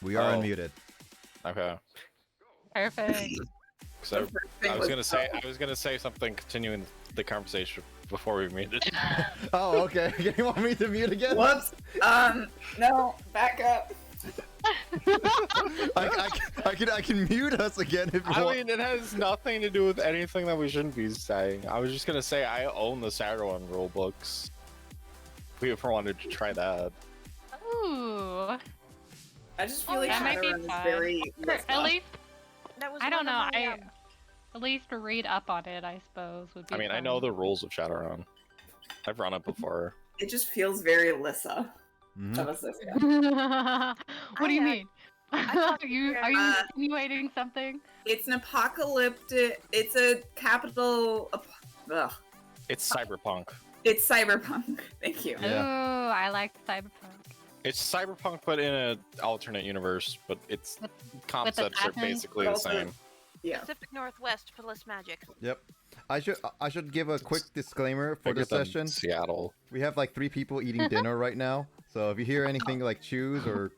We are unmuted. Okay. Perfect. So I was gonna say something continuing the conversation before we muted. Oh, okay. You want me to mute again? Whoops. No, back up. I can mute us again if you I want. mean, it has nothing to do with anything that we shouldn't be saying. I was just gonna say I own the Shadowrun rule books. We ever wanted to try that. Ooh. I just feel like that might be Shadowrun is fun. very. At least, That was I don't one know. of my, At least read up on it, I suppose, would be I mean, I fun. know the rules of Shadowrun. I've run it before. It just feels very Lissa Mhm. of a system. What do you I, mean? thought are you insinuating something? It's an apocalyptic. It's a capital. Ugh. It's cyberpunk. It's cyberpunk. Thank you. Yeah. Oh, I like cyberpunk. It's cyberpunk, but in an alternate universe. But its With concepts are assassins? basically the same. Yeah. Pacific Northwest for less magic. Yep. I should give a quick disclaimer for Bigger this than session. Seattle. We have like 3 people eating dinner right now, so if you hear anything like chews or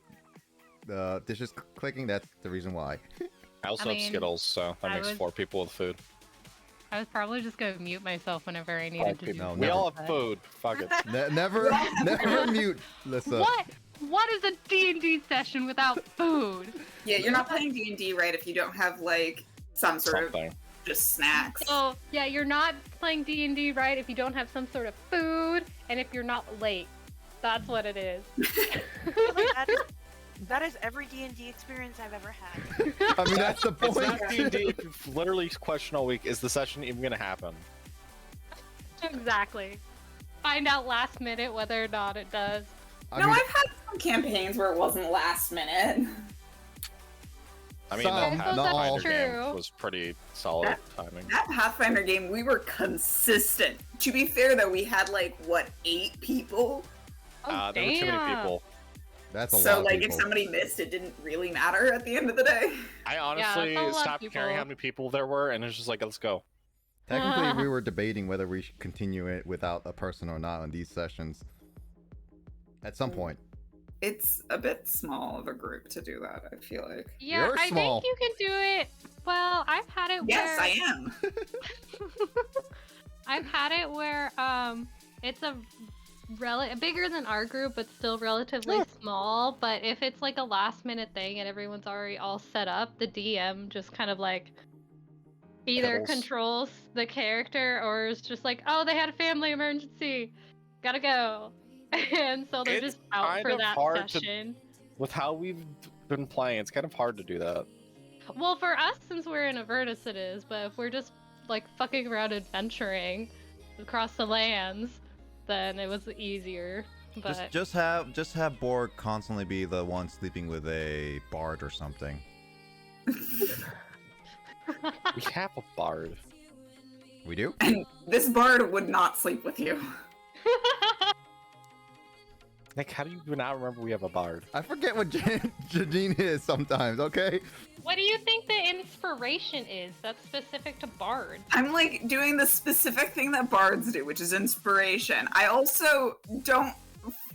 dishes clicking, that's the reason why. I also I have mean, Skittles, so that I makes was- 4 people with food. I was probably just gonna mute myself whenever I needed to do No, we never. all have food. Fuck it. Never mute, Lissa. What? What is a D&D session without food? Yeah, you're not playing D&D right if you don't have like some sort of Something. just snacks. So, yeah, you're not playing D&D right if you don't have some sort of food, and if you're not late. That's what it is. That is every D&D experience I've ever had. I mean, that's the It's point. not D&D if you literally question all week, is the session even gonna happen? Exactly. Find out last minute whether or not it does. I No, mean, I've had some campaigns where it wasn't last minute. I mean, Some, that not all. Pathfinder game True. was pretty solid timing. That Pathfinder game, we were consistent. To be fair, though, we had like what 8 people. Oh, There were too many people. that's a lot So of like, people. if somebody missed, it didn't really matter at the end of the day. I that's honestly a lot of stopped people. caring how many people there were, and it's just like, let's go. Technically, we were debating whether we should continue it without a person or not on these sessions. At some point. It's a bit small of a group to do that, I feel like. Yeah, You're I small. think you can do it. Well, I've had it Yes, where... I am. I've had it where it's a bigger than our group, but still relatively small. But if it's like a last minute thing and everyone's already all set up, the DM just kind of like either Piddles. controls the character or is just like, oh, they had a family emergency, gotta go, and so they're It's just out kind for of that hard to- session. With how we've been playing, it's kind of hard to do that. Well, for us, since we're in Avernus, it is. But if we're just like fucking around adventuring across the lands, then it was easier. But Just have Borg constantly be the one sleeping with a bard or something. We have a bard. We do? And this bard would not sleep with you. Nick, how do you not remember we have a bard? I forget what Jadine is sometimes, okay? what do you think the inspiration is that's specific to Bard? I'm like doing the specific thing that bards do, which is inspiration. I also don't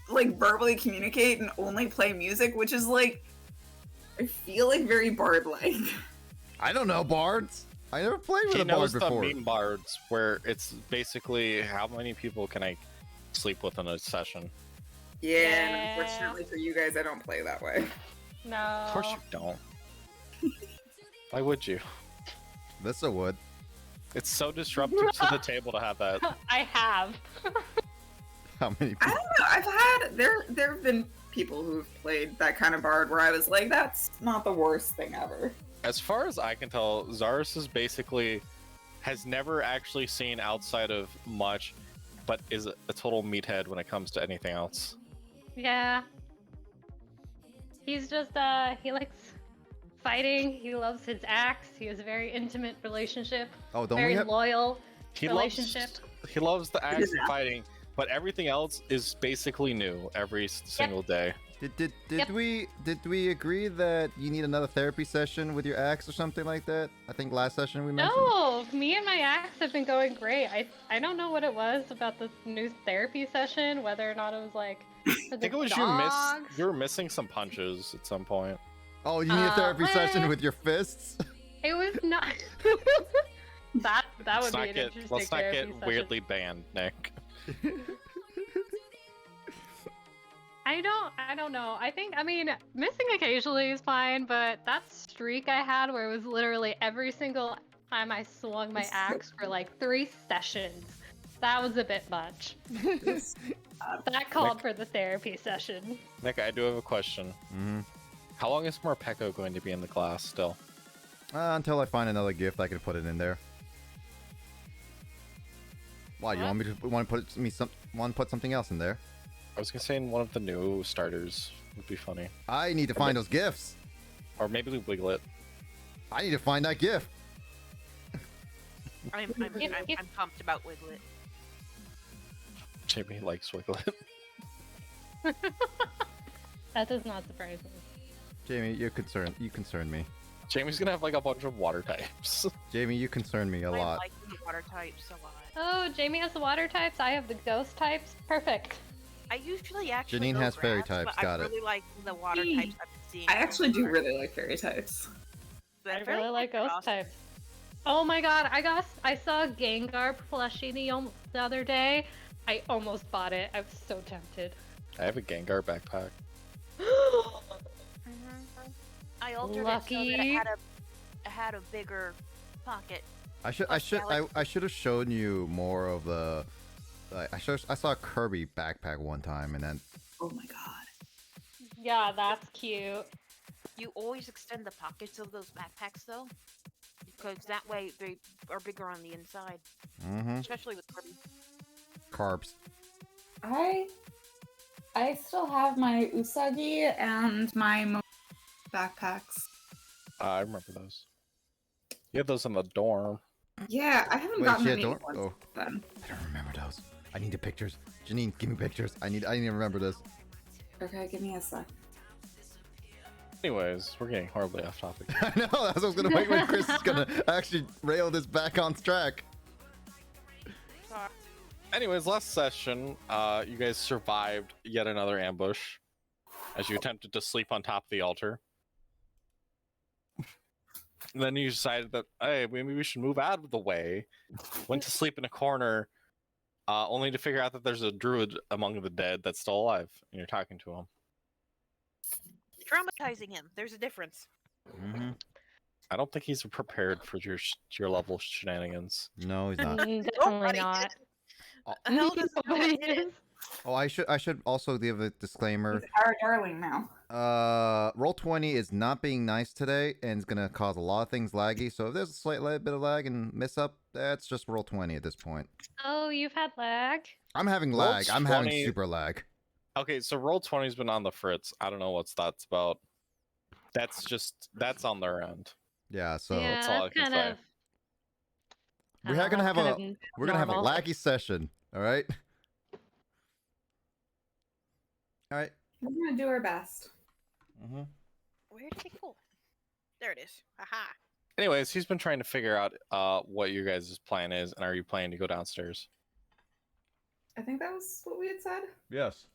like verbally communicate and only play music, which is like, I feel like very bard-like. I don't know bards. I never played with He a bard knows the before. meme bards, where it's basically how many people can I sleep with in a session? Yeah, and Yeah. unfortunately for you guys, I don't play that way. No. Of course you don't. Why would you? Lissa would. It's so disruptive to the table to have that. I have. How many I people? don't know. I've had there have been people who've played that kind of bard where I was like, that's not the worst thing ever. As far as I can tell, Zarus is basically has never actually seen outside of much, but is a total meathead when it comes to anything else. Yeah. He's just he likes fighting. He loves his axe. He has a very intimate relationship. Oh, don't Very we have? loyal He relationship. loves the axe Yeah. and fighting, but everything else is basically new every single day. Did Yep. we agree that you need another therapy session with your axe or something like that? I think last session we mentioned. No, me and my axe have been going great. I don't know what it was about the new therapy session, whether or not it was like for I think the it was dogs. you were missing some punches at some point. Oh, you need a therapy session eh. with your fists? It was not. That Let's would be not an get interesting let's not therapy get session. weirdly banned, Nick. I don't know. I mean, missing occasionally is fine, but that streak I had where it was literally every single time I swung my axe for like 3 sessions, that was a bit much. That called for the therapy session. Nick, I do have a question. Mm-hmm. How long is Morpeko going to be in the class still? Until I find another gift, I can put it in there. Why? You want me to put something else in there? I was gonna say in one of the new starters would be funny, I need to find those gifts. or maybe Wiglet. I need to find that gift. I'm pumped about Wiglet. Jamie likes Wiglet. That does not surprise me. Jamie, you concern me. Jamie's gonna have like a bunch of water types. Jamie, you concern me a I lot. like the water types a lot. Oh, Jamie has the water types. I have the ghost types. Perfect. I usually actually Janine go has fairy grass, types, but got I it. really like the water Hey, types I've been seeing. I actually do so far. really like fairy types. But I fairy really like types are ghost awesome. types. Oh my god, I saw a Gengar plushie the other day. I almost bought it. I was so tempted. I have a Gengar backpack. I altered it so Lucky. that it had a bigger pocket. I should have shown you more of the. I saw a Kirby backpack one time, and then Oh my god. Yeah, that's cute. You always extend the pockets of those backpacks though, because that way they are bigger on the inside, especially with Kirby. carbs. I still have my Usagi and my backpacks. I remember those. You had those in the dorm. Yeah, I haven't Wait, gotten she had any dorm- ones oh. then. I don't remember those. I need the pictures. Janine, give me pictures. I need to remember this. Okay, give me a sec. Anyways, we're getting horribly off topic. I know. That's what I was gonna wait when Chris is gonna actually rail this back on track. Sorry. Anyways, last session, you guys survived yet another ambush as you attempted to sleep on top of the altar. And then you decided that, hey, maybe we should move out of the way. Went to sleep in a corner, only to figure out that there's a druid among the dead that's still alive, and you're talking to him. Traumatizing him. There's a difference. I don't think he's prepared for your level of shenanigans. No, he's not. Definitely Nobody not. Hell doesn't know Nobody what it is. is. Oh, I should also give a disclaimer. He's our darling now. Roll20 is not being nice today, and it's gonna cause a lot of things laggy. So if there's a slight bit of lag and miss up, that's just Roll20 at this point. Oh, you've had lag? I'm having lag. I'm having Roll20 super lag. Okay, so Roll20's been on the fritz. I don't know what's that's about. That's on their end. Yeah. So yeah, that's all I that's can kind say. of. we're gonna have a kind we're gonna have a normal. laggy session. All right. All right. We're gonna do our best. Where did it go? There it is. Aha. Anyways, he's been trying to figure out what your guys' plan is, and are you planning to go downstairs? I think that was what we had said. Yes.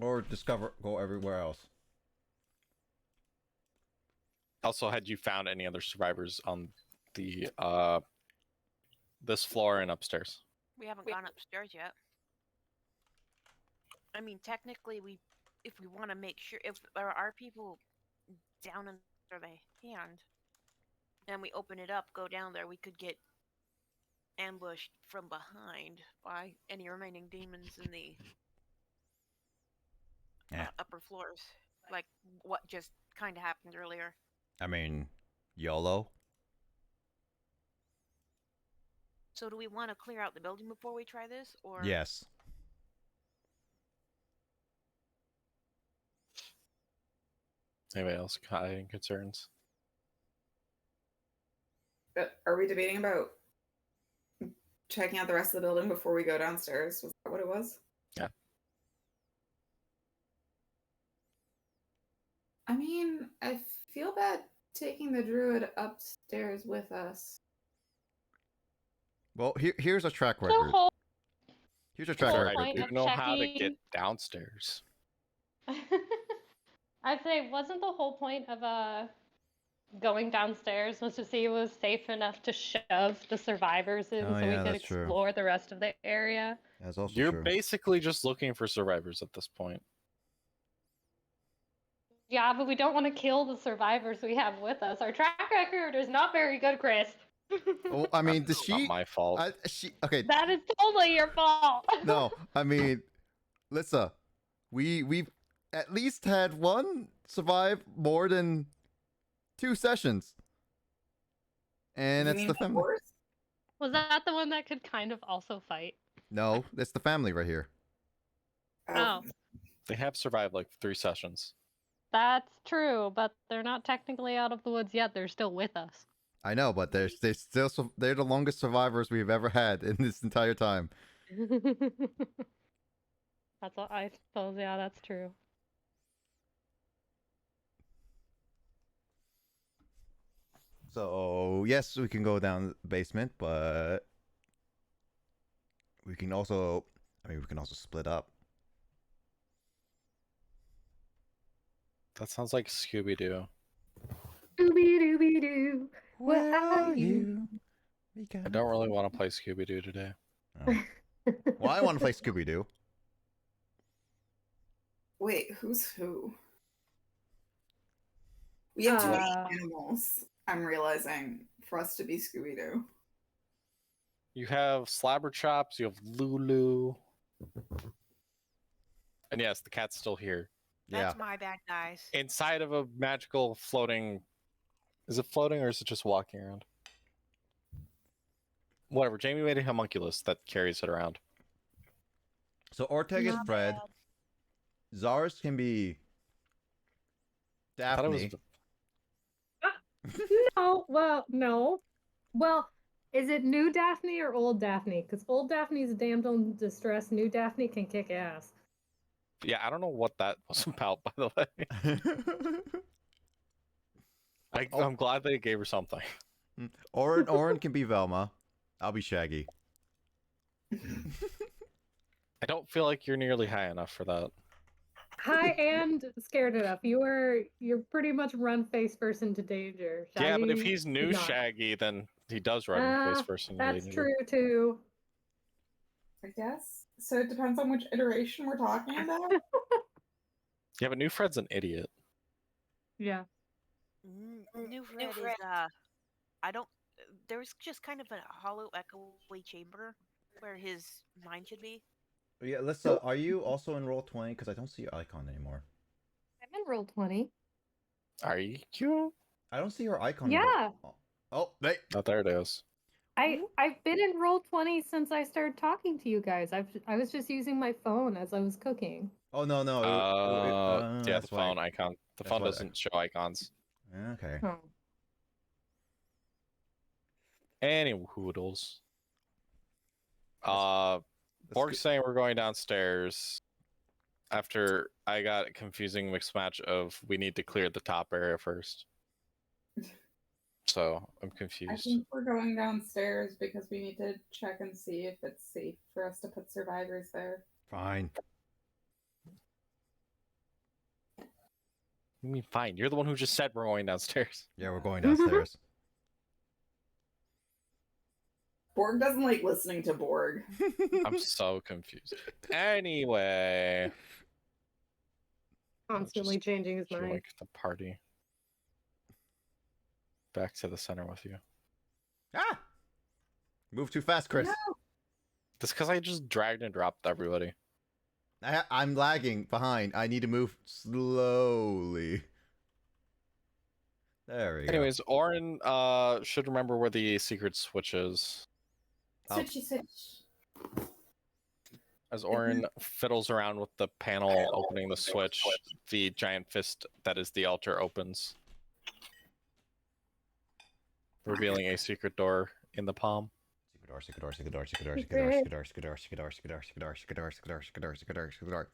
Or go everywhere else. Also, had you found any other survivors on the this floor and upstairs? We haven't gone upstairs yet. I mean, technically, if we want to make sure if there are people down under the hand, and we open it up, go down there, we could get ambushed from behind by any remaining demons in the Yeah. upper floors, like what just kind of happened earlier. I mean, YOLO. So, do we want to clear out the building before we try this, or Yes. Anybody else got any concerns? But are we debating about checking out the rest of the building before we go downstairs? Was that what it was? Yeah. I mean, I feel bad taking the druid upstairs with us. Well, here's a track The record. whole Here's a track whole record. I point do of know how to checking- get downstairs. I'd say wasn't the whole point of going downstairs was to see if it was safe enough to shove the survivors in Oh, so we yeah, could that's true. explore the rest of the area. That's also You're true. basically just looking for survivors at this point. Yeah, but we don't want to kill the survivors we have with us. Our track record is not very good, Chris. Oh, I mean, does It's not she? my fault. Okay. That is totally your fault. No, I mean, Lissa, we've at least had one survive more than 2 sessions, and You it's mean the family. horse? Was that the one that could kind of also fight? No, it's the family right here. Oh. They have survived like 3 sessions. That's true, but they're not technically out of the woods yet. They're still with us. I know, but they're they're the longest survivors we've ever had in this entire time. That's what I suppose. Yeah, that's true. So yes, we can go down the basement, but we can also, we can also split up. That sounds like Scooby Doo. Dooby dooby doo. Where are you? I don't really want to play Scooby Doo today. Oh. Well, I want to play Scooby Doo. Wait, who's who? We have too many Uh. animals, I'm realizing, for us to be Scooby Doo. You have Slabber Chops, you have Lulu. And yes, the cat's still here. That's my bad, guys. Inside of a magical floating. Is it floating or is it just walking around? Whatever. Jamie made a homunculus that carries it around. So Orteg is Not Fred. bad. Zars can be I thought it was. Daphne. No, well, no. Well, is it new Daphne or old Daphne? Because old Daphne's a damsel in distress. New Daphne can kick ass. Yeah, I don't know what that was about, by the way. I'm glad they gave her something. Oren can be Velma. I'll be Shaggy. I don't feel like you're nearly high enough for that. High and scared enough. You're pretty much run face first into danger. Yeah, but if Shaggy he's new is not. Shaggy, then he does run face first. That's true too. I guess. So it depends on which iteration we're talking about. Yeah, but new Fred's an idiot. Yeah. New Fred is I don't. There's just kind of a hollow, echoey chamber where his mind should be. Yeah, Lissa, are you also in roll 20? Because I don't see your icon anymore. I'm in roll 20. Are you? I don't see your icon. Yeah. Oh, they. Oh, there it is. I've been in roll 20 since I started talking to you guys. I was just using my phone as I was cooking. Oh no no. Yeah, the that's why. phone icon. The that's phone why- doesn't show icons. Okay. Oh. Any hoodles. Let's Borg's saying we're going downstairs after I got a confusing mixed match of we need to clear the top area first. So I'm I confused. think we're going downstairs because we need to check and see if it's safe for us to put survivors there. Fine. I mean, fine. You're the one who just said we're going downstairs. Yeah, we're going downstairs. Borg doesn't like listening to Borg. I'm so confused. Anyway, Constantly changing his mind. like the party. Back to the center with you. Ah! Move too fast, Chris. No. That's because I just dragged and dropped everybody. I'm lagging behind. I need to move slowly. There we go. Anyways, Orin should remember where the secret switch is. Oh. Switchy switch. As Orin fiddles around with the panel opening the switch, the giant fist that is the altar opens, revealing a secret door in the palm. Secret door, secret door, secret door, secret door, secret door, secret door, secret door, secret door, secret door, secret door, secret door, secret door, secret door, secret door.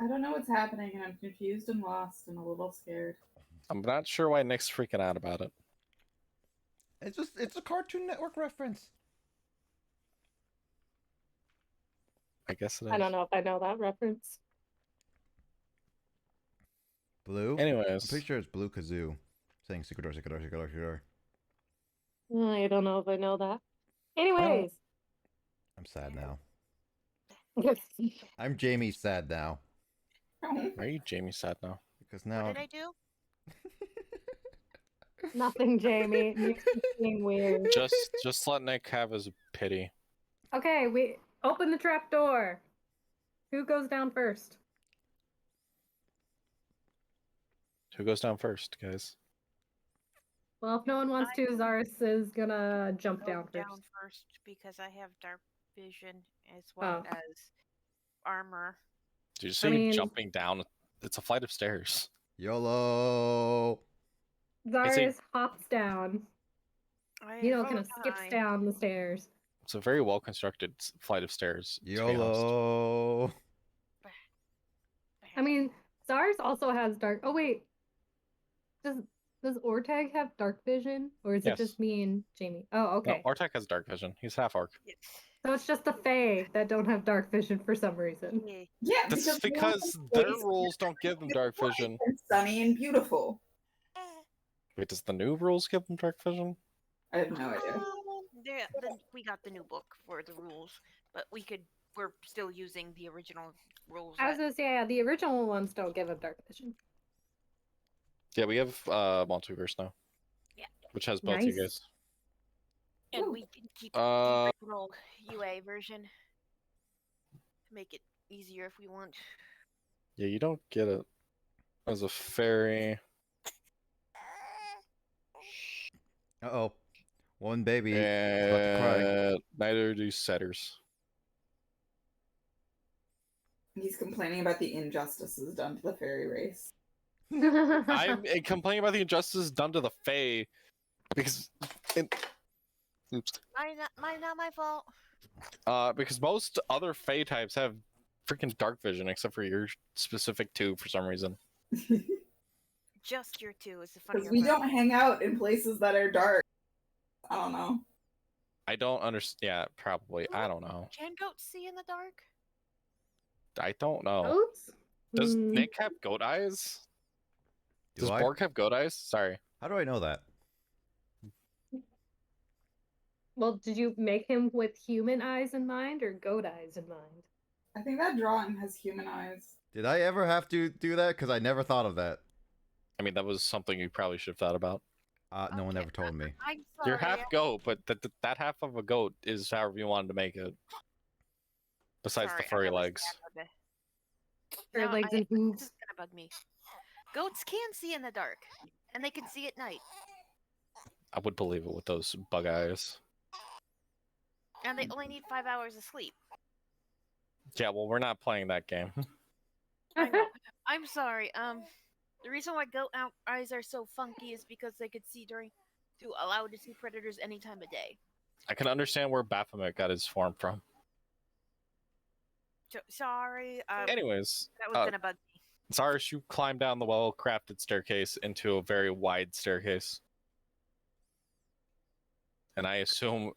I don't know what's happening and I'm confused and lost and a little scared. I'm not sure why Nick's freaking out about it. It's a Cartoon Network reference. I guess it is. I don't know if I know that reference. Blue? I'm Anyways, pretty sure it's Blue Kazoo. saying secret door, secret door, secret door, secret door. I don't know if I know that. Anyways. I'm sad now. I'm Jamie sad now. Oh. Why are you Jamie sad now? Because What now did I do? Nothing, Jamie. You're being weird. Just let Nick have his pity. Okay, we open the trap door. Who goes down first? Who goes down first, guys? Well, if no one wants to, Zaris is gonna jump Go down first. first because I have dark vision as well Oh. as armor. Did you say mean- jumping down? It's a flight of stairs. YOLO. Zaris hops down. I You know, have kind of all skips time. down the stairs. It's a very well constructed flight of stairs. To be honest. YOLO. I mean, Zaris also has dark. Oh wait, does Ortag have dark vision, or is Yes. it just me and Jamie? Oh, okay. No, Artek has dark vision. He's half orc. Yes. So it's just the Fae that don't have dark vision for some reason. Yeah. Yeah, This is we want because them their place rules don't give them dark vision. and sunny and beautiful. Wait, does the new rules give them dark vision? I have no idea. We got the new book for the rules, but we're still using the original rules. I was gonna say, yeah, the original ones don't give him dark vision. Yeah, we have multiverse now. Yeah. Which has both you Nice. guys. And Ooh. we can keep Uh, the original UA version to make it easier if we want. Yeah, you don't get it as a fairy. Uh-oh. One baby is about to cry. And neither do setters. He's complaining about the injustices done to the fairy race. I'm complaining about the injustice done to the Fae because, oops, Not my fault. because most other Fae types have freaking dark vision except for your specific two for some reason. Just your two is the funny Because we don't hang out in places that are dark. I don't know. I don't understand. Yeah, probably. I don't know. Can goats see in the dark? I don't know. Goats? Does Hmm. Nick have goat eyes? Do Does I? Borg have goat eyes? Sorry. How do I know that? Well, did you make him with human eyes in mind or goat eyes in mind? I think that drawing has human eyes. Did I ever have to do that? Because I never thought of that. I mean, that was something you probably should have thought about. No one Okay, ever told me. I'm sorry. You're half goat, but that half of a goat is however you wanted to make it. Besides Sorry, the I furry have a legs. stab Or No, legs I- and This hooves? is gonna bug me. Goats can see in the dark, and they can see at night, I would believe it with those bug eyes. and they only need 5 hours of sleep. Yeah, well, we're not playing that game. I know. I'm sorry. The reason why goat eyes are so funky is because they could see to allow to see predators any time of day. I can understand where Baphomet got his form from. Sorry. Anyways, That was gonna bug me. Zaris, you climb down the well-crafted staircase into a very wide staircase. And I assume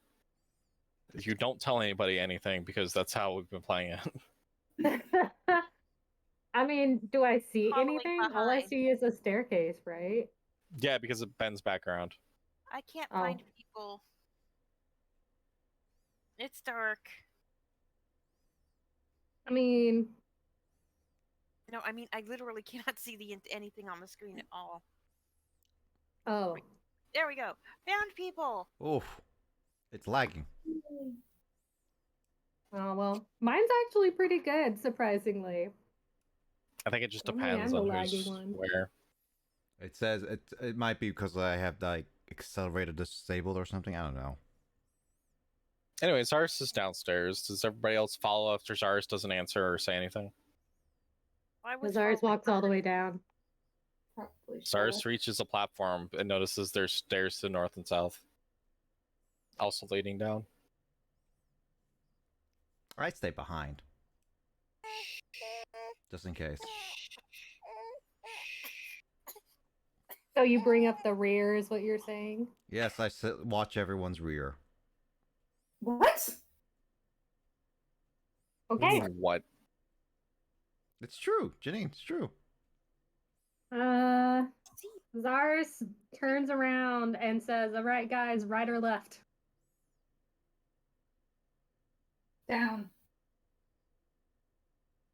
you don't tell anybody anything because that's how we've been playing it. I mean, do I see Following anything? All I behind. see is a staircase, right? Yeah, because it bends back around. I can't Oh. find people. It's dark. I mean, No, I mean I literally cannot see anything on the screen at all. oh. There we go. Found people. Oof. It's lagging. Oh, well, mine's actually pretty good, surprisingly. I think it just Oh, yeah, depends I'm on the laggy who's one. where. It says it might be because I have like accelerator disabled or something. I don't know. Anyway, Zaris is downstairs. Does everybody else follow after Zaris doesn't answer or say anything? I was Zaris following walks all the behind. way down. Probably Zaris reaches a platform and notices there's stairs to the north and south. Also leading down. I'd stay behind. Just in case. So you bring up the rear, is what you're saying? Yes, I watch everyone's rear. What? Okay. What? It's true, Janine. It's true. Zaris turns around and says, "All right, guys, right or left?" Down.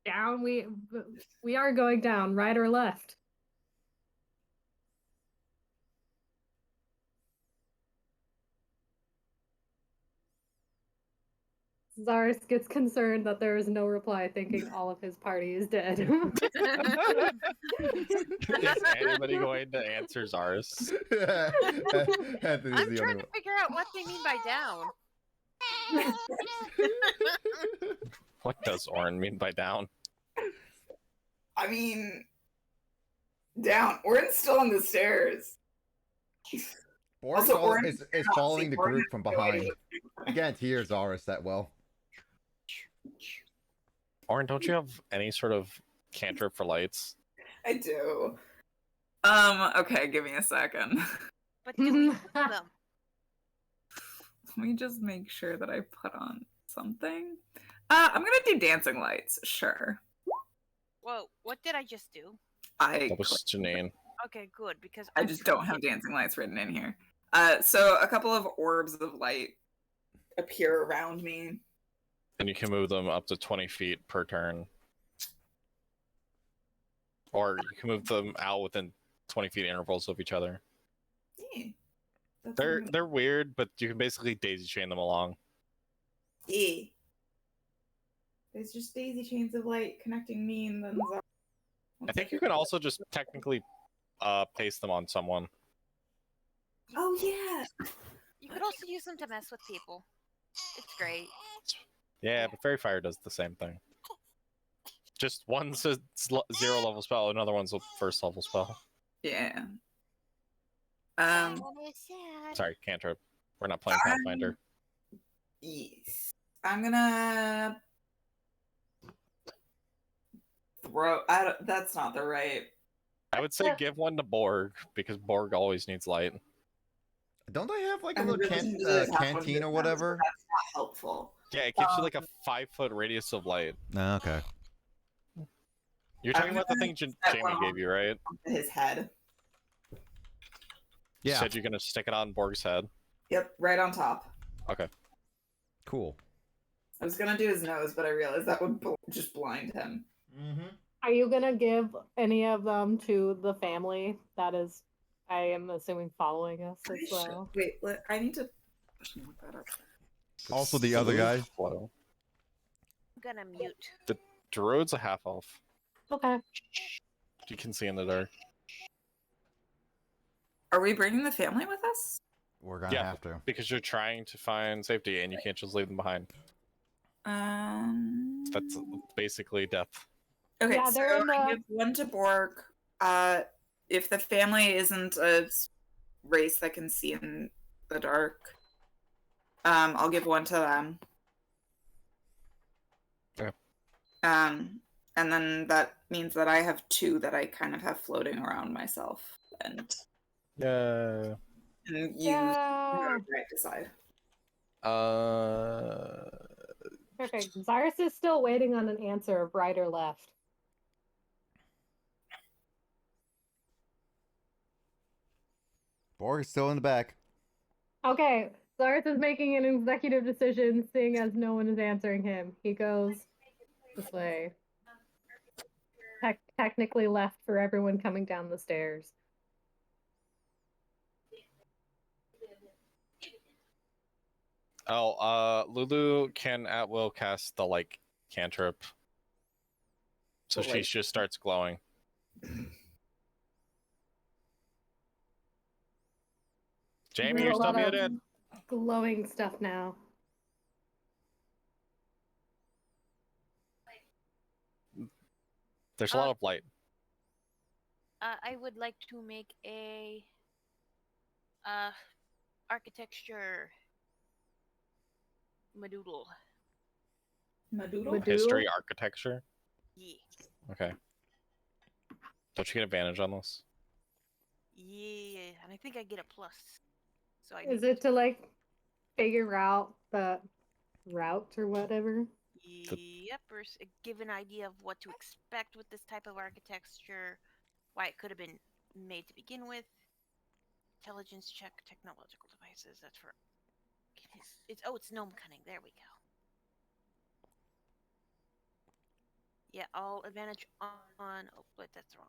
Down. We are going down. Right or left? Zaris gets concerned that there is no reply, thinking all of his party is dead. Is anybody going to answer Zaris? Anthony's I'm the trying only to one. figure out what they mean by down. What does Orin mean by down? I mean, down. Orin's still on the stairs. Borg Also, Orin is cannot following see. the Orin group has from no behind. idea. You can't hear Zaris that well. Orin, don't you have any sort of cantrip for lights? I do. Okay, give me a second. But do we use them? Let me just make sure that I put on something. I'm gonna do dancing lights, sure. Whoa, what did I just do? That was Janine. Okay, good, because I I'm just trying don't to have get- dancing lights written in here. So a couple of orbs of light appear around me. And you can move them up to 20 feet per turn. Or you can move them out within 20 feet intervals of each other. Yeah. That's what I'm gonna- They're weird, but you can basically daisy chain them along. Yeah. There's just daisy chains of light connecting me and then Zara. I think you can also just technically paste them on someone. Oh yeah. You could also use them to mess with people. It's great. Yeah, but Fairy Fire does the same thing. Just one's a 0 level spell, another one's a 1st level spell. Yeah. Sorry, cantrip. We're not playing Pathfinder. Yes. I'm gonna throw. That's not the right. I would say give one to Borg, because Borg always needs light. Don't they have like a I little really do have one canteen of or those, whatever? but that's not helpful. Yeah, it gives you like a 5-foot radius of light. Oh, okay. You're talking I'm about the gonna thing set Jamie one gave you, right? onto his head. You Yeah. said you're gonna stick it on Borg's head. Yep, right on top. Cool. I was gonna do his nose, but I realized that would just blind him. Mm-hmm. Are you gonna give any of them to the family that is, I am assuming, following us I as should- well? Wait, I need to look that up. Also the other guy. Flow. I'm gonna mute. Druid's a half elf. Okay. You can see in the dark. Are we bringing the family with us? We're gonna Yeah. have to. Because you're trying to find safety and you can't just leave them behind. That's basically death. Okay, Yeah, they're so in I the- give one to Borg. If the family isn't a race that can see in the dark, I'll give one to them. Okay. And then that means that I have 2 that I kind of have floating around myself, and Yeah. use Yeah. whatever I decide. Perfect. Zaris is still waiting on an answer of right or left. Borg is still in the back. Okay, Zaris is making an executive decision, seeing as no one is answering him. He goes this way. Technically left for everyone coming down the stairs. Lulu can at will cast the like cantrip. So The she light. just starts glowing. Jamie, There's you're a still lot of muted. glowing stuff now. There's a lot of light. I would like to make a architecture madoodle. Madoodle? History, architecture. Yeah. Okay. Don't you get advantage on this? Yeah, and I think I get a plus. So I Is need it to like figure out the route or whatever? Yep, or give an idea of what to expect with this type of architecture, why it could have been made to begin with. Intelligence check, technological devices. That's for. It's gnome cunning. There we go. Yeah, all advantage on. Oh, but that's wrong.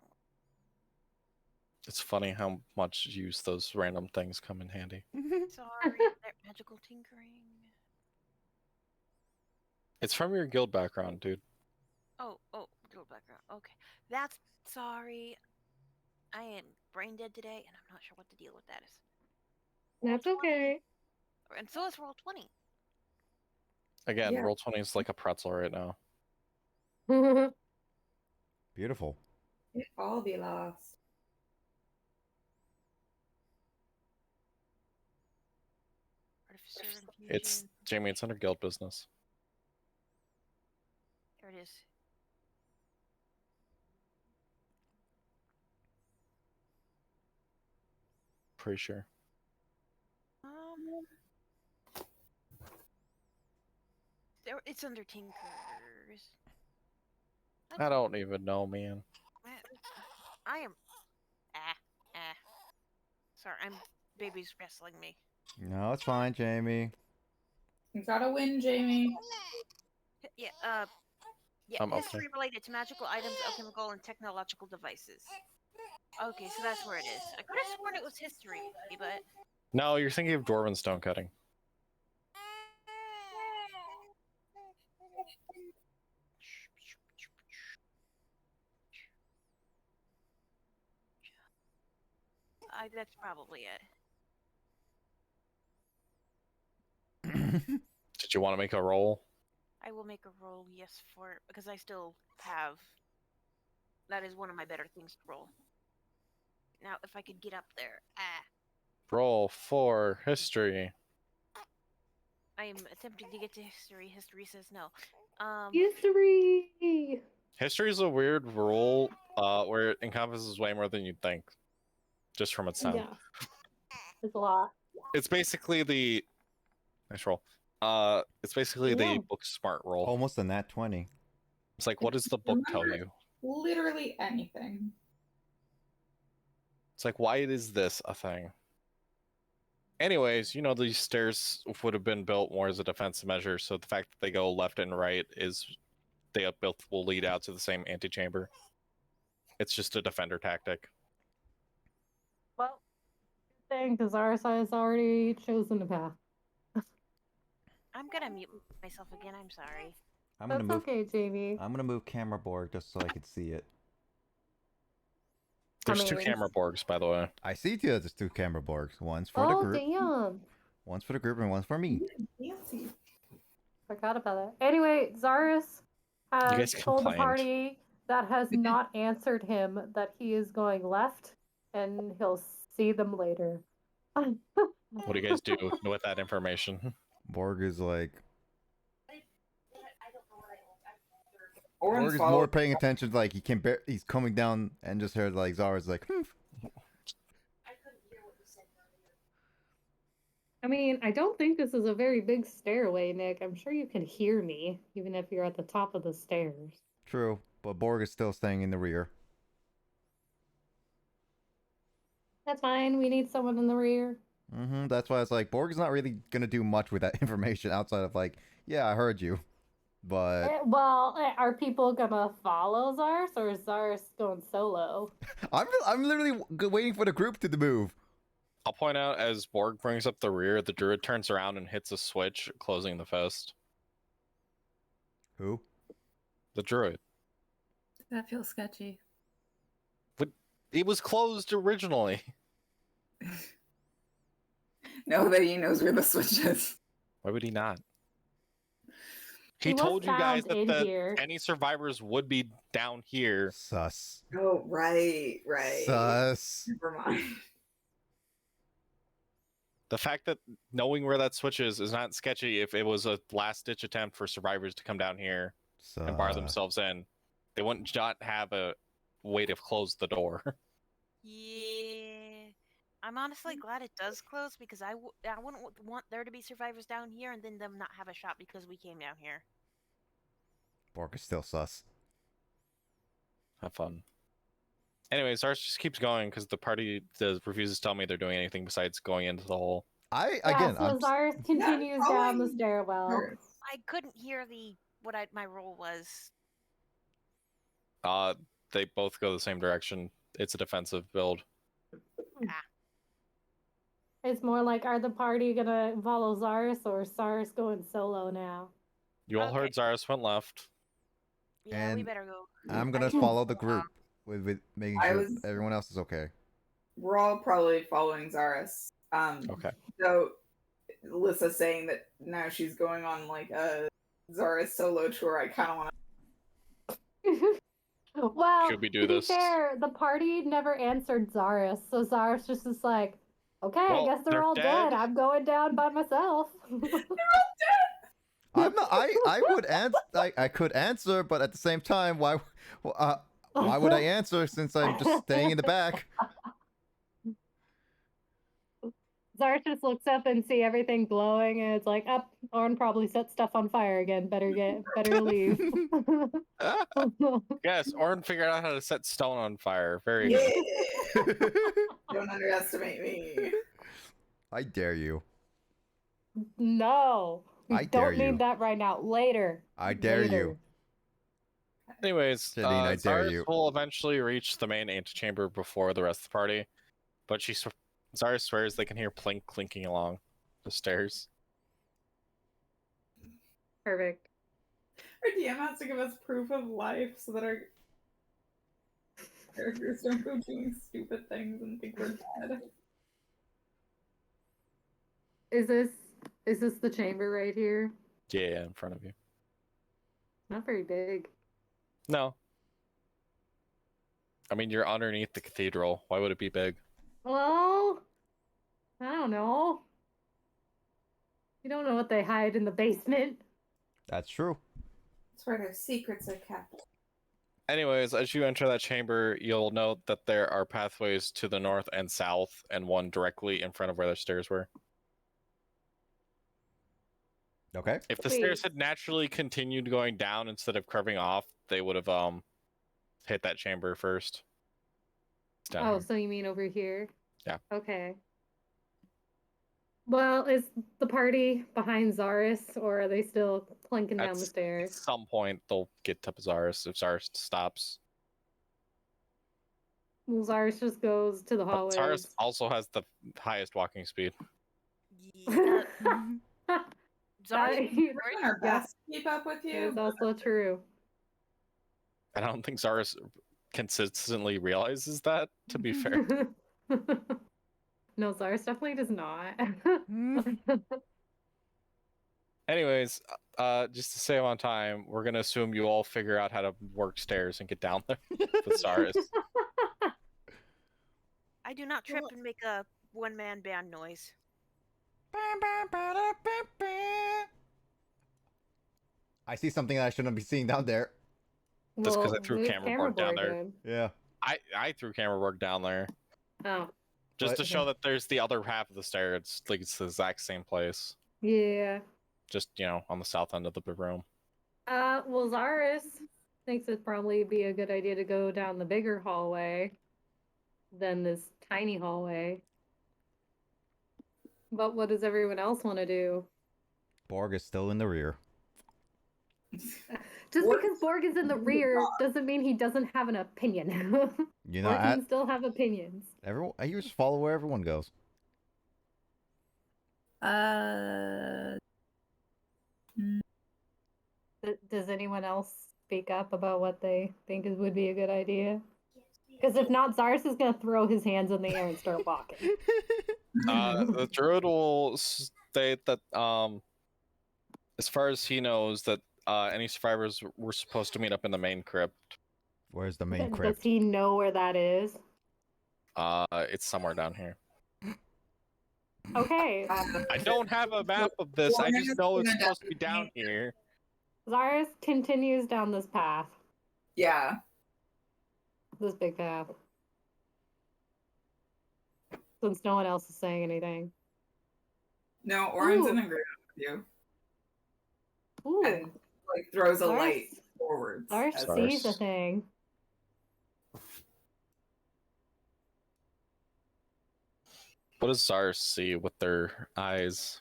It's funny how much use those random things come in handy. Sorry, that magical tinkering. It's from your guild background, dude. Oh, little background. Okay, that's sorry. I am brain dead today, and I'm not sure what the deal with that is. That's Roll 20. okay. And so is roll 20. Again, Yeah. roll 20 is like a pretzel right now. Beautiful. I'll be lost. Artificer infusion. It's Jamie. It's under guild business. There it is. Pretty sure. It's under tinkers. I don't even know, man. I am. Sorry, baby's wrestling me. No, it's fine, Jamie. You gotta win, Jamie. Yeah. I'm okay. History related to magical items, alchemical, and technological devices. Okay, so that's where it is. I could have sworn it was history, but No, you're thinking of dwarven stone cutting. that's probably it. Did you want to make a roll? I will make a roll, yes, because I still have. That is one of my better things to roll. Now, if I could get up there. Roll for history. I am attempting to get to history. History says no. History. History is a weird rule where it encompasses way more than you'd think, just from its sound. Yeah. It's a lot. It's basically the nice roll. It's basically the book smart roll. Almost a nat 20. It's like, what does the book tell you? Literally anything. It's like, why is this a thing? Anyways, you know, these stairs would have been built more as a defensive measure, so the fact that they go left and right is they both will lead out to the same antechamber. It's just a defender tactic. Well, good thing, because Arsa has already chosen the path. I'm gonna mute myself again. I'm sorry. That's okay, Jamie. I'm gonna move camera board just so I can see it. There's two camera borgs, by the way. I see there's two camera borgs. One's for the group. Damn. One's for the group and one's for me. Fancy. Forgot about it. Anyway, Zarus has guys told the complained. party that has not answered him that he is going left and he'll see them later. What do you guys do with that information? Borg is like. Orin Borg is followed- more paying attention. Like he's coming down and just heard like Zara's like. I mean, I don't think this is a very big stairway, Nick. I'm sure you can hear me, even if you're at the top of the stairs. True, but Borg is still staying in the rear. That's fine. We need someone in the rear. That's why it's like Borg is not really gonna do much with that information outside of like, yeah, I heard you, but Are people gonna follow Zarus, or is Zarus going solo? I'm literally waiting for the group to move. I'll point out as Borg brings up the rear, the druid turns around and hits a switch, closing the fist. Who? The druid. That feels sketchy. But it was closed originally. No, that he knows where the switch is. Why would he not? He He was told you guys found in that here. any survivors would be down here. Sus. Oh, right. Sus. Never mind. The fact that knowing where that switch is not sketchy if it was a last-ditch attempt for survivors to come down here and bar themselves in. They wouldn't not have a way to close the door. Yeah. I'm honestly glad it does close because I wouldn't want there to be survivors down here and then them not have a shot because we came down here. Borg is still sus. Have fun. Anyways, ours just keeps going because the party refuses to tell me they're doing anything besides going into the hole. Yeah, so Zars continues down the following stairwell. Zars. I couldn't hear my role was. They both go the same direction. It's a defensive build. It's more like, are the party gonna follow Zars or Zars going solo now? You all heard Zaris went left. Yeah, we And better go. I'm gonna follow the group with making sure everyone else is okay. We're all probably following Zaris. Okay. So Lissa's saying that now she's going on like a Zaris solo tour. I kind of want Well, Should we do to be this? fair, the party never answered Zaris, so Zaris just is like, okay, Well, I guess they're they're all dead. dead. I'm going down by myself. I'm not. I would answer. I could answer, but at the same time, why would I answer since I'm just staying in the back? Zaris just looks up and see everything glowing, and it's like, up. Orn probably set stuff on fire again. Better leave. Yes, Orin figured out how to set stone on fire. to. Very Yeah. Don't underestimate me. I dare you. No, we I dare don't need you. that right now. Later. I dare you. Later. Anyways, Janine, I dare Zaris you. will eventually reach the main antechamber before the rest of the party, but Zaris swears they can hear Plink clinking along the stairs. Perfect. Our DM has to give us proof of life so that our characters don't go doing stupid things and think we're dead. Is this the chamber right here? Yeah, in front of you. Not very big. No. I mean, you're underneath the cathedral. Why would it be big? Well, I don't know. You don't know what they hide in the basement. That's true. That's where their secrets are kept. Anyways, as you enter that chamber, you'll note that there are pathways to the north and south, and one directly in front of where the stairs were. Okay. If the Wait. stairs had naturally continued going down instead of curving off, they would have hit that chamber first. It's down Oh, here. so you mean over here? Yeah. Okay. Well, is the party behind Zaris, or are they still clinking down the At stairs? some point, they'll get to Zaris if Zaris stops. Well, Zaris just goes to the But hallways. Zaris also has the highest walking speed. Yeah. That- Zaris, We're doing our Yeah. best to keep up with you. It's also true. And I don't think Zaris consistently realizes that, to be fair. No, Zaris definitely does not. Anyways, just to save on time, we're gonna assume you all figure out how to work stairs and get down there with Zaris. I do not trip and make a one-man band noise. I see something that I shouldn't be seeing down there. Just 'cause I Well, threw move camera board down there. in. Yeah. I threw camera work down there Oh, just What? to show that there's the other half of the stair. It's like it's the exact same place, yeah. just on the south end of the room. Well, Zaris thinks it'd probably be a good idea to go down the bigger hallway than this tiny hallway. But what does everyone else want to do? Borg is still in the rear. Just Borg- because Borg is in the rear doesn't mean he doesn't have an opinion. You know, Borg can still have opinions. everyone. I just follow where everyone goes. Does anyone else speak up about what they think would be a good idea? Because if not, Zaris is going to throw his hands in the air and start walking. The druid will state that, as far as he knows, that any survivors were supposed to meet up in the main crypt. Where's the main Does crypt? he know where that is? It's somewhere down here. Okay. I don't have a map of this. I just know it's supposed to be down here. Zaris continues down this path. Yeah. This big path. Since no one else is saying anything. No, Orin's in Ooh. agreement with you. Ooh. And like throws a Zaris- light forwards. Zaris as- sees a thing. What does Zars see with their eyes?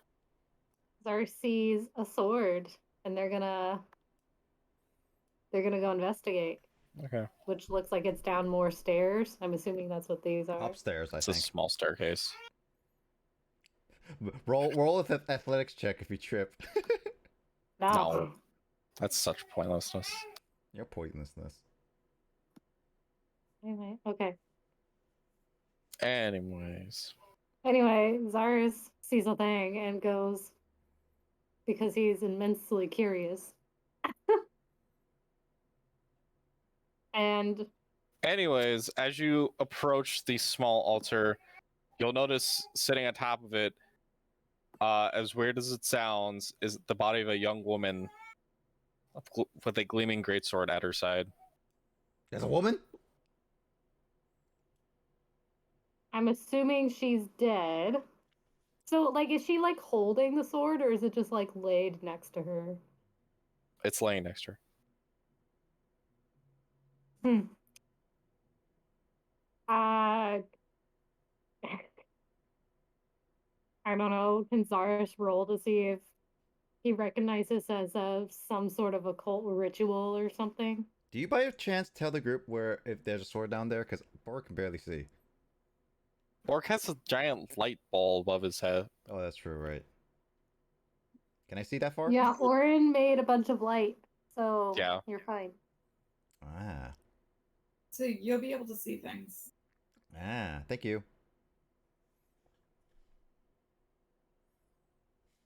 Zar sees a sword, and they're gonna go investigate, Okay. which looks like it's down more stairs. I'm assuming that's what these are. Upstairs, I It's a think. small staircase. Roll an athletics check if you trip. No. That's such pointlessness. Your pointlessness. Anyway, okay. Anyways. Anyway, Zaris sees a thing and goes because he's immensely curious. And Anyways, as you approach the small altar, you'll notice sitting on top of it, as weird as it sounds, is the body of a young woman with a gleaming greatsword at her side. There's a woman? I'm assuming she's dead. So, like, is she like holding the sword, or is it just like laid next to her? It's laying next to her. Hmm. I don't know. Can Zaris roll to see if he recognizes as some sort of occult ritual or something? Do you by chance tell the group where if there's a sword down there? Because Borg can barely see. Bork has a giant light ball above his head. Oh, that's true, right? Can I see that far? Yeah, Orin made a bunch of light, so Yeah. you're fine. Ah. So you'll be able to see things. Ah, thank you.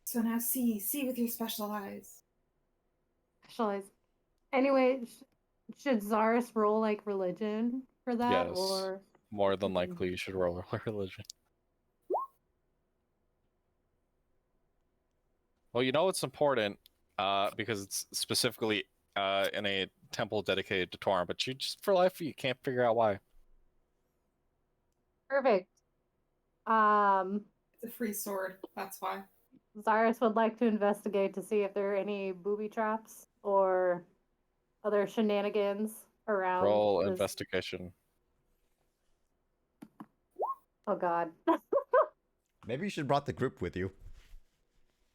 So now see with your special eyes. Specialize. Anyway, should Zaris roll like religion for that, Yes. or More than likely, you should roll a religion. Well, you know it's important because it's specifically in a temple dedicated to Torm, but you just for life you can't figure out why. perfect? It's a free sword. That's why. Zaris would like to investigate to see if there are any booby traps or other shenanigans around. Roll this- investigation. Oh God. Maybe you should have brought the group with you.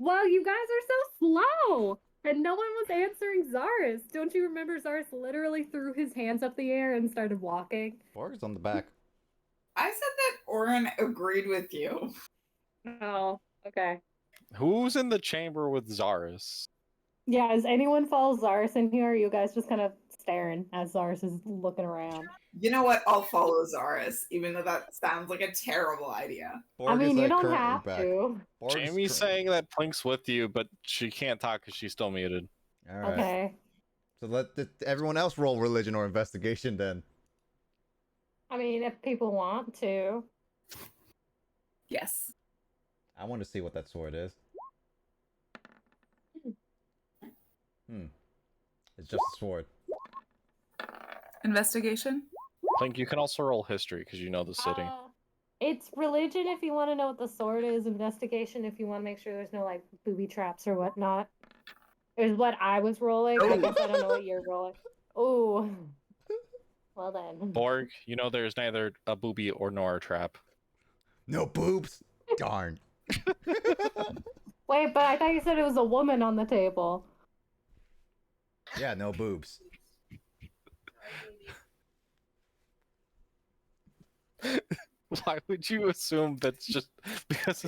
Well, you guys are so slow, and no one was answering Zaris. Don't you remember Zaris literally threw his hands up the air and started walking? Borg's on the back. I said that Orin agreed with you. Oh, okay. Who's in the chamber with Zaris? Yeah, is anyone follow Zaris in here? Or are you guys just kind of staring as Zaris is looking around? You know what? I'll follow Zaris, even though that sounds like a terrible idea. Borg I mean, is, you like, don't currently have back. to. Borg is Jamie's saying that Plink's with you, but she can't talk because she's still muted. All right. Okay. So let everyone else roll religion or investigation then. I mean, if people want to. Yes. I want to see what that sword is. It's just a sword. Investigation? Plink, you can also roll history because you know the city. It's religion if you want to know what the sword is. Investigation if you want to make sure there's no like booby traps or whatnot. Is what I was rolling. I guess I don't know what you're rolling. Oh. Well then. Borg, you know there's neither a booby or nor a trap. No boobs. Darn. Wait, but I thought you said it was a woman on the table. Yeah, no boobs. Why would you assume that's just because?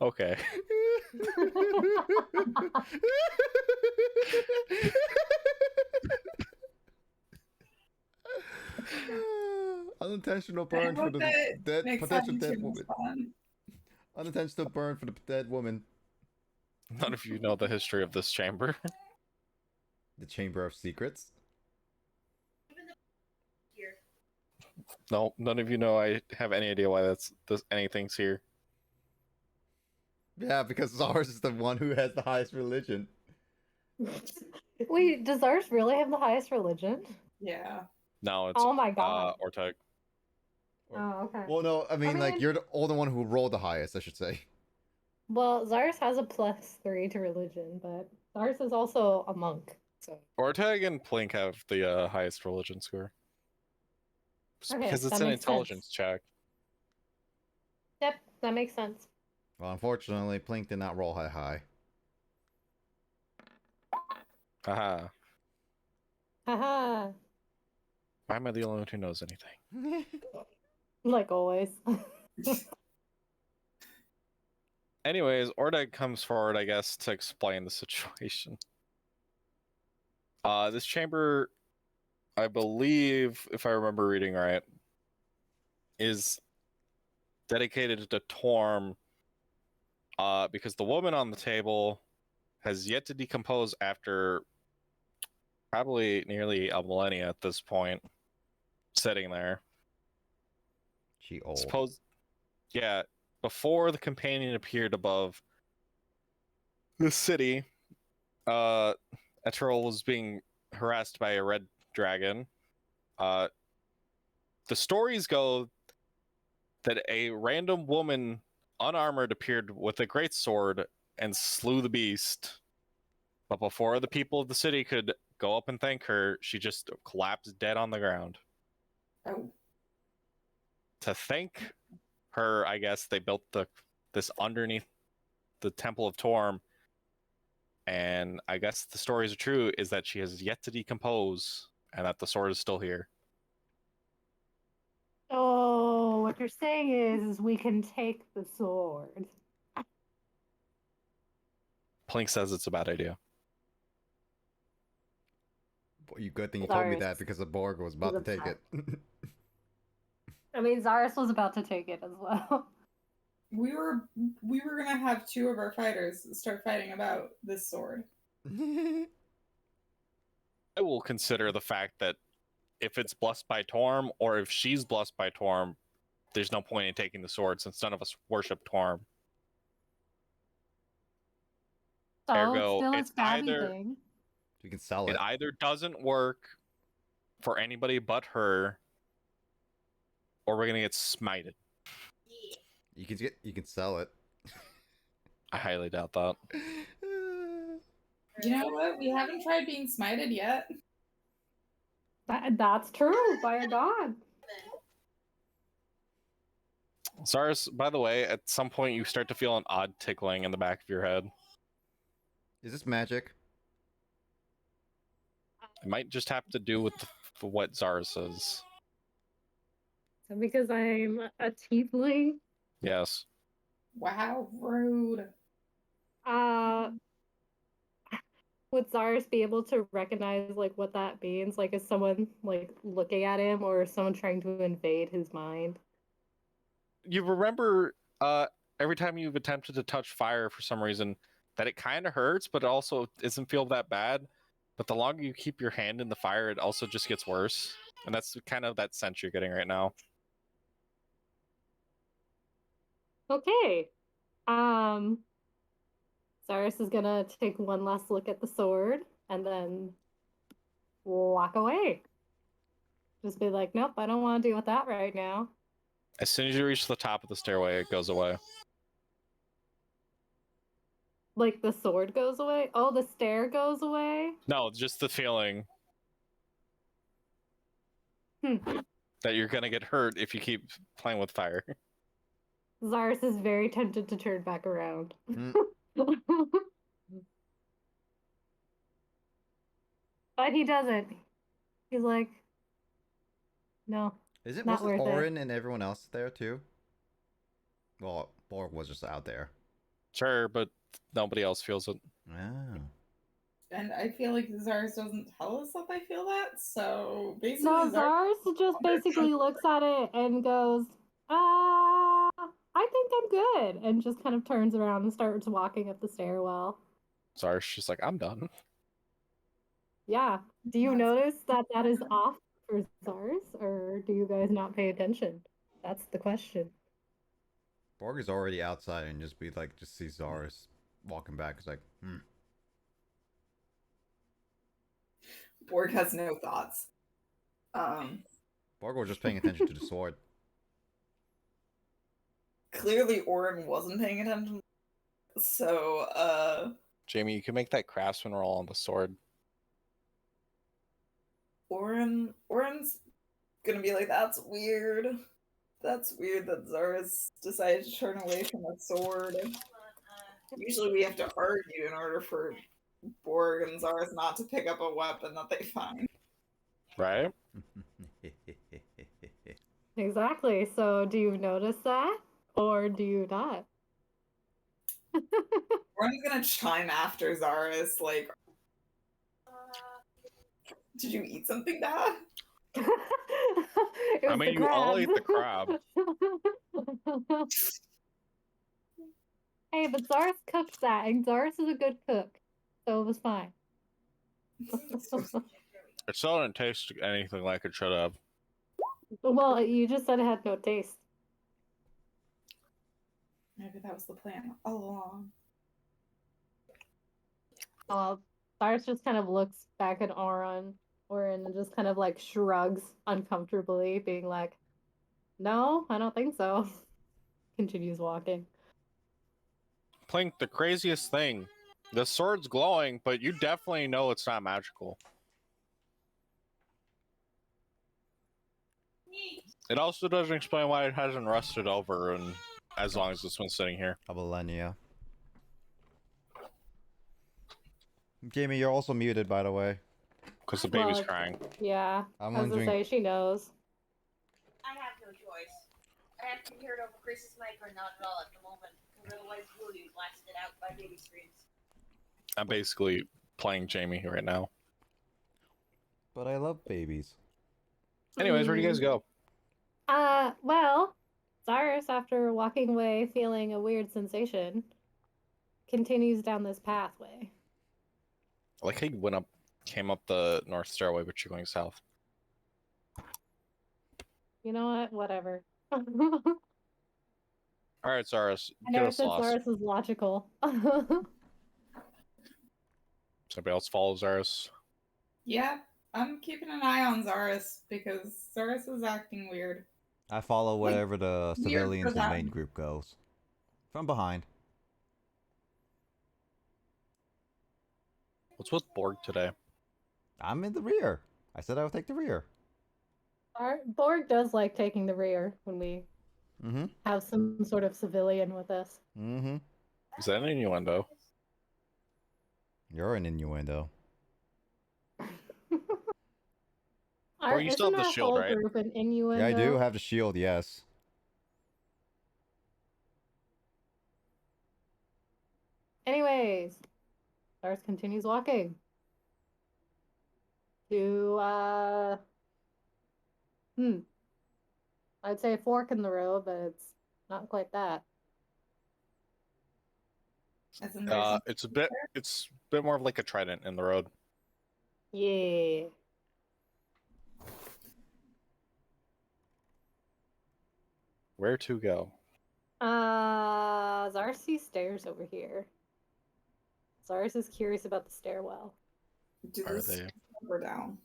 Okay. Unintentional burn for the dead potential dead woman. Unintentional burn for the dead woman. None of you know the history of this chamber. The Chamber of Secrets. No, none of you know I have any idea why anything's here. Yeah, because ours is the one who has the highest religion. Wait, does ours really have the highest religion? Yeah. No, it's Oh my god. Orteg. Oh, okay. Well, no, I mean, like, mean- you're the only one who rolled the highest, I should say. Well, Zaris has a +3 to religion, but Zaris is also a monk. So Orteg and Plink have the highest religion score. Okay, Because it's that an makes intelligence sense. check. Yep, that makes sense. Well, unfortunately, Plink did not roll high. Haha. Haha. Why am I the only one who knows anything? Like always. Anyways, Ordeg comes forward, I guess, to explain the situation. This chamber, I believe, if I remember reading right, is dedicated to Torm, because the woman on the table has yet to decompose after probably nearly a millennia at this point, sitting there. She old. Suppose, yeah, before the companion appeared above the city, Etrol was being harassed by a red dragon. The stories go that a random woman, unarmored, appeared with a great sword and slew the beast. But before the people of the city could go up and thank her, she just collapsed dead on the ground. Oh. To thank her, I guess they built this underneath the Temple of Torm. And I guess the stories are true, is that she has yet to decompose and that the sword is still here. Oh, what you're saying is we can take the sword. Plink says it's a bad idea. You good thing you told me Zarus that because the Borg was about to take it. I mean, Zarus was about to take it as well. We were gonna have two of our fighters start fighting about this sword. I will consider the fact that if it's blessed by Torm, or if she's blessed by Torm, there's no point in taking the sword since none of us worship Torm. So Ergo, still a it's stabby either- thing. You can sell it. It either doesn't work for anybody but her, or we're gonna get smited. You can sell it. I highly doubt that. You know what? We haven't tried being smited yet. That's true, by a god. Cyrus, by the way, at some point you start to feel an odd tickling in the back of your head. Is this magic? It might just have to do with what Zara says. So because I'm a tiefling, Yes. Wow, rude. would Zarus be able to recognize like what that means? Like, is someone like looking at him, or is someone trying to invade his mind? You remember every time you've attempted to touch fire for some reason that it kind of hurts, but it also doesn't feel that bad. But the longer you keep your hand in the fire, it also just gets worse. And that's kind of that sense you're getting right now. Okay. Zarus is gonna take one last look at the sword and then walk away. Just be like, nope, I don't want to deal with that right now. As soon as you reach the top of the stairway, it goes away. Like the sword goes away? Oh, the stair goes away? No, just the feeling that you're gonna get hurt if you keep playing with fire. Zarus is very tempted to turn back around. Mm. But he doesn't. He's like, no. Is it? Not Wasn't worth it. Orin and everyone else there too? Well, Borg was just out there. Sure, but nobody else feels it. Oh. And I feel like Zarus doesn't tell us that they feel that, so basically No, Zarus just basically looks at it and goes, I think I'm good. And just kind of turns around and starts walking up the stairwell. Zar's just like, I'm done. Yeah. Do you notice that that is off for Zarus, or do you guys not pay attention? That's the question. Borg is already outside and just see Zarus walking back. It's like, Borg has no thoughts. Borg was just paying attention to the sword. Clearly Orin wasn't paying attention. So, Jamie, you can make that craftsman roll on the sword. Orin's gonna be like, that's weird. That's weird that Zaris decided to turn away from the sword. Usually we have to argue in order for Borg and Zaris not to pick up a weapon that they find. Right? Exactly. So, do you notice that, or do you not? Oren's gonna chime after Zaris, like, did you eat something bad? It I was mean, the you all crabs. ate the crab. Hey, but Zaris cooked that, and Zaris is a good cook, so it was fine. It still didn't taste anything like it should have. Well, you just said it had no taste. Maybe that was the plan all along. Zaris just kind of looks back at Oren and just kind of like shrugs uncomfortably, being like, "No, I don't think so." Continues walking. Plink, the craziest thing. The sword's glowing, but you definitely know it's not magical. It also doesn't explain why it hasn't rusted over and as long as it's been sitting here. A millennia. Jamie, you're also muted, by the way. Because the baby's Well, crying. Yeah, I'm I was gonna wondering. say she knows. I have no choice. I have to hear it over Chris's mic or not at all at the moment, because otherwise we'll be blasted out by baby screams. I'm basically playing Jamie right now. But I love babies. Anyways, where do you guys go? Well, Cyrus, after walking away feeling a weird sensation, continues down this pathway. I like how you came up the north stairway, but you're going south. You know what? Whatever. I Alright, Zaris, get never us said lost. Cyrus was logical. Somebody else follow Zaris. Yeah, I'm keeping an eye on Zaris because Zaris is acting weird. I follow Like, wherever the weird civilians for and main them. group goes. From behind. What's with Borg today? I'm in the rear. I said I would take the rear. Our Borg does like taking the rear when we Mm-hmm. have some sort of civilian with us. Mm-hmm. Is that an innuendo? You're an innuendo. Or you still have Isn't the our shield, whole right? group an innuendo? Yeah, I do have the shield, yes. Anyways, Lars continues walking. To I'd say a fork in the road, but it's not quite that. As in there's It's a bit more of like a trident in the road. Yeah. Where to go? Zars sees stairs over here. Zars is curious about the stairwell. do Are this they? up or down.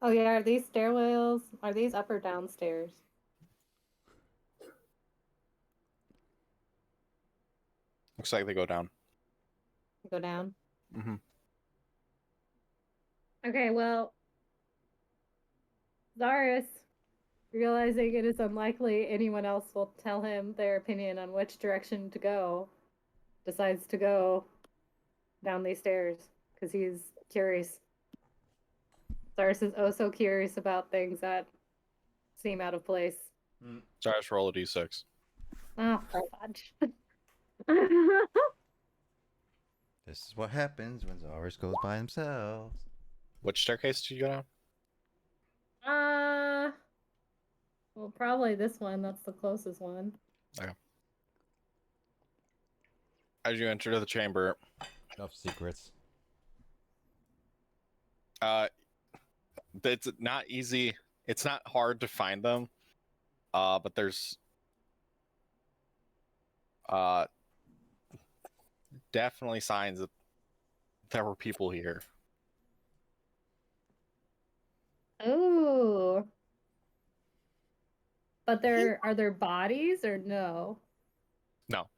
Oh yeah, are these stairwells? Are these up or downstairs? Looks like they go down. Go down. Mm-hmm. Okay, well, Zaris, realizing it is unlikely anyone else will tell him their opinion on which direction to go, decides to go down these stairs because he's curious. Zaris is oh so curious about things that seem out of place. Zaris, roll a d6. Oh, fudge. This is what happens when Zaris goes by themselves. Which staircase did you go down? Well, probably this one. That's the closest one. Okay. As you enter the chamber, Of secrets. it's not easy. It's not hard to find them. But there's definitely signs that there were people here. Ooh. But are there bodies or no? No.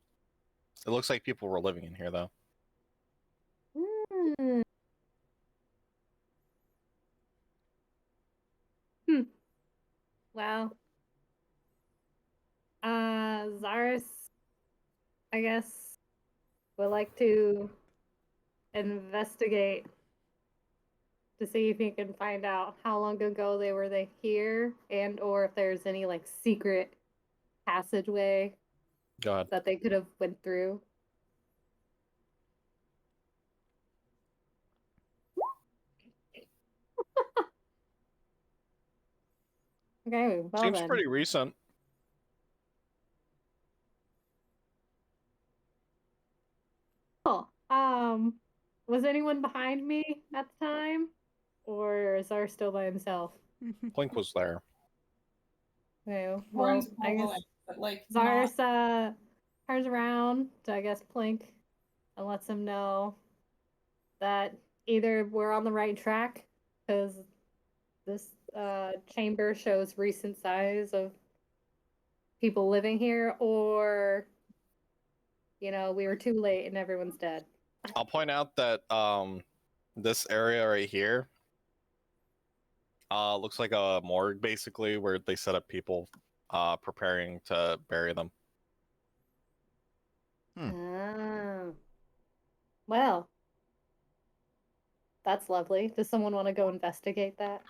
It looks like people were living in here though. Hmm. Well, Zaris, I guess, would like to investigate to see if he can find out how long ago they here, and or if there's any like secret passageway Go ahead. that they could have went through. Okay, well Seems then. pretty recent. Cool. Was anyone behind me at the time, or is Zar still by himself? Blink was there. Okay, well, Warren's I guess following, but like Zars turns around to, I guess, Plink and lets him know that either we're on the right track because this chamber shows recent signs of people living here, or we were too late and everyone's dead. I'll point out that this area right here looks like a morgue, basically, where they set up people preparing to bury them. Oh. Well, that's lovely. Does someone want to go investigate that?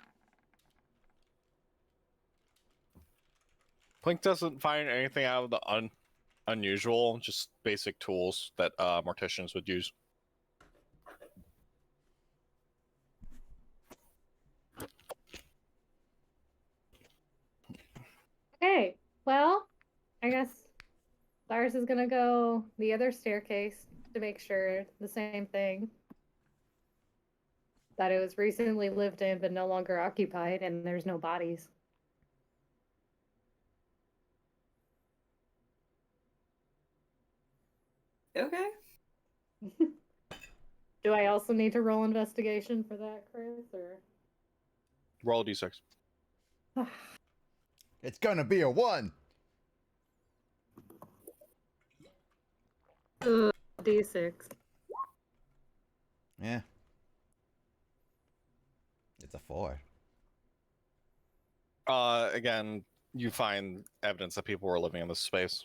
Blink doesn't find anything out of the unusual, just basic tools that morticians would use. Okay, well, I guess Lars is gonna go the other staircase to make sure the same thing. That it was recently lived in but no longer occupied and there's no bodies. Okay. Do I also need to roll investigation for that, Chris? Or Roll a d6. It's gonna be a 1. D6. Yeah. It's a 4. Again, you find evidence that people were living in this space.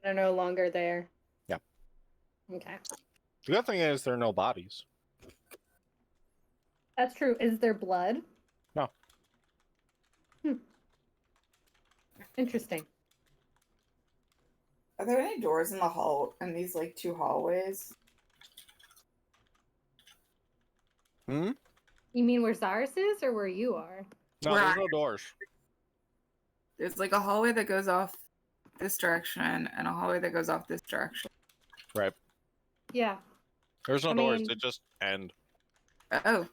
They're no longer there. Yeah. Okay. The good thing is there are no bodies. That's true. Is there blood? No. Interesting. Are there any doors in the hall in these like 2 hallways? Hmm? You mean where Zaris is or where you are? No, Where there's I- no doors. There's like a hallway that goes off this direction and a hallway that goes off this direction. Right. Yeah. There's no I doors. mean- They just end. Oh.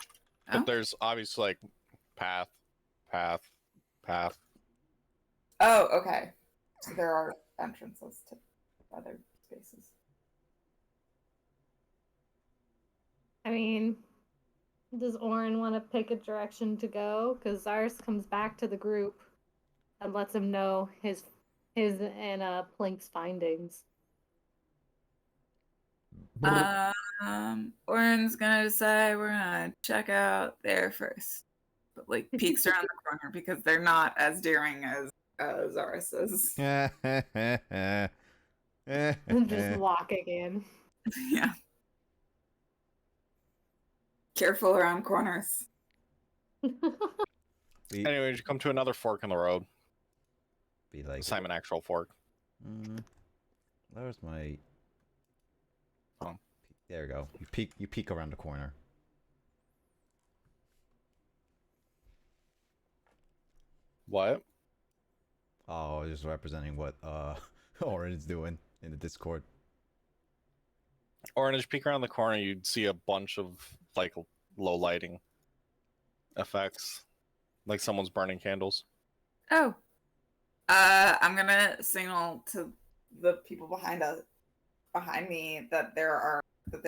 But there's obviously like path. Oh, okay. So there are entrances to other spaces. I mean, does Orin want to pick a direction to go? Because Zaris comes back to the group and lets him know his and Plink's findings. Oren's gonna decide we're gonna check out there first. But like peeks around the corner because they're not as daring as Zaris is. Just walking in. Yeah. Careful around corners. Anyways, you come to another fork in the road. Be like, Simon actual fork. Where's my? Oh. There we go. You peek around the corner. What? Oh, just representing what Orin is doing in the Discord. Or as you peek around the corner, you'd see a bunch of like low lighting effects, like someone's burning candles. Oh. I'm gonna signal to the people behind me that there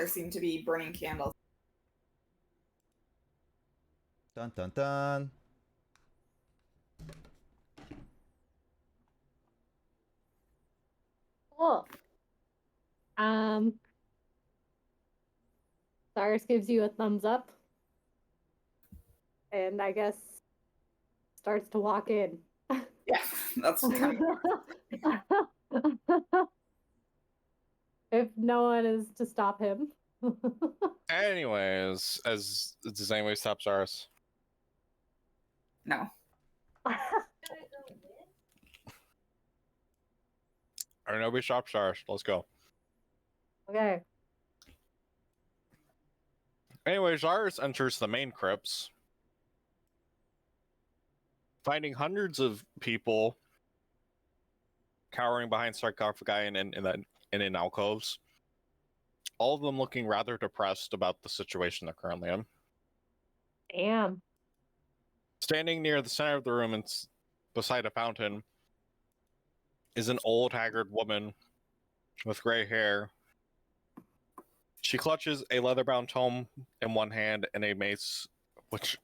seem to be burning candles. Dun dun dun. Cool. Cyrus gives you a thumbs up. And I guess starts to walk in. Yeah, that's kind of. If no one is to stop him. Anyways, does anybody stop Zaris? No. Or nobody stops Zaris. Let's go. Okay. Anyway, Zaris enters the main crypts, finding hundreds of people cowering behind sarcophagi and in alcoves. All of them looking rather depressed about the situation they're currently in. Damn. Standing near the center of the room and beside a fountain is an old, haggard woman with gray hair. She clutches a leather-bound tome in one hand and a mace, which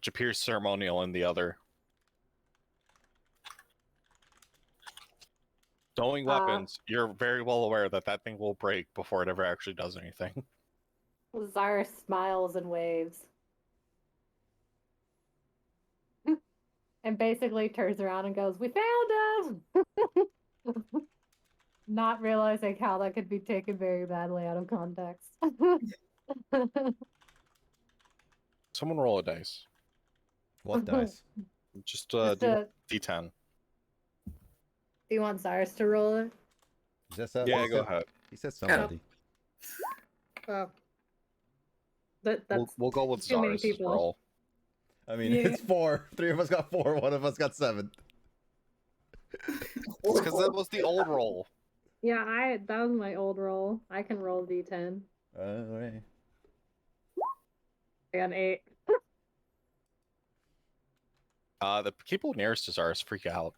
appears ceremonial in the other. Knowing weapons, you're very well aware that that thing will break before it ever actually does anything. Zaris smiles and waves. And basically turns around and goes, "We found him!" Not realizing how that could be taken very badly out of context. Someone roll a dice. What dice? Just Just do a- D10. Do you want Zaris to roll it? Just Yeah, go ahead. He said somebody. Oh. That's We'll go with too many Zaris' people. roll. I mean, Yeah. it's 4. 3 of us got 4. 1 of us got 7. It's because that was the old roll. Yeah, that was my old roll. I can roll D10. Alright. I got an 8. The people nearest to Zaris freak out.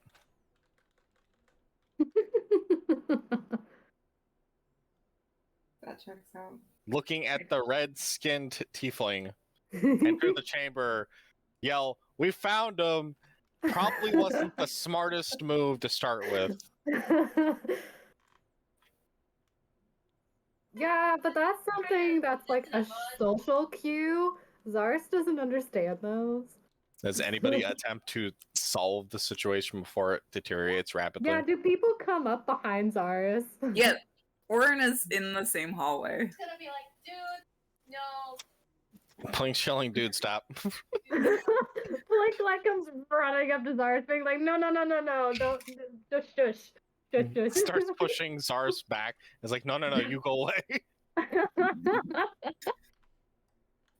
That checks out. Looking at the red-skinned tiefling enter the chamber, yell, "We found him!" Probably wasn't the smartest move to start with. Yeah, but that's something that's like a social cue. Zaris doesn't understand those. Does anybody attempt to solve the situation before it deteriorates rapidly? Yeah, do people come up behind Zaris? Yeah, Orin is in the same hallway. It's gonna be like, dude, no. Playing shelling, dude, stop. like comes running up to Zaris, being like, no, don't, just shush. Starts pushing Zaris back. It's like, no, you go away.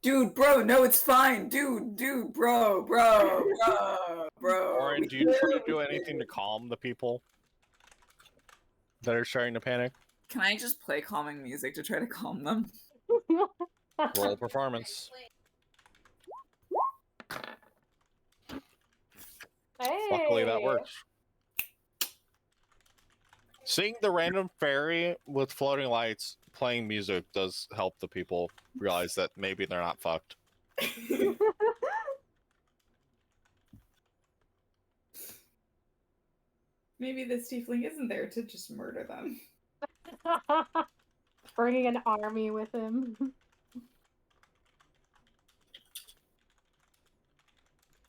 Dude, bro, no, it's fine. Dude, bro. Orin, do you try to do anything to calm the people that are starting to panic? Can I just play calming music to try to calm them? Roll performance. Luckily, that Hey. works. Seeing the random fairy with floating lights playing music does help the people realize that maybe they're not fucked. Maybe this tiefling isn't there to just murder them. Bringing an army with him.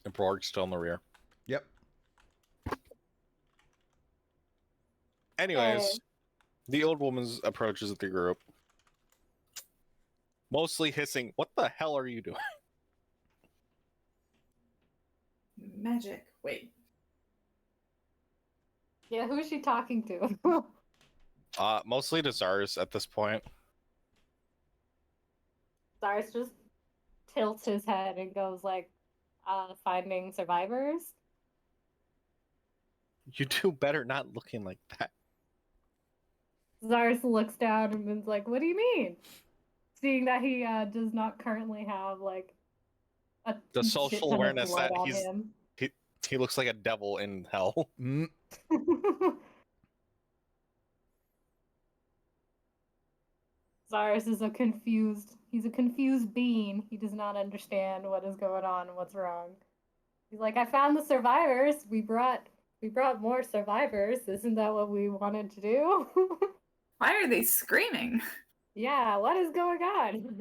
And Borg's still in the rear. Yep. Anyways, Hey. the old woman approaches the group, mostly hissing, "What the hell are you doing?" Magic. Wait. Yeah, who is she talking to? Mostly to Zaris at this point. Zaris just tilts his head and goes like, finding survivors? You do better not looking like that. Zaris looks down and is like, what do you mean? Seeing that he does not currently have like The shit social ton of awareness blood that on he's him. he looks like a devil in hell. Mm. Zaris is he's a confused being. He does not understand what is going on and what's wrong. He's like, I found the survivors. We brought more survivors. Isn't that what we wanted to do? Why are they screaming? Yeah, what is going on?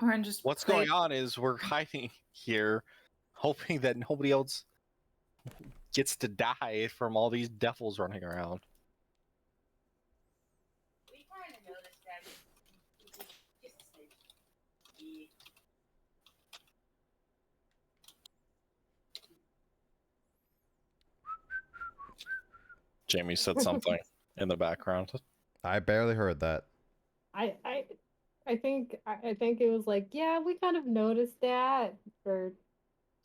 Or and just What's play- going on is we're hiding here, hoping that nobody else gets to die from all these devils running around. We kind of noticed that. Jamie said something in the background. I barely heard that. I think it was like, yeah, we kind of noticed that or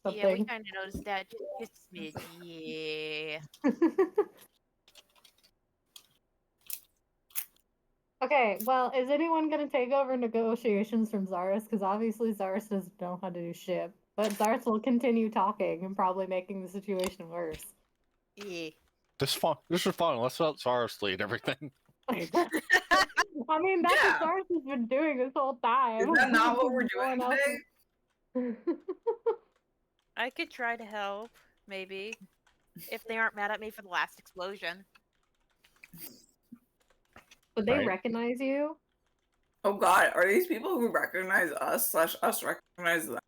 something. Yeah, we kind of noticed that. Just a smidge. Yeah. Okay, well, is anyone gonna take over negotiations from Zaris? Because obviously Zaris doesn't know how to do shit. But Zaris will continue talking and probably making the situation worse. Yeah. This is fun. Let's let Saurus lead everything. I mean, that's Yeah. what Zaris has been doing this whole time. Is that not what we're No doing one else today? is- I could try to help, maybe. If they aren't mad at me for the last explosion. Would they Right. recognize you? Oh god, are these people who recognize us / us recognize them?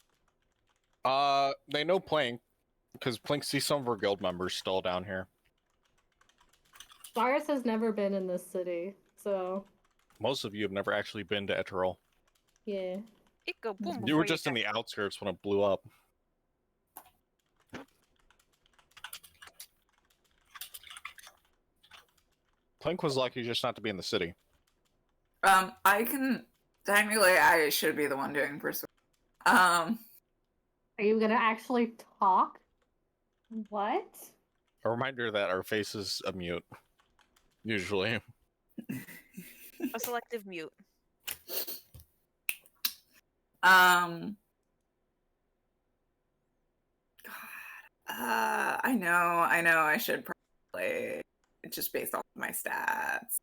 They know Plank, because Plank sees some of her guild members still down here. Zaris has never been in this city, so Most of you have never actually been to Eterol. yeah. It go boom. You were before just in got- the outskirts when it blew up. Plank was lucky just not to be in the city. I can technically I should be the one doing persuasion. Are you gonna actually talk? What? A reminder that our face is a mute. Usually. A selective mute. God, I know I should probably just based off my stats.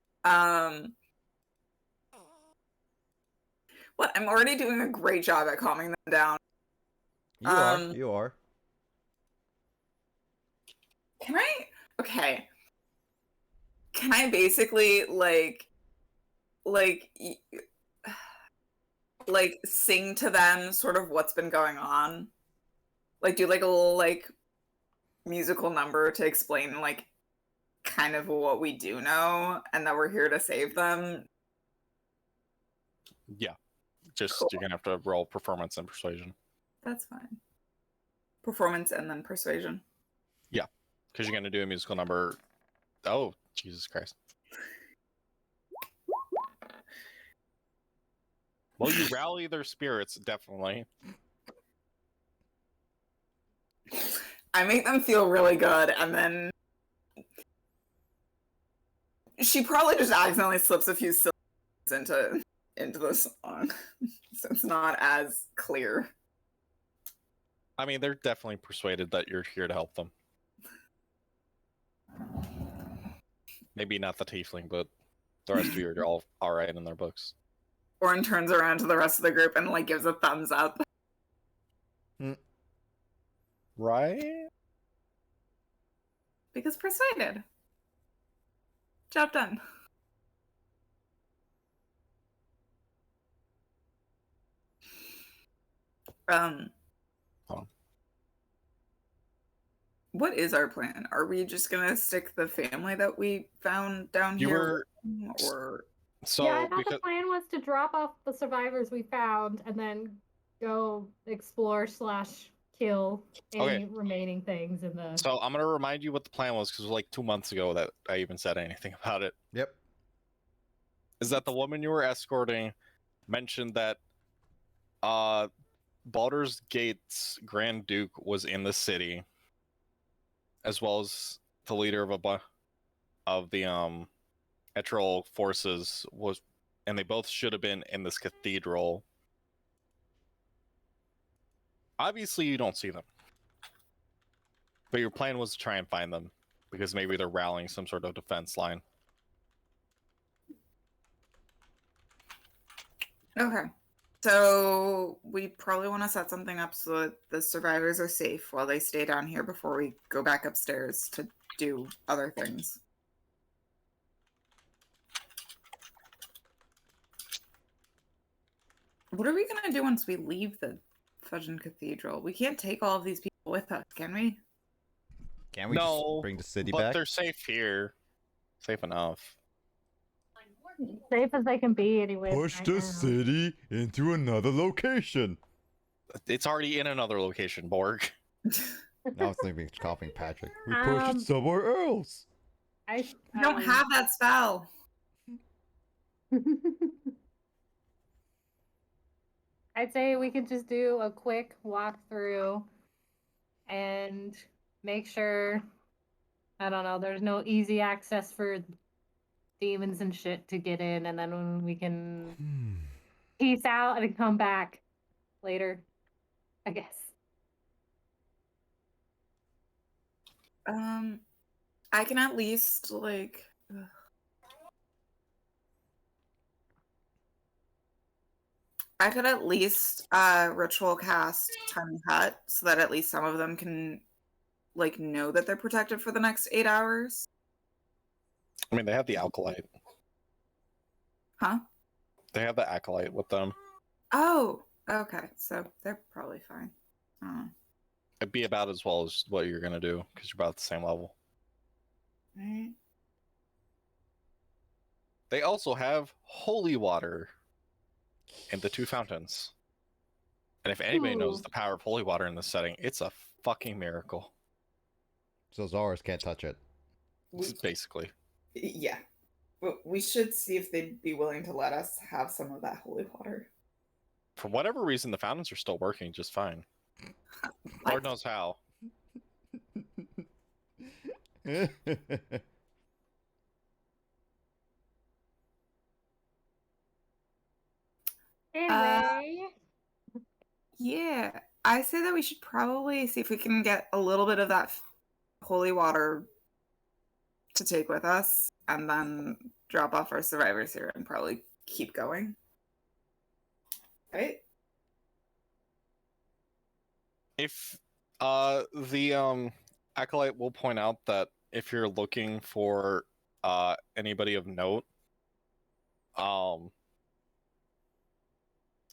What? I'm already doing a great job at calming them down. You are. Um, You are. Can I? Okay. Can I basically like sing to them sort of what's been going on? Like do like a little like musical number to explain like kind of what we do know and that we're here to save them. Yeah. Just Cool. you're gonna have to roll performance and persuasion. That's fine. Performance and then persuasion. Because you're gonna do a musical number. Oh, Jesus Christ. Well, you rally their spirits, definitely. I make them feel really good, and then she probably just accidentally slips a few syllables into the song, so it's not as clear. I mean, they're definitely persuaded that you're here to help them. Maybe not the tiefling, but the rest of you are all right in their books. Orin turns around to the rest of the group and like gives a thumbs up. Right? Because persuaded. Job done. Hold on. What is our plan? Are we just gonna stick the family that we found down You here, were or so yeah, I thought because the plan was to drop off the survivors we found and then go explore / kill any Okay. remaining things in the. so I'm gonna remind you what the plan was because it was like 2 months ago that I even said anything about it. Yep. Is that the woman you were escorting mentioned that Baldur's Gate's Grand Duke was in the city, as well as the leader of the Etrol forces was, and they both should have been in this cathedral. Obviously, you don't see them, but your plan was to try and find them because maybe they're rallying some sort of defense line. okay. So we probably want to set something up so that the survivors are safe while they stay down here before we go back upstairs to do other things. What are we gonna do once we leave the Fudging Cathedral? We can't take all of these people with us, can we? Can we No, just bring the city but back? they're safe here. Safe enough. Safe as they can be, anyway. Push the city into another location. It's already in another location, Borg. Now it's like copying Patrick. We push it somewhere else. I don't have that spell. I'd say we could just do a quick walkthrough and make sure, I don't know, there's no easy access for demons and shit to get in, and then when we can peace out and come back later, I guess. I can at least like. I could at least ritual cast Tiny Hut so that at least some of them can like know that they're protected for the next 8 hours. I mean, they have the Acolyte. Huh? They have the Acolyte with them. Oh, okay. So they're probably fine. It'd be about as well as what you're gonna do because you're about at the same level. Right. They also have holy water in the 2 fountains. And if anybody knows the power of holy water in this setting, it's a fucking miracle. So Zars can't touch it. Basically. Yeah. But we should see if they'd be willing to let us have some of that holy water. For whatever reason, the fountains are still working just fine. Lord knows how. Anyway. Yeah. I say that we should probably see if we can get a little bit of that holy water to take with us and then drop off our survivors here and probably keep going. Right? If the Acolyte will point out that if you're looking for anybody of note,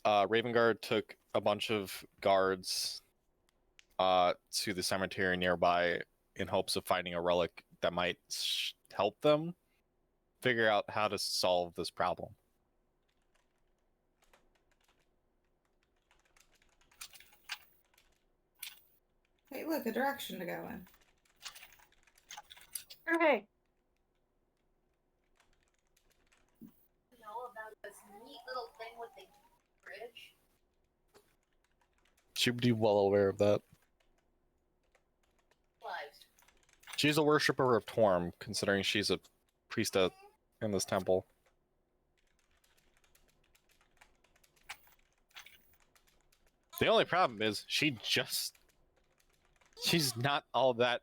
Ravenguard took a bunch of guards to the cemetery nearby in hopes of finding a relic that might help them figure out how to solve this problem. Hey, look, a direction to go in. Okay. Know about this neat little thing with the bridge? She'd be well aware of that. Lives. She's a worshiper of Torm, considering she's a priestess in this temple. The only problem is she's not all that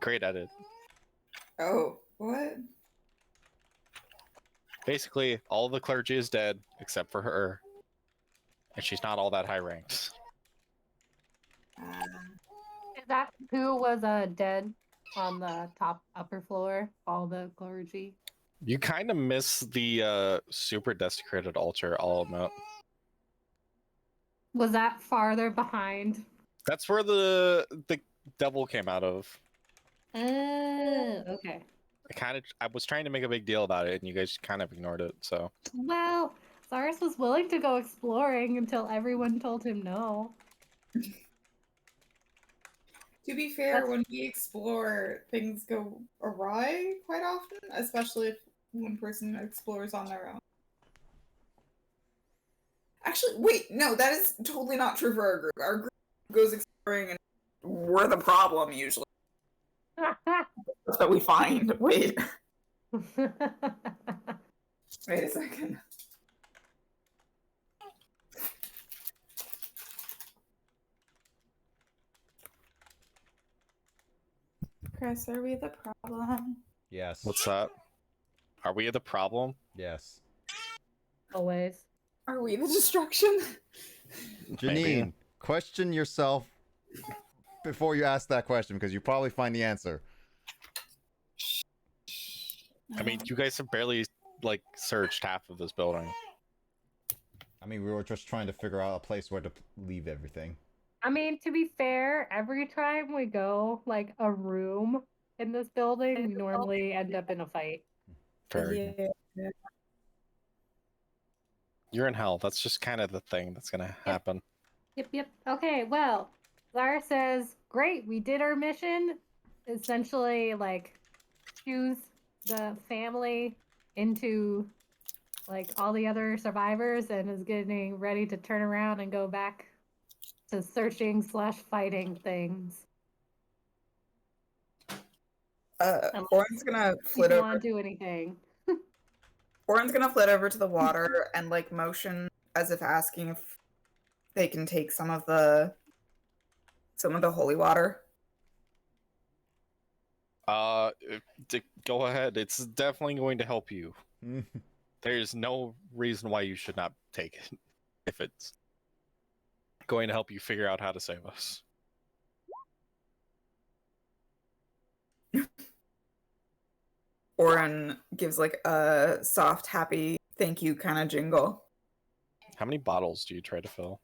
great at it. Oh, what? Basically, all the clergy is dead except for her, and she's not all that high ranked. Is that who was dead on the top upper floor? All the clergy? You kind of miss the super desecrated altar, I'll admit. Was that farther behind? That's where the devil came out of. Okay. I was trying to make a big deal about it, and you guys kind of ignored it. So Well, Cyrus was willing to go exploring until everyone told him no. To be fair, when we explore, things go awry quite often, especially if one person explores on their own. Actually, wait, no, that is totally not true for our group. Our group goes exploring and we're the problem usually. That's what we find. Wait. Wait a second. Chris, are we the problem? Yes. what's that? Are we the problem? Yes. Always. Are we the destruction? Janine, question yourself before you ask that question, because you probably find the answer. I mean, you guys have barely like searched half of this building. mean, we were just trying to figure out a place where to leave everything. I mean, to be fair, every time we go, like, a room in this building, we normally end up in a fight. Fair. Yeah. You're in hell. That's just kind of the thing that's gonna happen. Yep. Okay, well, Zara says, great, we did our mission. Essentially, like, choose the family into, like, all the other survivors and is getting ready to turn around and go back to searching / fighting things. Orin's gonna flit Don't over. want to do anything. Orin's gonna flit over to the water and like motion as if asking if they can take some of the holy water. Go ahead. It's definitely going to help you. There's no reason why you should not take it if it's going to help you figure out how to save us. Orin gives like a soft, happy thank you kind of jingle. How many bottles do you try to fill?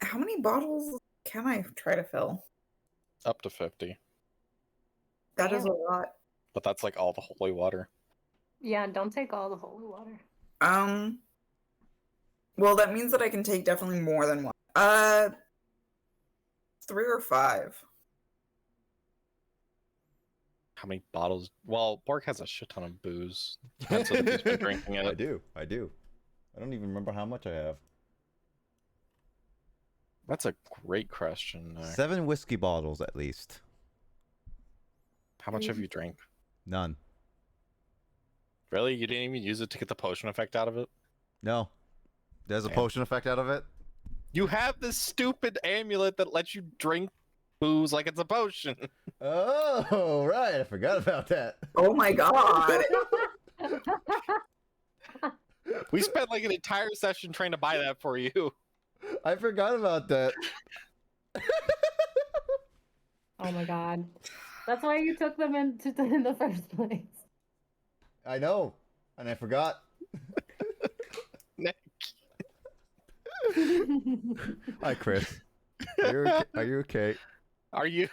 How many bottles can I try to fill? Up to 50. That is a lot. But that's like all the holy water. Yeah, don't take all the holy water. Well, that means that I can take definitely more than one. 3 or 5. How many bottles? Well, Bark has a shit ton of booze. Depends on if he's been drinking it. I do. I don't even remember how much I have. That's a great question. 7 whiskey bottles at least. How much have you drank? None. Really? You didn't even use it to get the potion effect out of it? No. There's a Damn. potion effect out of it? You have this stupid amulet that lets you drink booze like it's a potion. Oh, right. I forgot about that. Oh my god. We spent like an entire session trying to buy that for you. I forgot about that. Oh my god. That's why you took them in the first place. I know. And I forgot. Nick. Hi, Chris. Are you okay? Are you?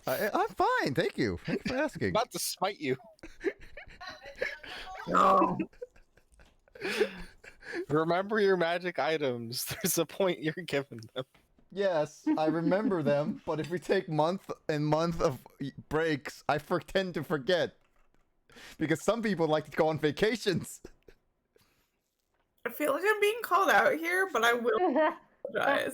I'm fine. Thank you. Thanks for asking. About to smite you. No. Remember your magic items. There's a point you're giving them. Yes, I remember them, but if we take month of breaks, I tend to forget. Because some people like to go on vacations. I feel like I'm being called out here, but I will apologize.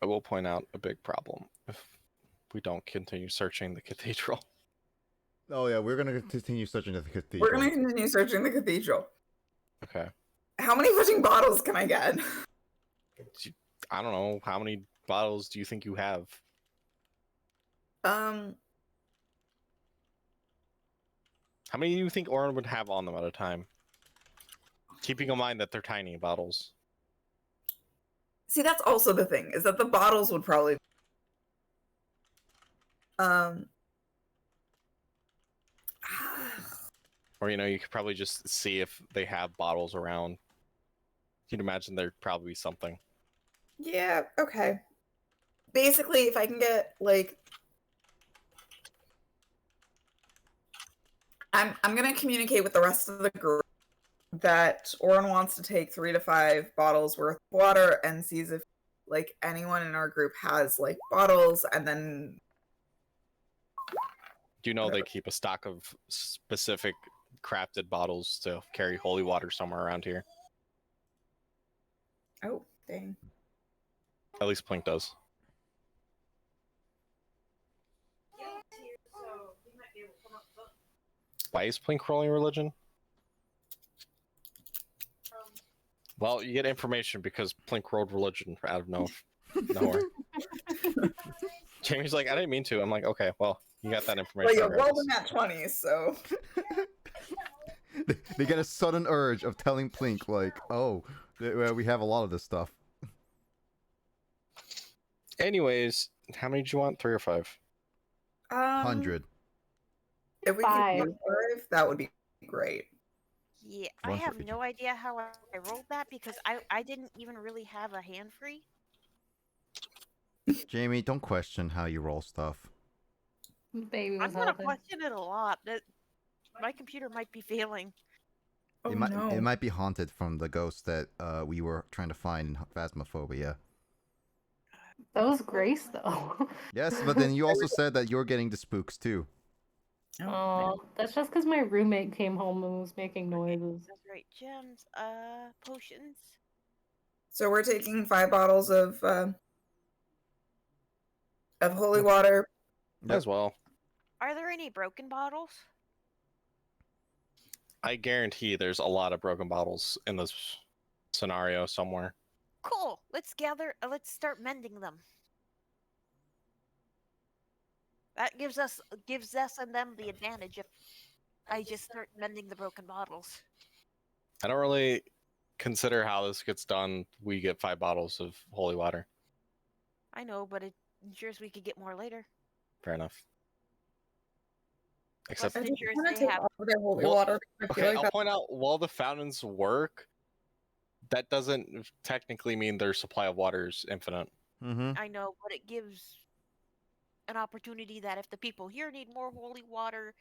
I will point out a big problem if we don't continue searching the cathedral. Oh yeah, we're gonna continue searching the cathedral. We're gonna continue searching the cathedral. Okay. How many fucking bottles can I get? I don't know. How many bottles do you think you have? How many do you think Orin would have on them at a time? Keeping in mind that they're tiny bottles. See, that's also the thing, is that the bottles would probably Or, you could probably just see if they have bottles around. You'd imagine there'd probably be something. Yeah, okay. Basically, if I can get, like... I'm gonna communicate with the rest of the group that Orin wants to take 3 to 5 bottles worth of water and sees if, like, anyone in our group has, like, bottles, and then... Do you know they keep a stock of specific crafted bottles to carry holy water somewhere around here? Oh, dang. At least Plink does. Why is Plink rolling religion? Well, you get information because Plink rolled religion out of nowhere. Jamie's like, I didn't mean to. I'm like, okay, well, you got that information. Well, you're rolling at 20, so... They get a sudden urge of telling Plink, like, oh, we have a lot of this stuff. Anyways, how many do you want? 3 or 5? 100. If we Five. could do 5, that would be great. Yeah, I One have for each. no idea how I rolled that because I didn't even really have a hand free. Jamie, don't question how you roll stuff. Baby I'm was gonna helping. question it a lot. That my computer might be failing. Oh It might no. it might be haunted from the ghost that we were trying to find in Phasmophobia. That was Grace, though. Yes, but then you also said that you're getting the spooks too. Oh, that's just because my roommate came home and was making noises. That's right. Gems, potions. So we're taking 5 bottles of holy water. Yep. As well. Are there any broken bottles? I guarantee there's a lot of broken bottles in this scenario somewhere. Cool. Let's gather. Let's start mending them. That gives us and them the advantage if I just start mending the broken bottles. I don't really consider how this gets done. We get 5 bottles of holy water. I know, but it ensures we could get more later. Fair enough. Except, I It just ensures want to they take have. all of their holy Well, water. I feel okay, like I'll that- point out while the fountains work, that doesn't technically mean their supply of water is infinite. Mm-hmm. I know, but it gives an opportunity that if the people here need more holy water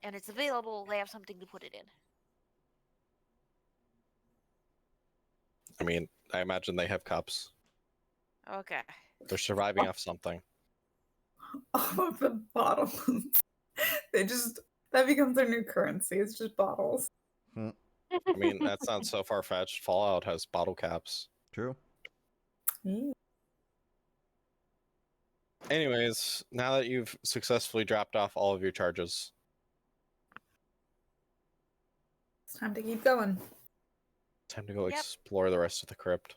and it's available, they have something to put it in. I mean, I imagine they have cups. Okay. They're surviving off something. all of the bottles. That becomes their new currency. It's just bottles. I mean, that's not so far-fetched. Fallout has bottle caps. True. Anyways, now that you've successfully dropped off all of your charges, It's time to keep going. time to go Yep. explore the rest of the crypt.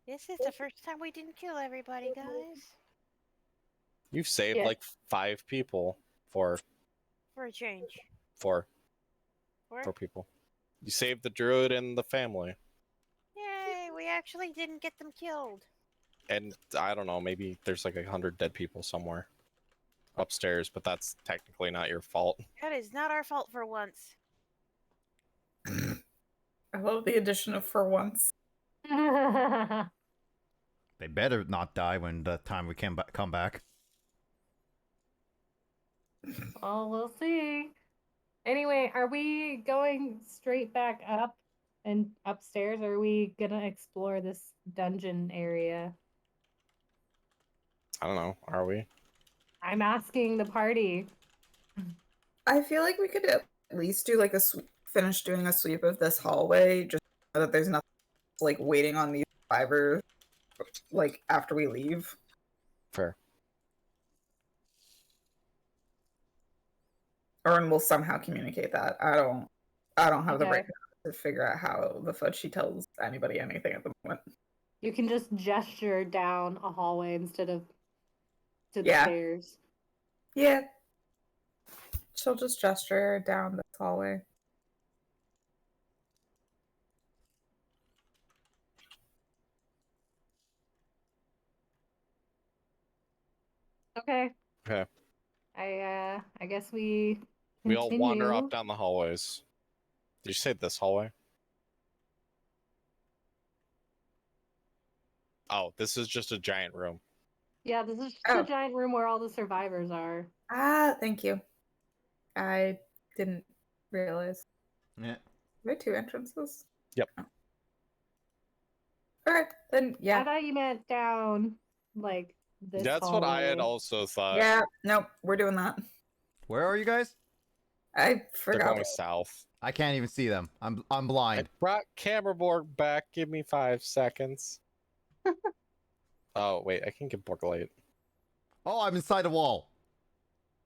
This is the first time we didn't kill everybody, guys. You've saved Yeah. like 5 people. For For a change. 4 Or, people. You saved the druid and the family. yay, we actually didn't get them killed. And I don't know, maybe there's like 100 dead people somewhere upstairs, but that's technically not your fault. That is not our fault for once. I love the addition of for once. They better not die when the time we come back. Oh, we'll see. Anyway, are we going straight back up and upstairs, or are we gonna explore this dungeon area? I don't know, are we? I'm asking the party. I feel like we could at least do like finish doing a sweep of this hallway, just so that there's nothing like waiting on these survivors like after we leave. Fair. Or we'll somehow communicate that. I don't have the Okay. breakdown to figure out how the fuck she tells anybody anything at the moment. You can just gesture down a hallway instead of to the Yeah. stairs. Yeah. She'll just gesture down this hallway. Okay. Okay. I guess we We all wander continue. off down the hallways. Did you say this hallway? Oh, this is just a giant room. Yeah, this is just Oh. a giant room where all the survivors are. Ah, thank you. I didn't realize. Yeah. Are there 2 entrances? Yep. Oh. Alright, then I yeah. thought you meant down like this. That's what I had hallway. also thought. Yeah, nope, we're doing that. Where are you guys? I They're forgot. going south. I can't even see them. I'm I blind. brought camera board back. Give me 5 seconds. Oh, wait, I can get book light. Oh, I'm inside a wall.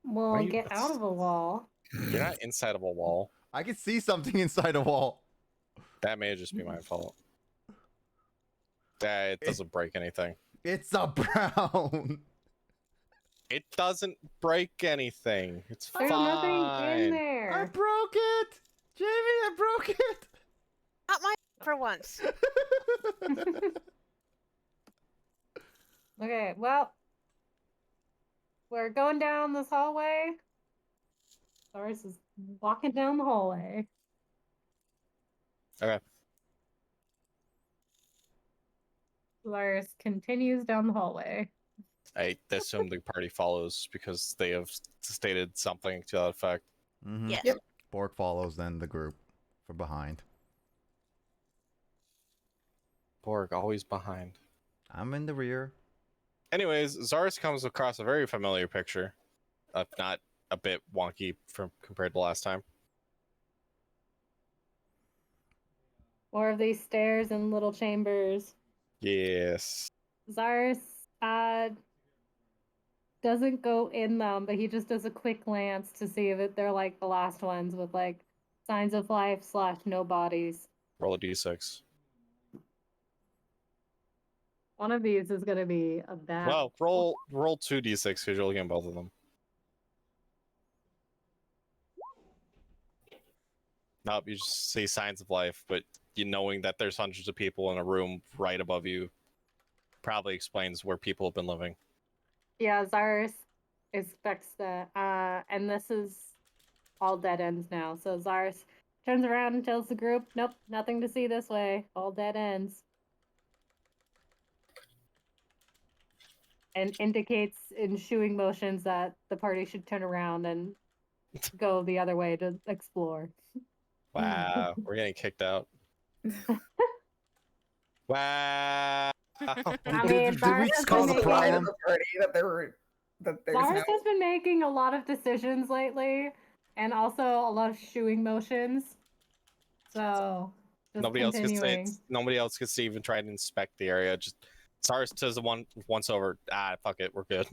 Well, Why you- get out of a wall. You're not inside of a wall. I can see something inside a wall. That may just be my fault. It doesn't break anything. It's a brown. It doesn't break anything. It's There's fine. nothing in I there. broke it. Jamie, I broke it. Not my for once. Okay, Okay, well, we're going down this hallway. Doris is walking down the hallway. Okay. Lars continues down the hallway. I assume the party follows because they have stated something to that effect. Mm-hmm. Yes. Yep. Borg follows then the group from behind. Borg always behind. I'm in the rear. Anyways, Zaris comes across a very familiar picture, if not a bit wonky from compared to last time. More of these stairs and little chambers. Yes. Zaris doesn't go in them, but he just does a quick glance to see if they're like the last ones with like signs of life / no bodies. Roll a d6. One of these is gonna be a bad. Well, roll 2d6 because you're looking at both of them. Nope, you just see signs of life, but you knowing that there's hundreds of people in a room right above you probably explains where people have been living. Yeah, Zaris expects that. And this is all dead ends now. So Zaris turns around and tells the group, nope, nothing to see this way. All dead ends. And indicates in shooing motions that the party should turn around and go the other way to explore. Wow, we're getting kicked out. Wow. I mean, Did we Zaris just has cause been a making- problem? The party that there were that there's Zaris no. has been making a lot of decisions lately, and also a lot of shooing motions. So just Nobody else continuing. gets to even try and inspect the area. Just Zaris says once over. Fuck it, we're good.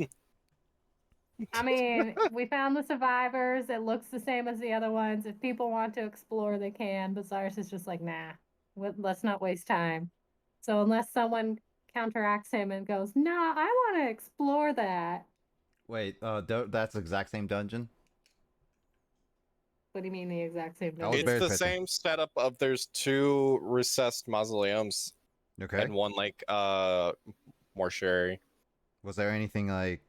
I mean, we found the survivors. It looks the same as the other ones. If people want to explore, they can. But Zaris is just like, nah, let's not waste time. So unless someone counteracts him and goes, no, I want to explore that. Wait, that's the exact same dungeon? What do you mean the exact same I was It's very the pissed. same setup of there's 2 recessed mausoleums Okay. and 1 like mortuary. Was there anything like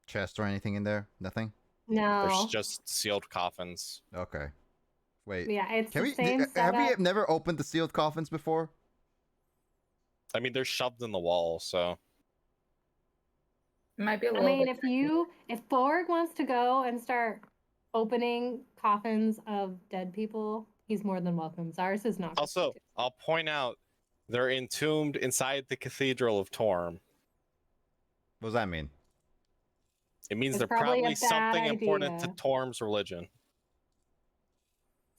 chest or anything in there? Nothing? No. There's just sealed coffins. Okay. Wait. Yeah, it's Can the we same have we setup. never opened the sealed coffins before? I mean, they're shoved in the wall, so It might be a I little mean, bit. if Borg wants to go and start opening coffins of dead people, he's more than welcome. Zaris is not. also I'll point out they're entombed inside the Cathedral of Torm. What does that mean? It means It's they're probably a probably something bad important to idea. Torm's religion.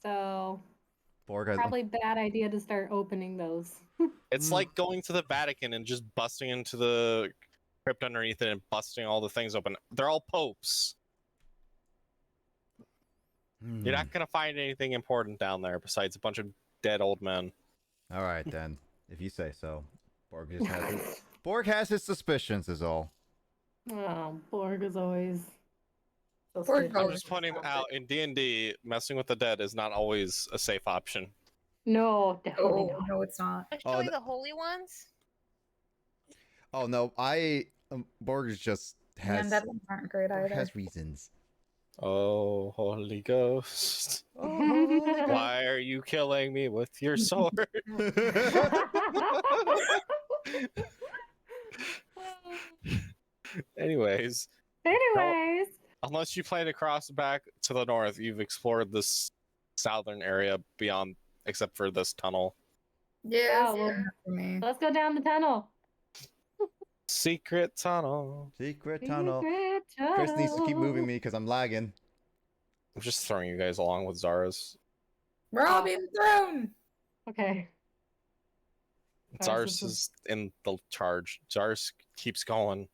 So Borg has... probably bad idea to start opening those. It's Mm. like going to the Vatican and just busting into the crypt underneath it and busting all the things open. They're all popes. You're not gonna find anything important down there besides a bunch of dead old men. All right then, if you say so. Borg has his suspicions, is all. Oh, Borg is always. So Borg stupid. I'm always just pointing something. out in D&D, messing with the dead is not always a safe option. No, definitely Oh not. no, it's not. Especially the holy ones. Oh no, Borg is just has And that ones aren't great Borg either. has reasons. Oh, Holy Ghost. Oh, Why are you killing me with your sword? Anyways, Anyways, unless you plan to cross back to the north, you've explored this southern area beyond, except for this tunnel. Yes, Oh, well, yeah, for me. let's go down the tunnel. Secret tunnel. secret tunnel. Secret Chris needs to keep tunnel. moving me because I'm lagging. I'm just throwing you guys along with Zara's. We're all being thrown. Okay. Zaris is in the charge. Zaris keeps going.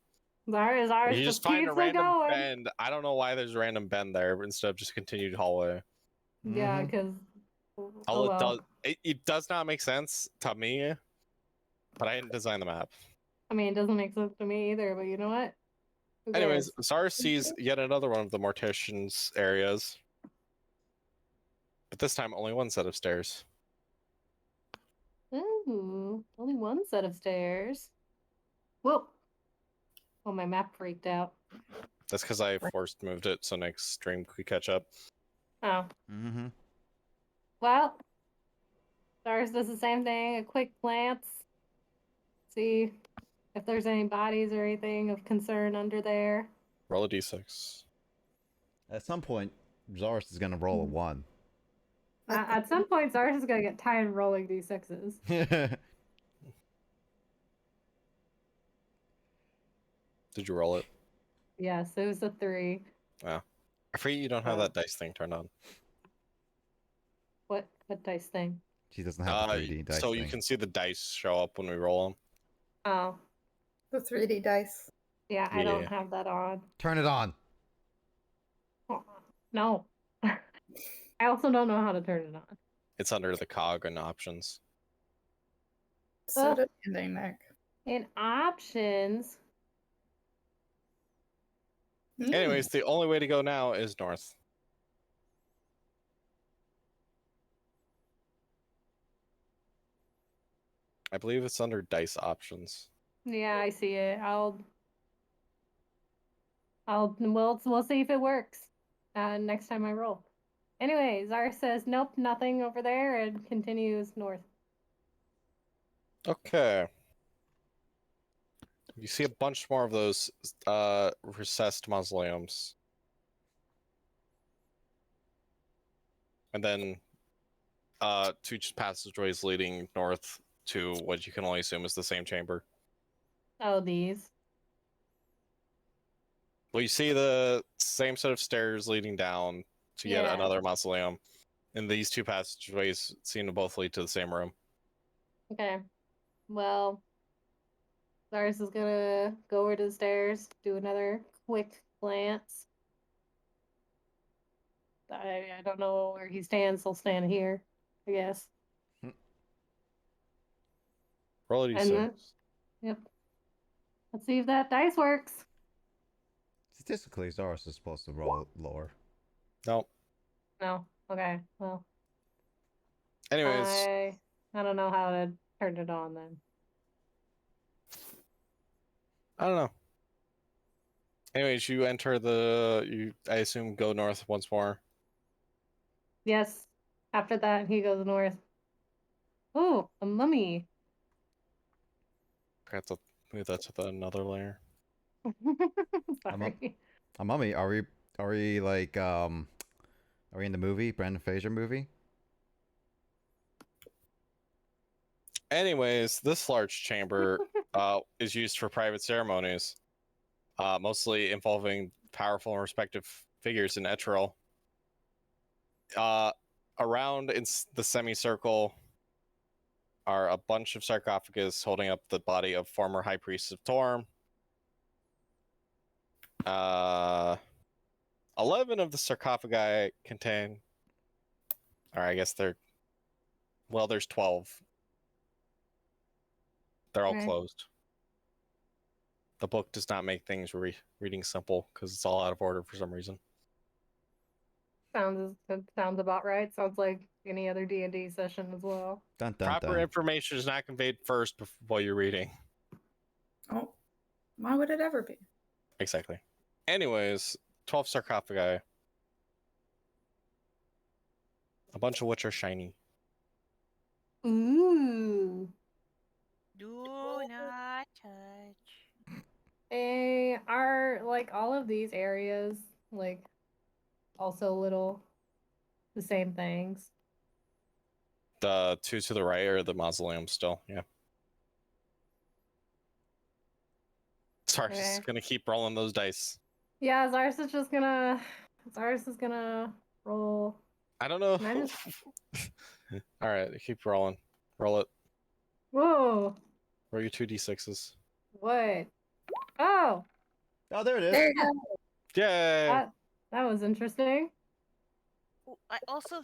Zaris You just just find keeps a random going. bend. I don't know why there's a random bend there instead of just continued hallway. Yeah, Mhm. because. All it does not make sense to me, but I didn't design the map. I mean, it doesn't make sense to me either, but you know what? Who Anyways, cares? Zaris sees yet another one of the mortician's areas. But this time only one set of stairs. Ooh, only one set of stairs. Whoa. Oh, my map freaked out. That's because I forced moved it so next stream could catch up. Oh. Mm-hmm. Well, Stars does the same thing. A quick glance. See if there's any bodies or anything of concern under there. Roll a d6. At some point, Zaris is gonna roll a 1. At some point, Stars is gonna get tired of rolling d6s. Did you roll it? Yes, it was a 3. Yeah. I forget you don't have that dice thing turned on. What dice thing? She doesn't have the 3D dice so thing. you can see the dice show up when we roll them. Oh, The 3D dice. yeah, I don't Yeah. have that on. Turn it on. Oh, no. I also don't know how to turn it on. It's under the cog and options. So Oh. did ending Nick. In options, Anyways, the only way to go now is north. I believe it's under dice options. yeah, I see it. We'll see if it works. Next time I roll. Anyway, Zara says nope, nothing over there, and continues north. Okay. You see a bunch more of those recessed mausoleums. And then 2 passageways leading north to what you can only assume is the same chamber. Oh, these. Well, you see the same set of stairs leading down to yet Yeah. another mausoleum. And these 2 passageways seem to both lead to the same room. Okay. Well, Zars is gonna go over to the stairs, do another quick glance. I don't know where he stands, so I'll stand here, I guess. Roll a And d6. then, yep. Let's see if that dice works. Statistically, Zaris is supposed to roll lower. No. No. Okay. Well, Anyways, I don't know how to turn it on then. I don't know. Anyways, you enter I assume go north once more. Yes. After that, he goes north. Oh, a mummy. I have to move that to another layer. Sorry. Mummy, are we like are we in the movie, Brandon Fraser movie? Anyways, this large chamber is used for private ceremonies, mostly involving powerful and respective figures in Etril. Around in the semicircle are a bunch of sarcophagus holding up the body of former High Priest of Torm. 11 of the sarcophagi contain, or I guess there's 12. They're all Okay. closed. The book does not make things reading simple because it's all out of order for some reason. Sounds about right. Sounds like any other D&D session as well. Dun dun Proper dun. information is not conveyed first while you're reading. Oh, why would it ever be? Exactly. Anyways, 12 sarcophagi. A bunch of which are shiny. Ooh. Do not touch. Are like all of these areas like also little the same things? The 2 to the right are the mausoleum still, yeah. Sorry, Okay. just gonna keep rolling those dice. Yeah, Zars is gonna roll. I don't know. Can I just- Alright, keep rolling. Roll it. Whoa. Roll your 2d6s. What? Oh, Oh, there it is. There you go. Yay! that was interesting. Ooh, I also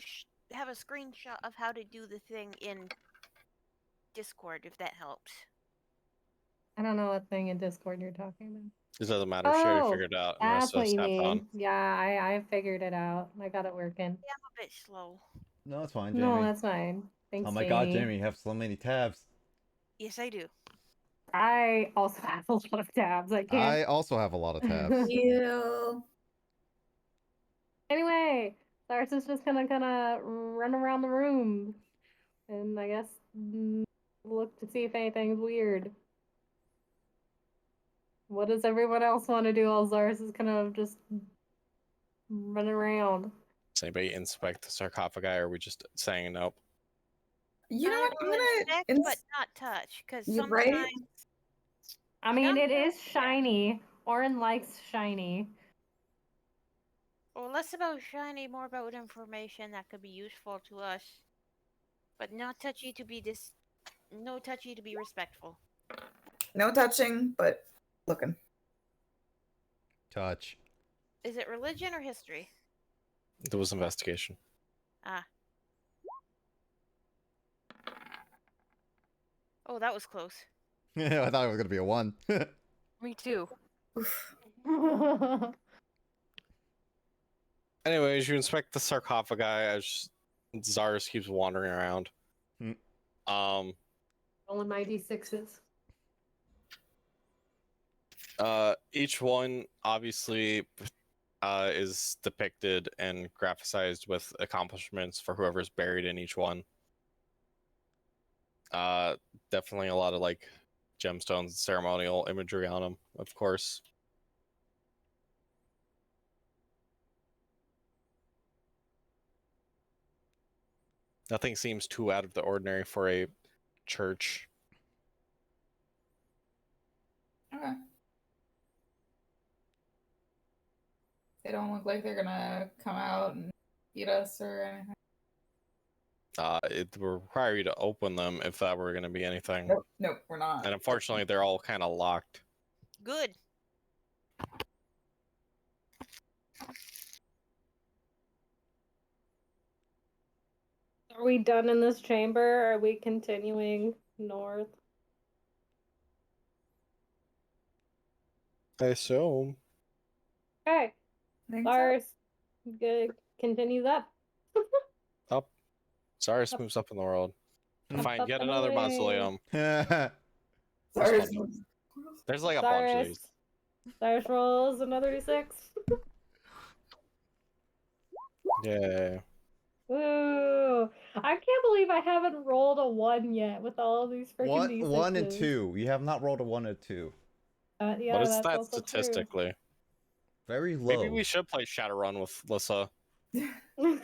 have a screenshot of how to do the thing in Discord, if that helps. I don't know what thing in Discord you're talking about. It doesn't matter. She already Oh, figured it out. And the That's rest of what us you have mean. fun. Yeah, I figured it out. I got it working. Yeah, I'm a bit slow. No, it's fine, Jamie. No, that's fine. Thanks, Oh my god, Jamie, you have so many tabs. Yes, I do. I also have a lot of tabs. I can't. I also have a lot of tabs. Ew. Anyway, Cyrus is just gonna kind of run around the room and I guess look to see if anything's weird. What does everyone else want to do while Cyrus is kind of just running around? Does anybody inspect the sarcophagi, or are we just saying nope? You know I what? I'm will gonna. inspect but not touch, because You're sometimes right. I mean, it is Sometimes, yeah. shiny. Orin likes shiny. Well, less about shiny, more about information that could be useful to us. But not touchy to be no touchy to be respectful. No touching, but looking. Touch. Is it religion or history? There was investigation. Ah. Oh, that was close. I thought it was gonna be a 1. Me too. Oof. Anyways, you inspect the sarcophagi as Zars keeps wandering around. Rolling my d6s. Each one obviously is depicted and graphicized with accomplishments for whoever's buried in each one. Definitely a lot of like gemstones and ceremonial imagery on them, of course. Nothing seems too out of the ordinary for a church. Okay. They don't look like they're gonna come out and eat us or anything. It would require you to open them if that were going to be anything. Nope, nope, we're not. And unfortunately, they're all kind of locked. Good. Are we done in this chamber? Or are we continuing north? I assume. Okay, Think so? Lars, continues up. Up. Cyrus Up. moves up in the world. To Up, find up, yet and another away. mausoleum. Sorry. There's like a bunch of Cyrus. these. Cyrus rolls another d6. Yeah. Ooh, I can't believe I haven't rolled a 1 yet with all these freaking d6s. 1 and 2. You have not rolled a 1 or 2. Yeah, What is that's that also statistically? Very low. Maybe we should play Shadowrun with Lissa. true.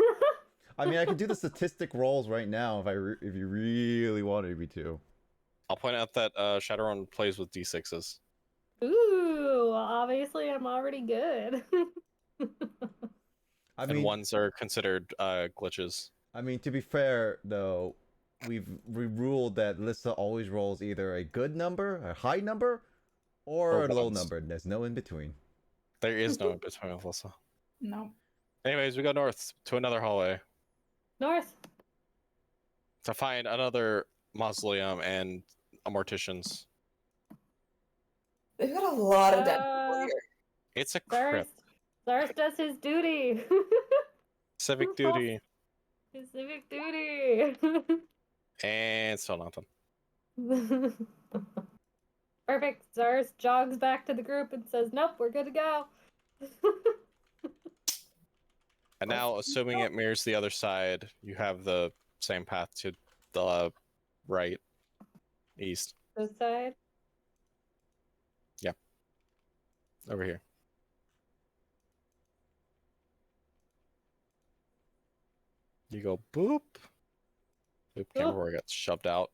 I mean, I could do the statistic rolls right now if you really wanted me to. I'll point out that Shadowrun plays with D6s. Ooh, obviously I'm already good. I And mean, ones are considered glitches. I mean, to be fair though, we ruled that Lissa always rolls either a good number, a high number, or Or a low ones. number. There's no in between. There is no in between with Lissa. No. Anyways, we go north to another hallway North. to find another mausoleum and a mortician's. They've got a lot of dead people here. It's a Cyrus, crypt. Cyrus does his duty. Civic duty. His civic duty. And still nothing. Perfect. Cyrus jogs back to the group and says, "Nope, we're good to go." And now, assuming it mirrors the other side, you have the same path to the right, east, This side. over here. You go boop. Boop, can't remember where I got shoved out.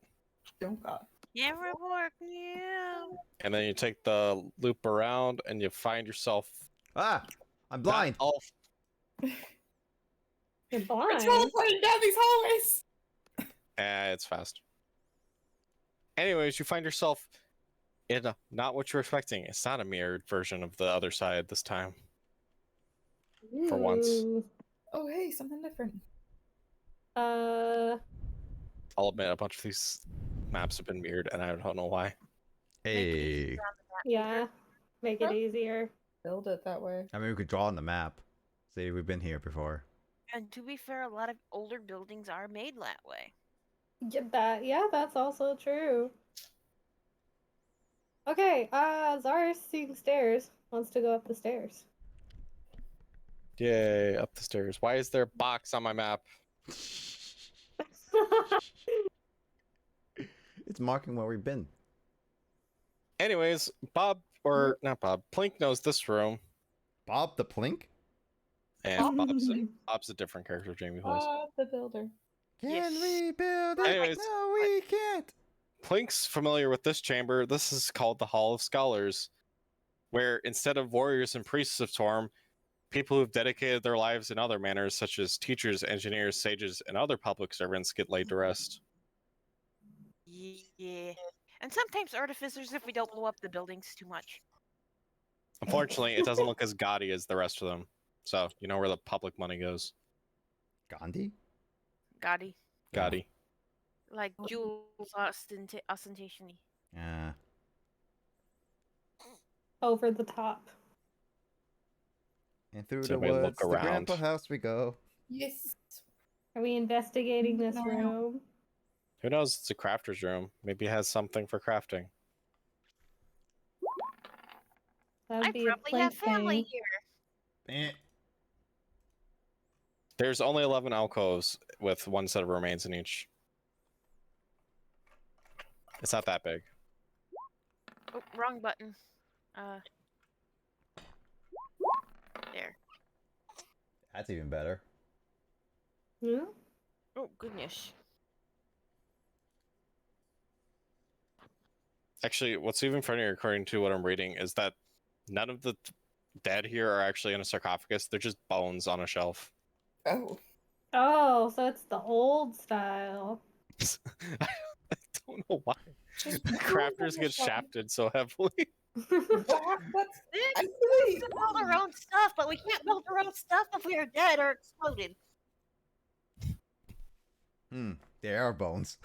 Oh god. Never work, yeah. And then you take the loop around and you find yourself Ah, I'm not blind. all You're We're blind. teleporting down these hallways. it's fast. Anyways, you find yourself in not what you're expecting. It's not a mirrored version of the other side this time. For once. Ooh. Oh hey, something different. I'll admit a bunch of these maps have been mirrored and I don't know why. Hey. Yeah. Make it Huh? easier. Build it that way. I mean, we could draw on the map. See, we've been here before. And to be fair, a lot of older buildings are made that way. Yeah, that's also true. Okay, Zara's seeing stairs. Wants to go up the stairs. Yay, up the stairs. Why is there a box on my map? It's marking where we've been. Anyways, Bob, or not Bob, Plink knows this room. Bob the Plink? And Bob's a different character Jamie plays. The builder. Can Yes. we build it? Anyways, No, we can't. Plink's familiar with this chamber. This is called the Hall of Scholars, where instead of warriors and priests of Torm, people who've dedicated their lives in other manners, such as teachers, engineers, sages, and other public servants, get laid to rest. Yeah. And sometimes artificers if we don't blow up the buildings too much. Unfortunately, it doesn't look as gaudy as the rest of them. So, you know where the public money goes. Gandhi? Gaudy. Gaudy. Like jewels ostentationally. Yeah. Over the top. And through So the we look woods, the around. grandpa house we go. Yes. Are we investigating this No. room? Who knows? It's a crafter's room. Maybe it has something for crafting. That'd I be a probably have Plink family thing. here. Eh. There's only 11 alcoves with one set of remains in each. It's not that big. Oh, wrong button. There. That's even better. Hmm? Oh goodness. Actually, what's even funnier, according to what I'm reading, is that none of the dead here are actually in a sarcophagus. They're just bones on a shelf. Oh. Oh, so it's the old style. I don't know why. Crafters get shafted so heavily. That's We actually. can build our own stuff, but we can't build our own stuff if we are dead or exploded. There are bones.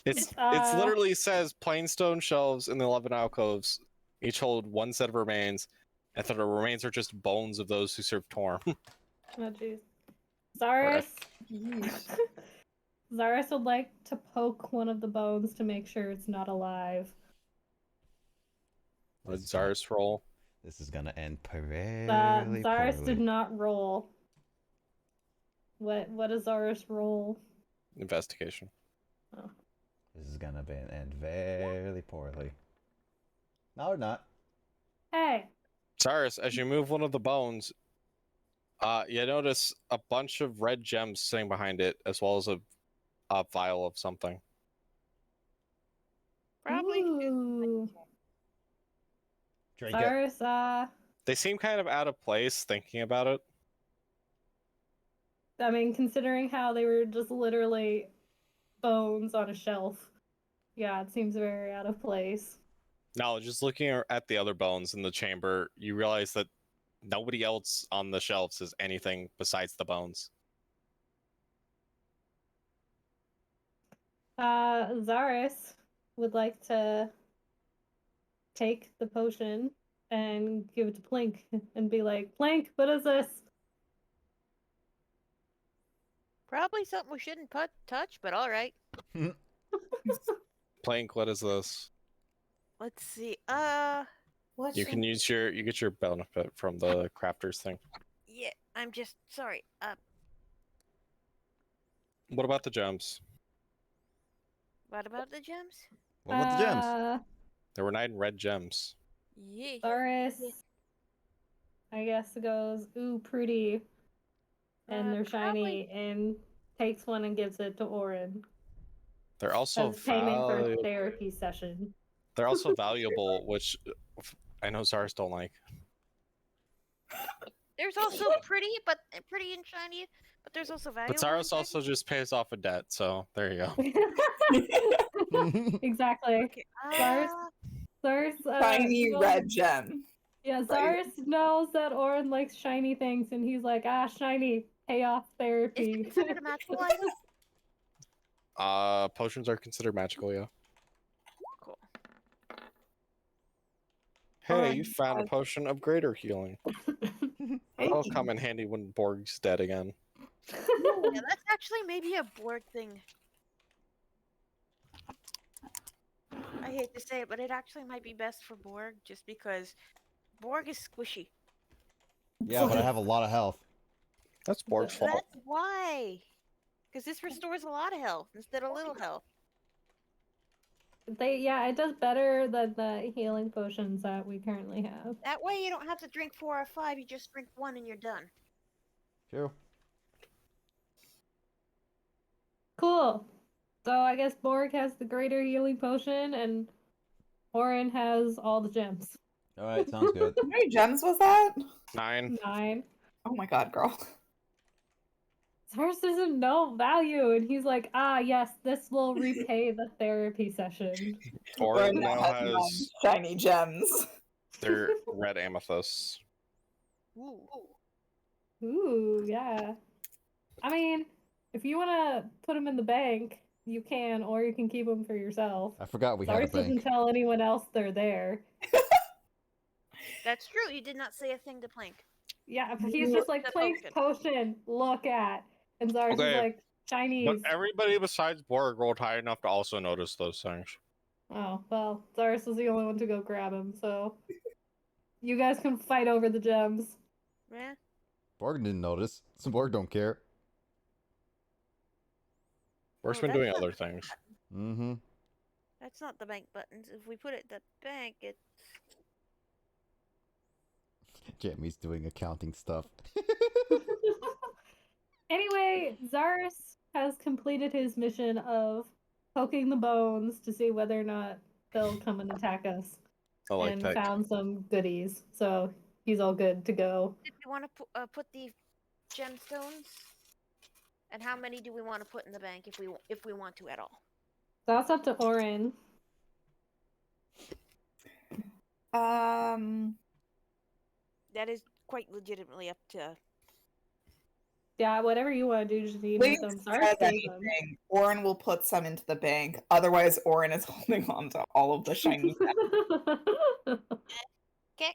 It's Uh, literally says plain stone shelves in the 11 alcoves. Each hold one set of remains, and the remains are just bones of those who served Torm. Oh jeez. Zaris. Yeesh. Zaris would like to poke one of the bones to make sure it's not alive. What did Zars roll? This is gonna end very Zaris poorly. did not roll. What does Zaris roll? Investigation. Oh. This is gonna end very poorly. No, or not. Hey. Cyrus, as you move one of the bones, you notice a bunch of red gems sitting behind it, as well as a vial of something. Probably. Ooh. Drink it. Zaris, They seem kind of out of place thinking about it. I mean, considering how they were just literally bones on a shelf. Yeah, it seems very out of place. No, just looking at the other bones in the chamber, you realize that nobody else on the shelves is anything besides the bones. Zaris would like to take the potion and give it to Plink and be like, Plink, what is this? Probably something we shouldn't touch, but all right. Plank, what is this? Let's see. What You can use you get your benefit from the crafters thing. Yeah, I'm just sorry. What about the gems? What about the gems? What about the gems? There were 9 red gems. Yeah. Zaris, I guess, goes, ooh, pretty. And they're shiny, and takes one and gives it to Orin. They're also As payment for a valuable. therapy session. They're also valuable, which I know Zars don't like. There's also pretty and shiny, but there's also valuable. But Zaros and shiny. also just pays off a debt, so there you go. Exactly. Okay. Zaris, shiny knows- red gem? Yeah, Zaris knows that Orin likes shiny things, and he's like, shiny, pay off Is therapy. it considered a magical item? Potions are considered magical, yeah. Cool. Hey, you found a potion of greater healing. That'll Hey. come in handy when Borg's dead again. Yeah, that's actually maybe a board thing. I hate to say it, but it actually might be best for Borg, just because Borg is squishy. Yeah, but I have a lot of health. That's Borg's fault. That's why. Because this restores a lot of health instead of little health. It does better than the healing potions that we currently have. That way you don't have to drink 4 or 5, you just drink 1 and you're done. True. Cool. So I guess Borg has the greater healing potion, and Orin has all the gems. All right, sounds good. How many gems was that? 9. 9. Oh my god, girl. Cyrus doesn't know value, and he's like, yes, this will repay the therapy session. Orin now now has 9 has shiny gems. their red amethysts. Ooh. Ooh, yeah. I mean, if you want to put them in the bank, you can, or you can keep them for yourself. I forgot we had a Cyrus doesn't bank. tell anyone else they're there. That's true, you did not say a thing to Plank. Yeah, but he's just like, The Plank's potion, look at. And Cyrus is Okay, like, Chinese. But everybody besides Borg rolled high enough to also notice those things. Oh, well, Cyrus was the only one to go grab him, so you guys can fight over the gems. Yeah. Borg didn't notice. Some Borg don't care. Borg's Oh, been that's doing not other the things. button. Mm-hmm. That's not the bank buttons. If we put it at the bank, it's... Jamie's doing accounting stuff. Anyway, Zarus has completed his mission of poking the bones to see whether or not they'll come and attack us, I like and that. found some goodies, so he's all good to go. Did we want to put the gemstones? And how many do we want to put in the bank if we want to at all? That's up to Orin. That is quite legitimately up to... Yeah, whatever you want to do, just need Please them. says Zarus gave them. anything, Orin will put some into the bank. Otherwise, Orin is holding on to all of the shiny gems. Okay.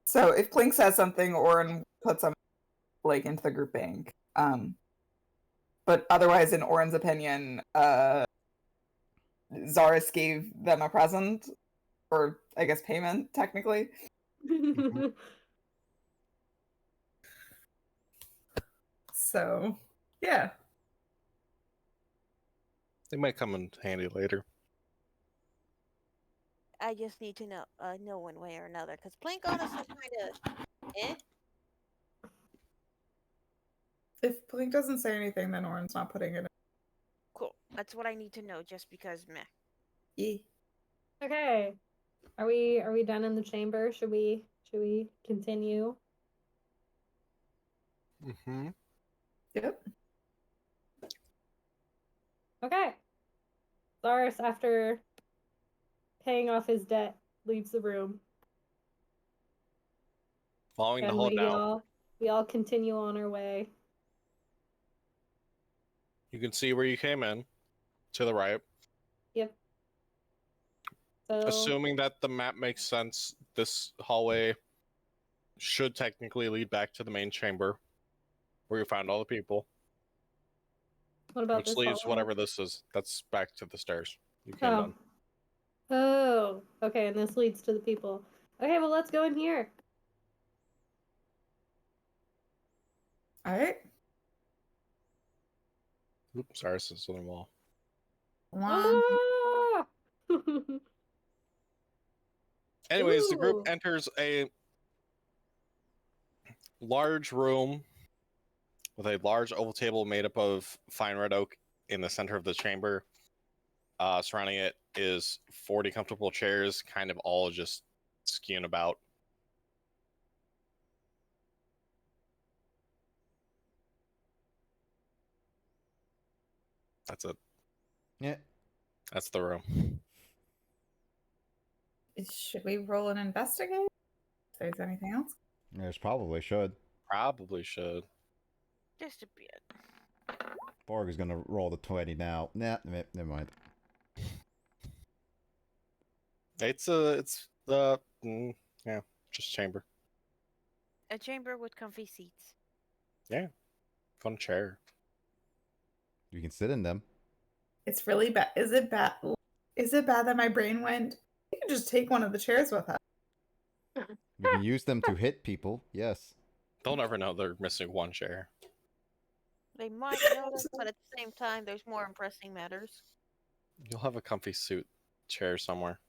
So if Plink says something, Orin puts some like into the group bank. But otherwise, in Orin's opinion, Zarus gave them a present, or I guess payment technically. So yeah, They might come in handy later. I just need to know one way or another, because Plank honestly kind of... Eh? if Plink doesn't say anything, then Orin's not putting it in. Cool. That's what I need to know, just because meh. Yeah. Okay. Are we done in the chamber? Should we continue? Mm-hmm. Yep. Okay. Zarus, after paying off his debt, leaves the room. Following the And holdout, we all continue on our way. you can see where you came in, to the right. Yep. So Assuming that the map makes sense, this hallway should technically lead back to the main chamber, where you found all the people. what about Which this leaves hallway? whatever this is. That's back to the stairs you came Oh. down. Oh, okay, and this leads to the people. Okay, well, let's go in here. All right. Oops, sorry, this is on the wall. Ah! Anyways, the Ooh. group enters a large room with a large oval table made up of fine red oak in the center of the chamber. Surrounding it is 40 comfortable chairs, kind of all just skewing about. That's it. Yeah. That's the room. Should we roll an investigate? If there's anything else? There's probably should. Probably should. Just a bit. Borg is gonna roll the 20 now. Nah, never mind. It's yeah, just chamber. A chamber with comfy seats. Yeah, fun chair. You can sit in them. It's really bad. Is it bad? Is it bad that my brain went? You can just take one of the chairs with us. We can use them to hit people. Yes. They'll never know they're missing one chair. They might notice, but at the same time, there's more pressing matters. You'll have a comfy suit chair somewhere.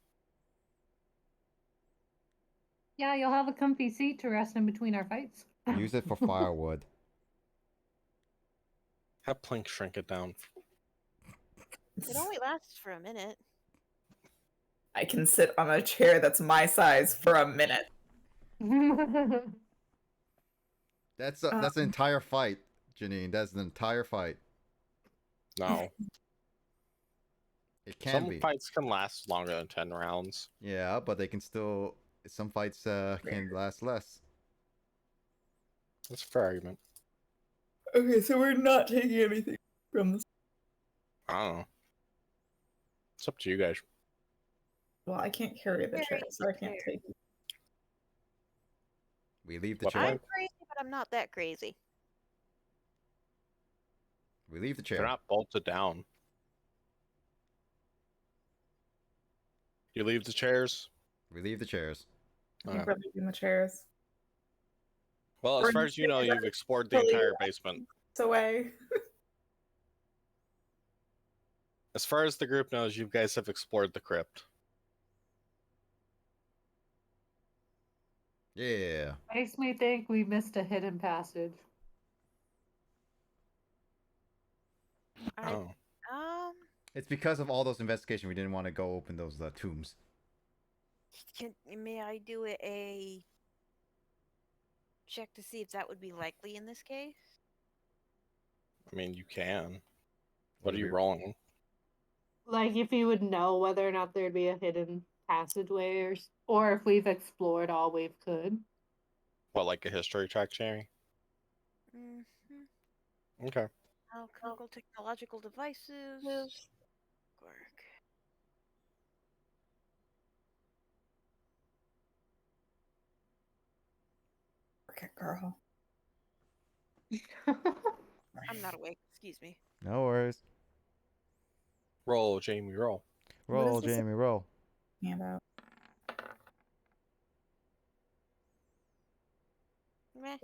Yeah, you'll have a comfy seat to rest in between our fights. Use it for firewood. Have Plink shrink it down. It only lasts for a minute. I can sit on a chair that's my size for a minute. That's an entire fight, Janine. That's an entire fight. No. It can Some be. fights can last longer than 10 rounds. Yeah, but they can still. Some fights can last less. That's a fair argument. Okay, so we're not taking anything from this. I don't know. It's up to you guys. Well, I can't carry the chair, so I can't take it. We leave the What chair. I'm crazy, but I'm not that crazy. We leave the They're chair. not bolted down. You leave the chairs? We leave the chairs. I'm probably in the chairs. Well, as Or far as you know, chairs you've are explored the fully entire basement. It's away. As far as the group knows, you guys have explored the crypt. Yeah. Makes me think we missed a hidden passage. Oh. It's because of all those investigations. We didn't want to go open those tombs. May I do a check to see if that would be likely in this case? I mean, you can. What are you rolling? Like if you would know whether or not there'd be a hidden passageway, or if we've explored all we could. What, like a history check, Jamie? Mm-hmm. Okay. Alchemical technological devices. Work. Okay, girl. I'm not awake. Excuse me. No worries. Roll, Jamie, roll. Roll, this Jamie, roll. Handout. Meh.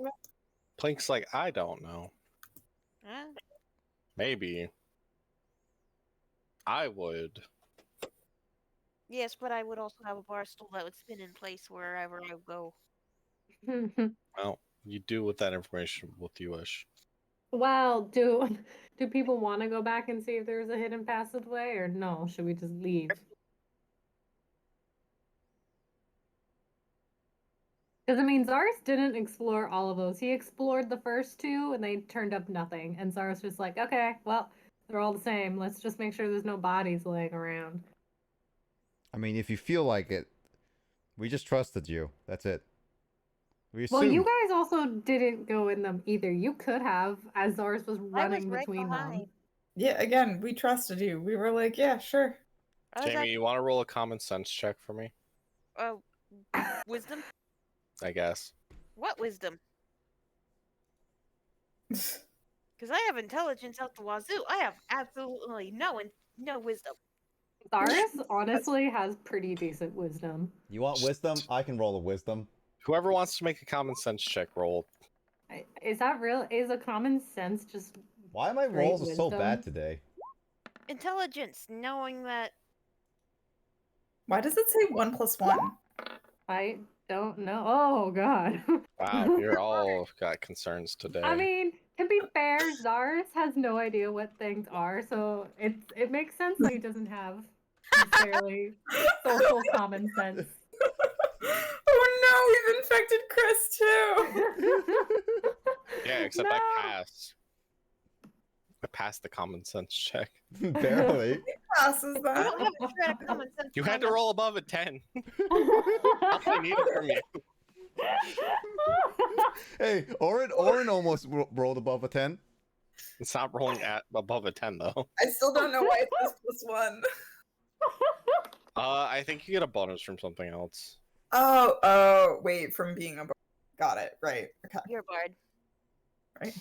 Plink's like, I don't know. Huh? Maybe. I would. Yes, but I would also have a bar stool that would spin in place wherever I go. Well, you do with that information what you wish. Well, do people want to go back and see if there's a hidden passageway, or no? Should we just leave? Because I mean, Zaris didn't explore all of those. He explored the first two, and they turned up nothing. And Zaris was like, "Okay, well, they're all the same. Let's just make sure there's no bodies laying around." I mean, if you feel like it, we just trusted you. That's it. We assumed. Well, you guys also didn't go in them either. You could have, as Zaris was I was running right between them. behind. Yeah, again, we trusted you. We were like, yeah, sure. I was Jamie, you want to roll a common sense check for me? wisdom? I guess. What wisdom? Because I have intelligence out the wazoo. I have absolutely no wisdom. Zaris honestly has pretty decent wisdom. You want wisdom? I can roll a wisdom. Whoever wants to make a common sense check, roll. Is that real? Is a common sense just Why are my Great rolls so wisdom. bad today? Intelligence, knowing that. Why does it say 1 + 1? I don't know. Oh god. Wow, you're all got concerns today. I mean, to be fair, Zaris has no idea what things are, so it makes sense that he doesn't have necessarily social common sense. Oh no, we've infected Chris too. Yeah, except No. I passed. I passed the common sense check. Barely. Passes I that. don't have a shred of common sense. You had to roll above a 10. All I needed from you. Hey, Orin almost rolled above a 10. It's not rolling at above a 10 though. I still don't know why it says +1. I think you get a bonus from something else. Oh, wait, from being a bard. Got it, right. Okay. You're a bard. Right.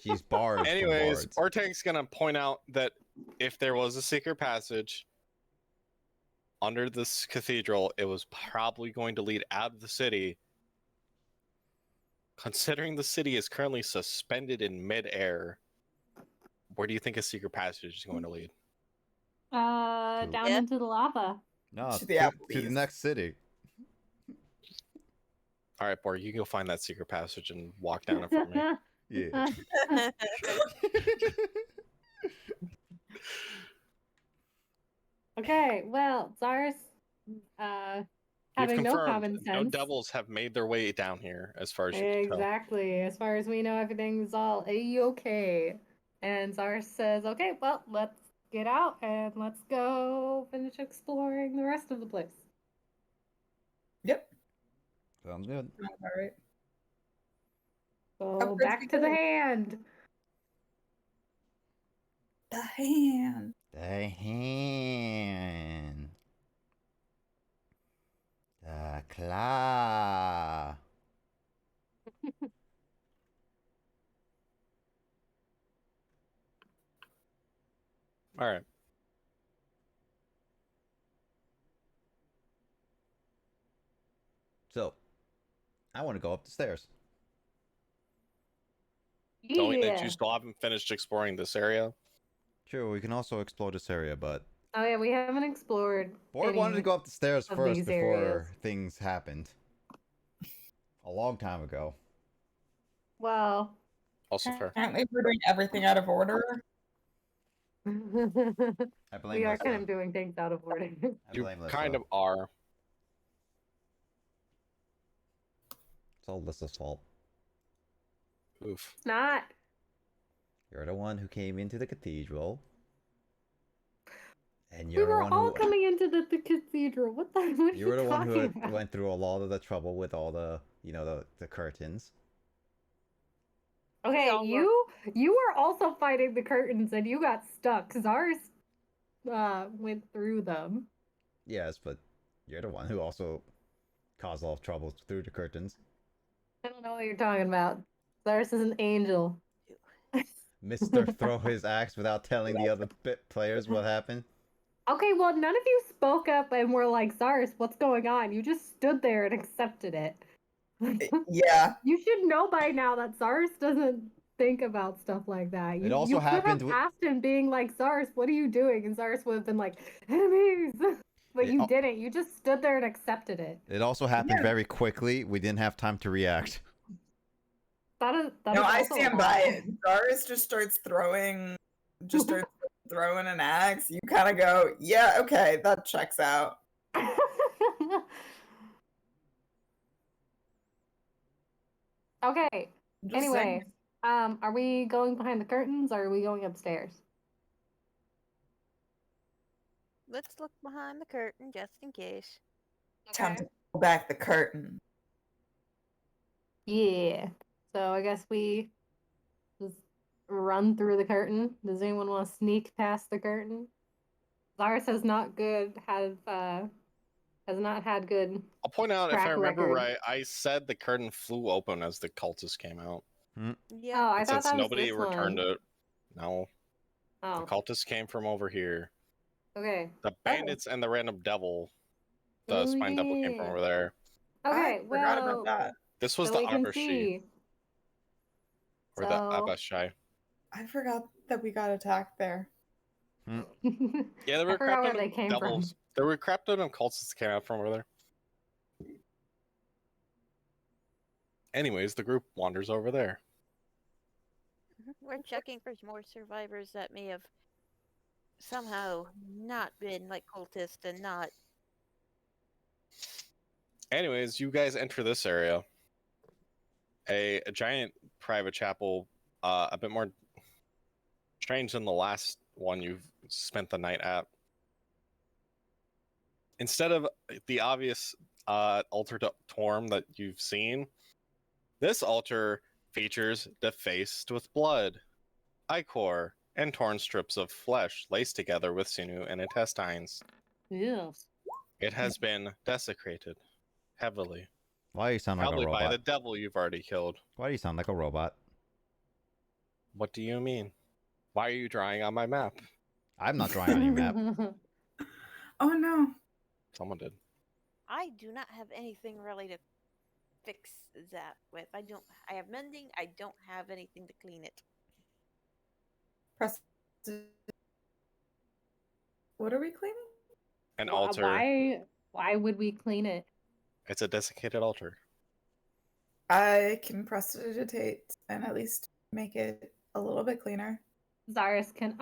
She's bards. from Anyways, bards. Orteg's gonna point out that if there was a secret passage, under this cathedral. It was probably going to lead out of the city. Considering the city is currently suspended in midair, where do you think a secret passage is going to lead? Down Yeah. into the lava. No, To the to the Applebee's. next city. All right, Borg, you can go find that secret passage and walk down it for me. Yeah. Okay, well, Zars, We've having no confirmed common no sense. devils have made their way down here, as far as you can tell. Exactly. As far as we know, everything's all a-okay. And Zars says, okay, well, let's get out and let's go finish exploring the rest of the place. Yep. Sounds good. All right. So Upgrades back to the begin. hand. The hand. The hand. The claw. All right. So, I want to go up the stairs. Knowing that Yeah. you still haven't finished exploring this area. Sure, we can also explore this area, but Oh yeah, we haven't explored. Board wanted to any go up the stairs of first these before areas. things happened. A long time ago. Well, Also fair. Apparently, we're doing everything out of order. I blame we are Lissa. kind of doing things out of order. I You blame Lissa. kind of are. It's all Lissa's fault. Oof. It's not. You're the one who came into the cathedral. And We you're the were one all who coming into the cathedral. What are you you were the one talking who about? went through a lot of the trouble with all the the curtains. Okay, all were. you were also fighting the curtains and you got stuck. Zars went through them. Yes, but you're the one who also caused a lot of trouble through the curtains. I don't know what you're talking about. Zars is an angel. Mister throw his axe without telling the other players what happened. Okay, well, none of you spoke up and were like, Zars, what's going on? You just stood there and accepted it. Yeah. You should know by now that Zars doesn't think about stuff like that. It also you happened could with- have asked him being like, Zars, what are you doing? And Zars would have been like, enemies! But It you al- didn't. You just stood there and accepted it. It also happened Yeah. very quickly. We didn't have time to react. That is No, I also stand a by lie. it. Darius just starts throwing an axe. You kind of go, yeah, okay, that checks out. Okay. Just Anyway, saying. are we going behind the curtains or are we going upstairs? Let's look behind the curtain just in case. Time to pull back the curtain. Yeah. So I guess we just run through the curtain. Does anyone want to sneak past the curtain? Lars has not had good. I'll point out, if I Track remember record. right, I said the curtain flew open as the cultists came out. Yeah. Oh, I thought Since that was nobody this returned one. it. No. The Oh, cultists came from over here. okay. The bandits and the random devil, the Oh, spine devil, came from yeah. over there. Okay, I forgot well, about that. This was so the we can Abershi, see. or the So- Abashai. I forgot that we got attacked there. Yeah, there were I forgot where crap they came devils. from. There were crap ton of cultists that came out from over there. Anyways, the group wanders over there. We're checking for more survivors that may have somehow not been like cultists and not. Anyways, you guys enter this area. A giant private chapel, a bit more strange than the last one you've spent the night at. Instead of the obvious altar torm that you've seen, this altar features defaced with blood, ichor, and torn strips of flesh laced together with sinew and intestines. Yes. It has been desecrated heavily, Why do you sound like a probably by the robot? devil you've already killed. Why do you sound like a robot? What do you mean? Why are you drawing on my map? I'm not drawing on your map. Oh no. Someone did. I do not have anything really to fix that with. I have mending. I don't have anything to clean it. Press. What are we cleaning? An altar. Why would we clean it? It's a desiccated altar. I can prestidigitate and at least make it a little bit cleaner. Zarus can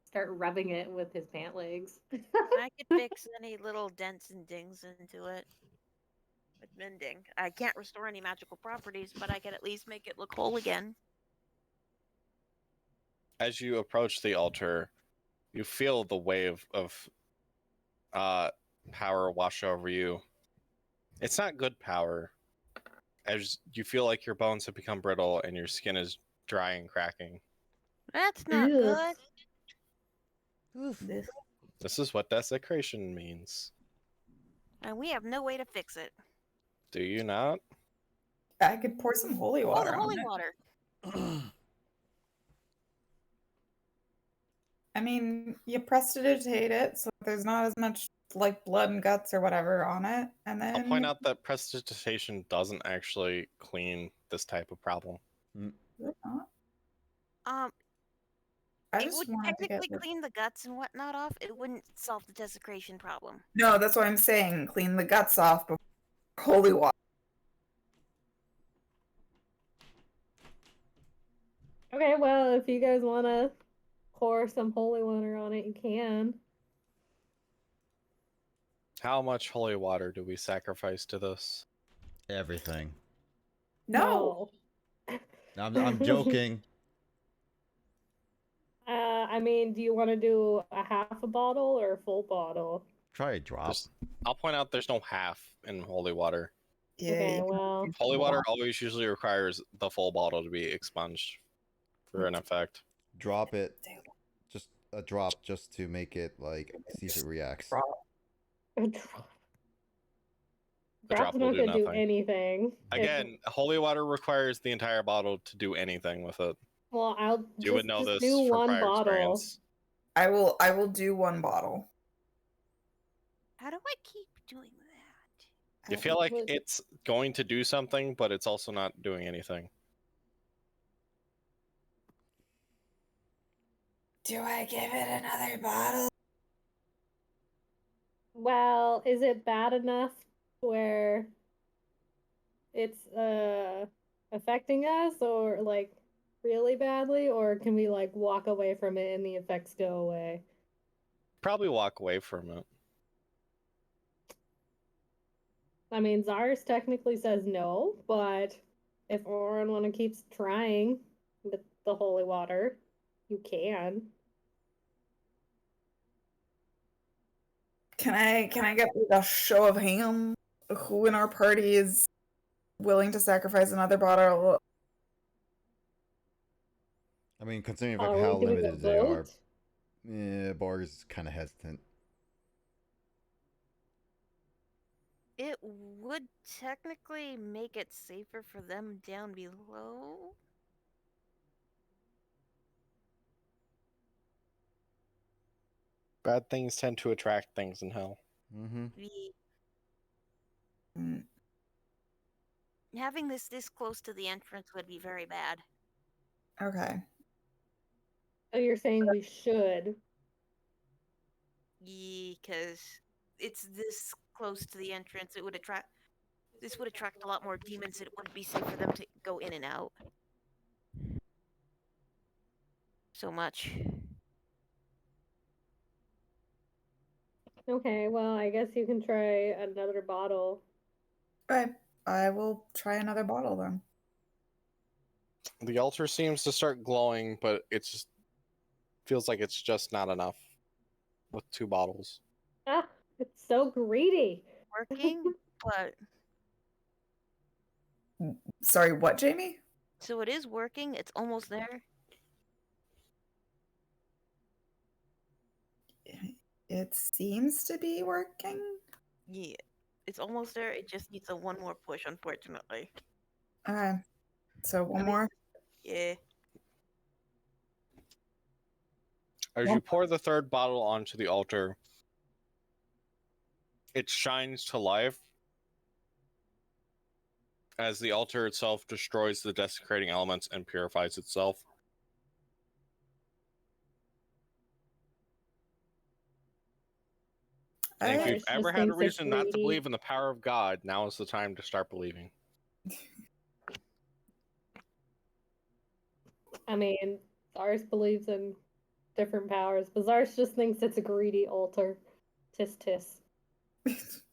start rubbing it with his pant legs. I could fix any little dents and dings into it with mending. I can't restore any magical properties, but I can at least make it look whole again. As you approach the altar, you feel the wave of power wash over you. It's not good power, as you feel like your bones have become brittle and your skin is dry and cracking. That's not Ew. good. This. This is what desecration means. And we have no way to fix it. Do you not? I could pour some holy Oh, water the on holy it. water. I mean, you prestidigitate it, so there's not as much like blood and guts or whatever on it, and then I'll point out that prestidigitation doesn't actually clean this type of problem. Is it not? I It just would wanted to get technically clean the guts and whatnot off. It wouldn't solve the desecration problem. No, that's what I'm saying. Clean the guts off before holy water. Okay, well, if you guys want to pour some holy water on it, you can. How much holy water do we sacrifice to this? Everything. No. I'm joking. I mean, do you want to do a half a bottle or a full bottle? Try a drop. I'll point out there's no half in holy water. Yeah. Okay, you can well, do Holy full water always usually requires the full bottle to be expunged for an effect. Drop it. Just a drop just to make it like see if it reacts. drop. a drop. A drop Drop's will not do gonna do nothing. anything. Again, holy water requires the entire bottle to do anything with it. Well, I'll You would know just this do from one prior bottle. experience. I will do one bottle. How do I keep doing that? You feel like Would- it's going to do something, but it's also not doing anything. Do I give it another bottle? Well, is it bad enough where it's affecting us, or like really badly, or can we like walk away from it and the effects go away? Probably walk away from it. I mean, Zars technically says no, but if Oren want to keep trying with the holy water, you can. Can I get a show of hands? Who in our party is willing to sacrifice another bottle? I mean, considering Are like how we doing a limited they are, vote? yeah, Borg is kind of hesitant. It would technically make it safer for them down below. Bad things tend to attract things in hell. Mm-hmm. Mm, Having this close to the entrance would be very bad. Okay. So you're saying we should? Because it's this close to the entrance, it would attract. This would attract a lot more demons. It wouldn't be safe for them to go in and out so much. Okay, well, I guess you can try another bottle. Okay. I will try another bottle then. The altar seems to start glowing, but it just feels like it's just not enough with 2 bottles. Ah, it's so greedy. Working, but Sorry, what, Jamie? so it is working. It's almost there. It seems to be working. Yeah, it's almost there. It just needs one more push, unfortunately. Okay. So one more. Yeah. As you pour the 3rd bottle onto the altar, it shines to life as the altar itself destroys the desecrating elements and purifies itself. And if I- you've ever had a reason not to believe in the power of God, now is the time to start believing. I mean, Zars believes in different powers, but Zars just thinks it's a greedy altar. Tis tis. Just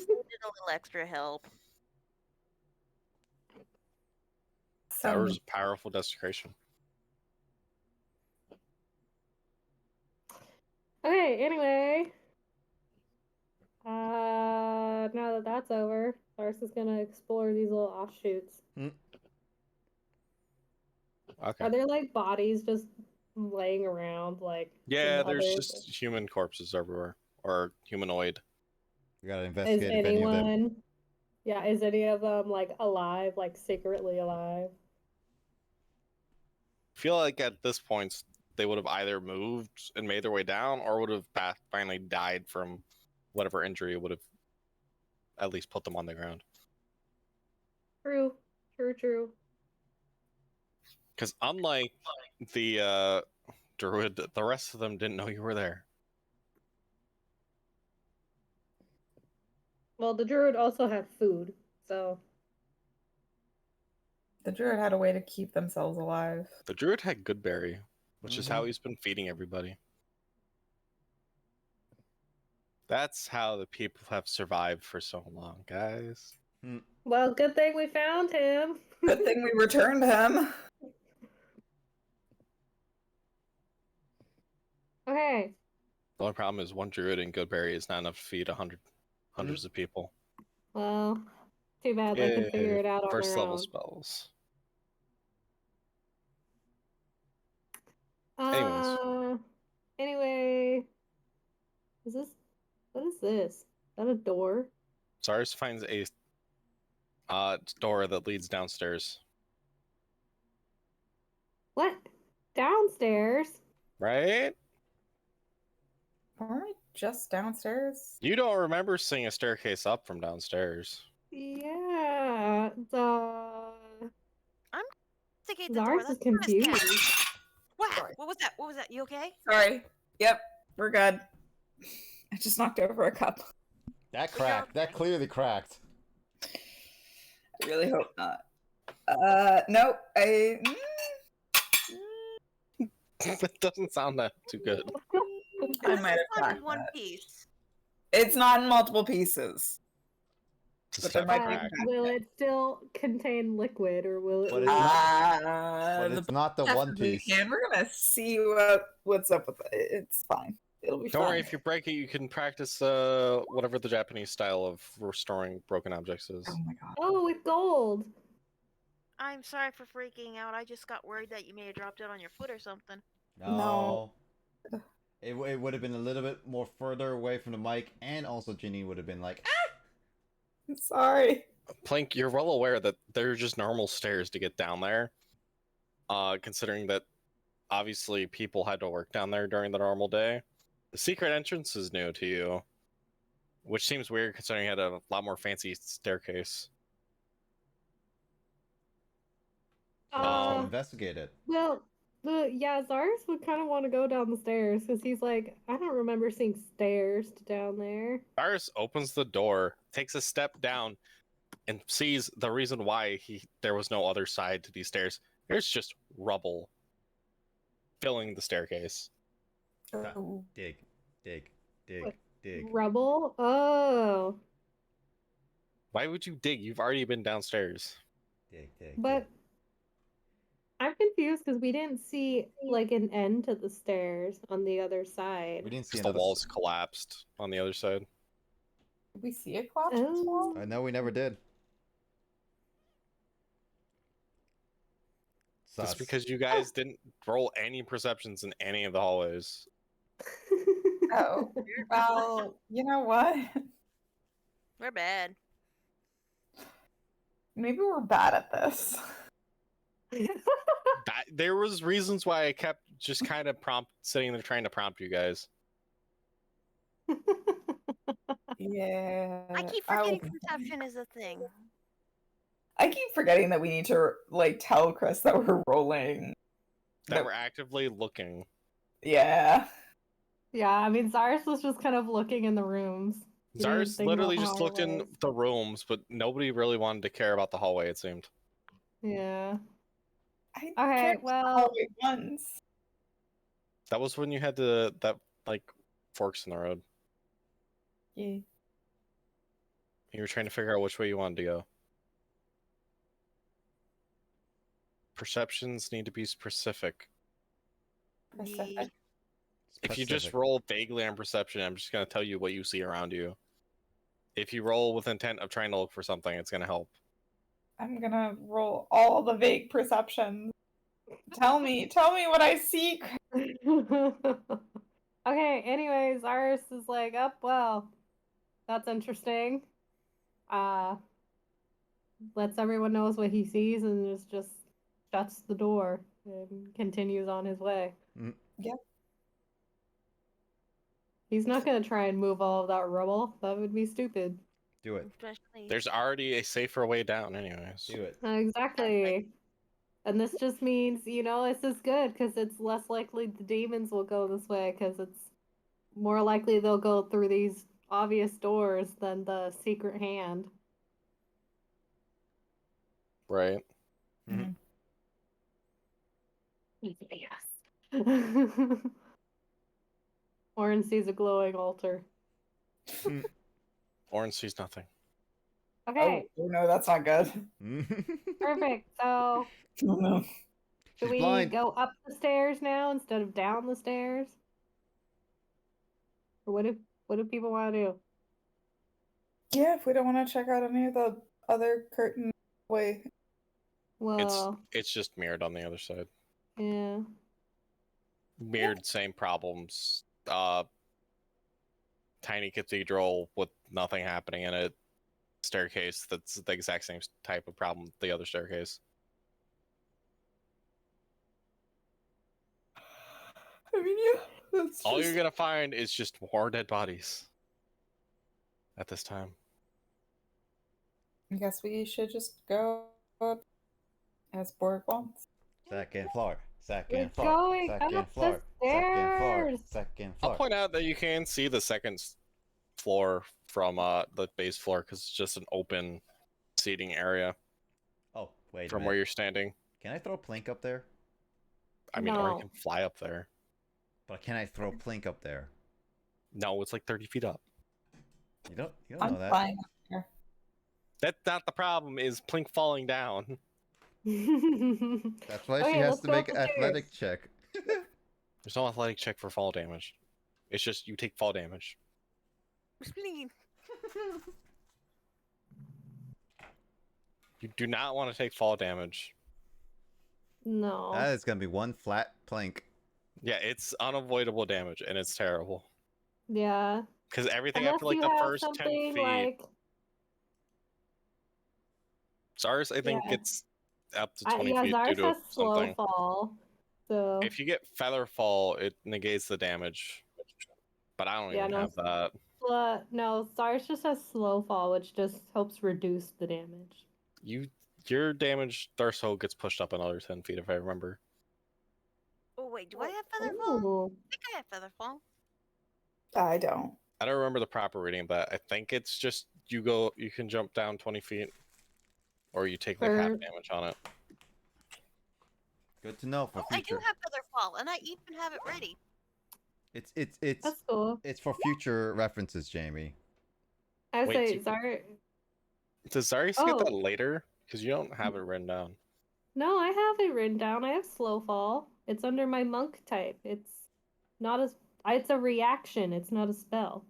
needed a little extra help. Powers So of powerful desecration. Okay, anyway. Now that that's over, Zars is gonna explore these little offshoots. Okay. Are there like bodies just laying around like Yeah, in there's others? just human corpses everywhere. Or humanoid. We gotta Is investigate if any of them. anyone yeah, is any of them like alive, like secretly alive? I feel like at this point they would have either moved and made their way down or would have finally died from whatever injury would have at least put them on the ground. True. True. Because unlike the druid, the rest of them didn't know you were there. Well, the druid also had food, so the druid had a way to keep themselves alive. The druid had Goodberry, which is how Mhm. he's been feeding everybody. That's how the people have survived for so long, guys. well, good thing we found him. Good thing we returned him. Okay. The only problem is one druid in Goodberry is not enough to feed hundreds of people. Well, too bad they can figure Yay, it out on first their level own. spells. Anyways. Anyway, what is this? Is that a door? Zars finds a door that leads downstairs. What? Downstairs? Right? Aren't we just downstairs? You don't remember seeing a staircase up from downstairs. Yeah. Investigate the door. Zars is That's confused. Wow, Sorry. what was that? What was that? You okay? Sorry. Yep, we're good. I just knocked over a cup. That cracked. That clearly cracked. I really hope not. Nope. That doesn't sound that too good. I This might is have not in cracked one that. piece. It's not in multiple pieces. Just But there have might a be crack. Will it still contain liquid, or will it? But it's But The it's not the best one as we piece. can. We're gonna see what's up with it. It's fine. It'll be Don't fine. worry, if you break it, you can practice whatever the Japanese style of restoring broken objects is. Oh my god. Oh, it's gold. I'm sorry for freaking out. I just got worried that you may have dropped it on your foot or something. No. It would have been a little bit more further away from the mic, and also Ginny would have been like, I'm sorry. Plank, you're well aware that they're just normal stairs to get down there. Considering that obviously people had to work down there during the normal day. The secret entrance is new to you, which seems weird considering you had a lot more fancy staircase. I'll investigate it. Well, Zars would kind of want to go down the stairs because he's like, I don't remember seeing stairs to down there. Cyrus opens the door, takes a step down, and sees the reason why there was no other side to these stairs. There's just rubble filling the staircase. Oh. Dig. What? Dig. Rubble? Oh. Why would you dig? You've already been downstairs. Dig. But I'm confused because we didn't see like an end to the stairs on the other side. We didn't see Because the another. walls collapsed on the other side. Did we see a collapse Oh. wall? I know we never did. That's Sus. because you guys didn't roll any perceptions in any of the hallways. Oh. Well, you know what? We're bad. Maybe we're bad at this. There was reasons why I kept just kind of sitting there trying to prompt you guys. Yeah. I keep forgetting perception is a thing. I keep forgetting that we need to like tell Chris that we're rolling. That we're actively looking. Yeah. Yeah, I mean, Cyrus was just kind of looking in the rooms. He didn't Zars think about literally the just looked in hallways. the rooms, but nobody really wanted to care about the hallway, it seemed. Yeah. I Okay, cared well, all at once. That was when you had that like forks in the road. Yeah. You were trying to figure out which way you wanted to go. Perceptions need to be specific. Specific. If you just Specific. roll vaguely on perception, I'm just going to tell you what you see around you. If you roll with intent of trying to look for something, it's going to help. I'm gonna roll all the vague perceptions. Tell me what I see. Okay, anyways, Cyrus is like, oh, well, that's interesting. Lets everyone knows what he sees and just shuts the door and continues on his way. Yep. He's not gonna try and move all of that rubble. That would be stupid. Do it. Especially. There's already a safer way down, anyways. Do it. Exactly. And this just means, this is good because it's less likely the demons will go this way because it's more likely they'll go through these obvious doors than the secret hand. Right. Mhm. Yes. Orin sees a glowing altar. Orange sees nothing. Okay, Oh no, that's not good. perfect. So, Oh no. should She's we blind. go up the stairs now instead of down the stairs? Or what do people want to do? Yeah, if we don't want to check out any of the other curtain way. Well, It's just mirrored on the other side. yeah. Mirrored, same problems. Tiny cathedral with nothing happening in it. Staircase that's the exact same type of problem with the other staircase. I mean, yeah, that's All just... you're gonna find is just more dead bodies at this time. I guess we should just go up as Borg wants. Second floor. We're Second floor. going Second up the floor. Second floor. stairs. Second I'll floor. point out that you can see the second floor from the base floor because it's just an open seating area Oh, wait a from minute. where you're standing. Can I throw Plink up there? I mean, or you No. can fly up there. But can I throw Plink up there? No, it's like 30 feet up. You don't know I'm that. fine up here. That's not the problem, is Plink falling down. That's why she Okay, has let's to go make up an the athletic check. There's no athletic check for fall damage. It's just you take fall damage. Spleen. You do not want to take fall damage. No. That is gonna be one flat plank. Yeah, it's unavoidable damage, and it's terrible. Yeah. Because everything Unless after like you the have first 10 something feet. like SARS, I think, Yeah. gets up to 20 yeah, feet due Zars to has slow something. fall. So If you get feather fall, it negates the damage. But I don't Yeah, even no, have that. no, Zars just has slow fall, which just helps reduce the damage. Your damage threshold gets pushed up another 10 feet, if I remember. Oh wait, do I have featherfall? Ooh. I think I have featherfall. I don't. I don't remember the proper reading of that. I think it's just you can jump down 20 feet, or you take like half For- damage on it. Good to know for Oh, I do future. have featherfall, and I even have it ready. It's That's cool. it's for future references, Jamie. I would Wait, say you- Zar. Does Zarius get that Oh. later? Because you don't have it written down. No, I have it written down. I have slow fall. It's under my monk type. It's not a. It's a reaction. It's not a spell.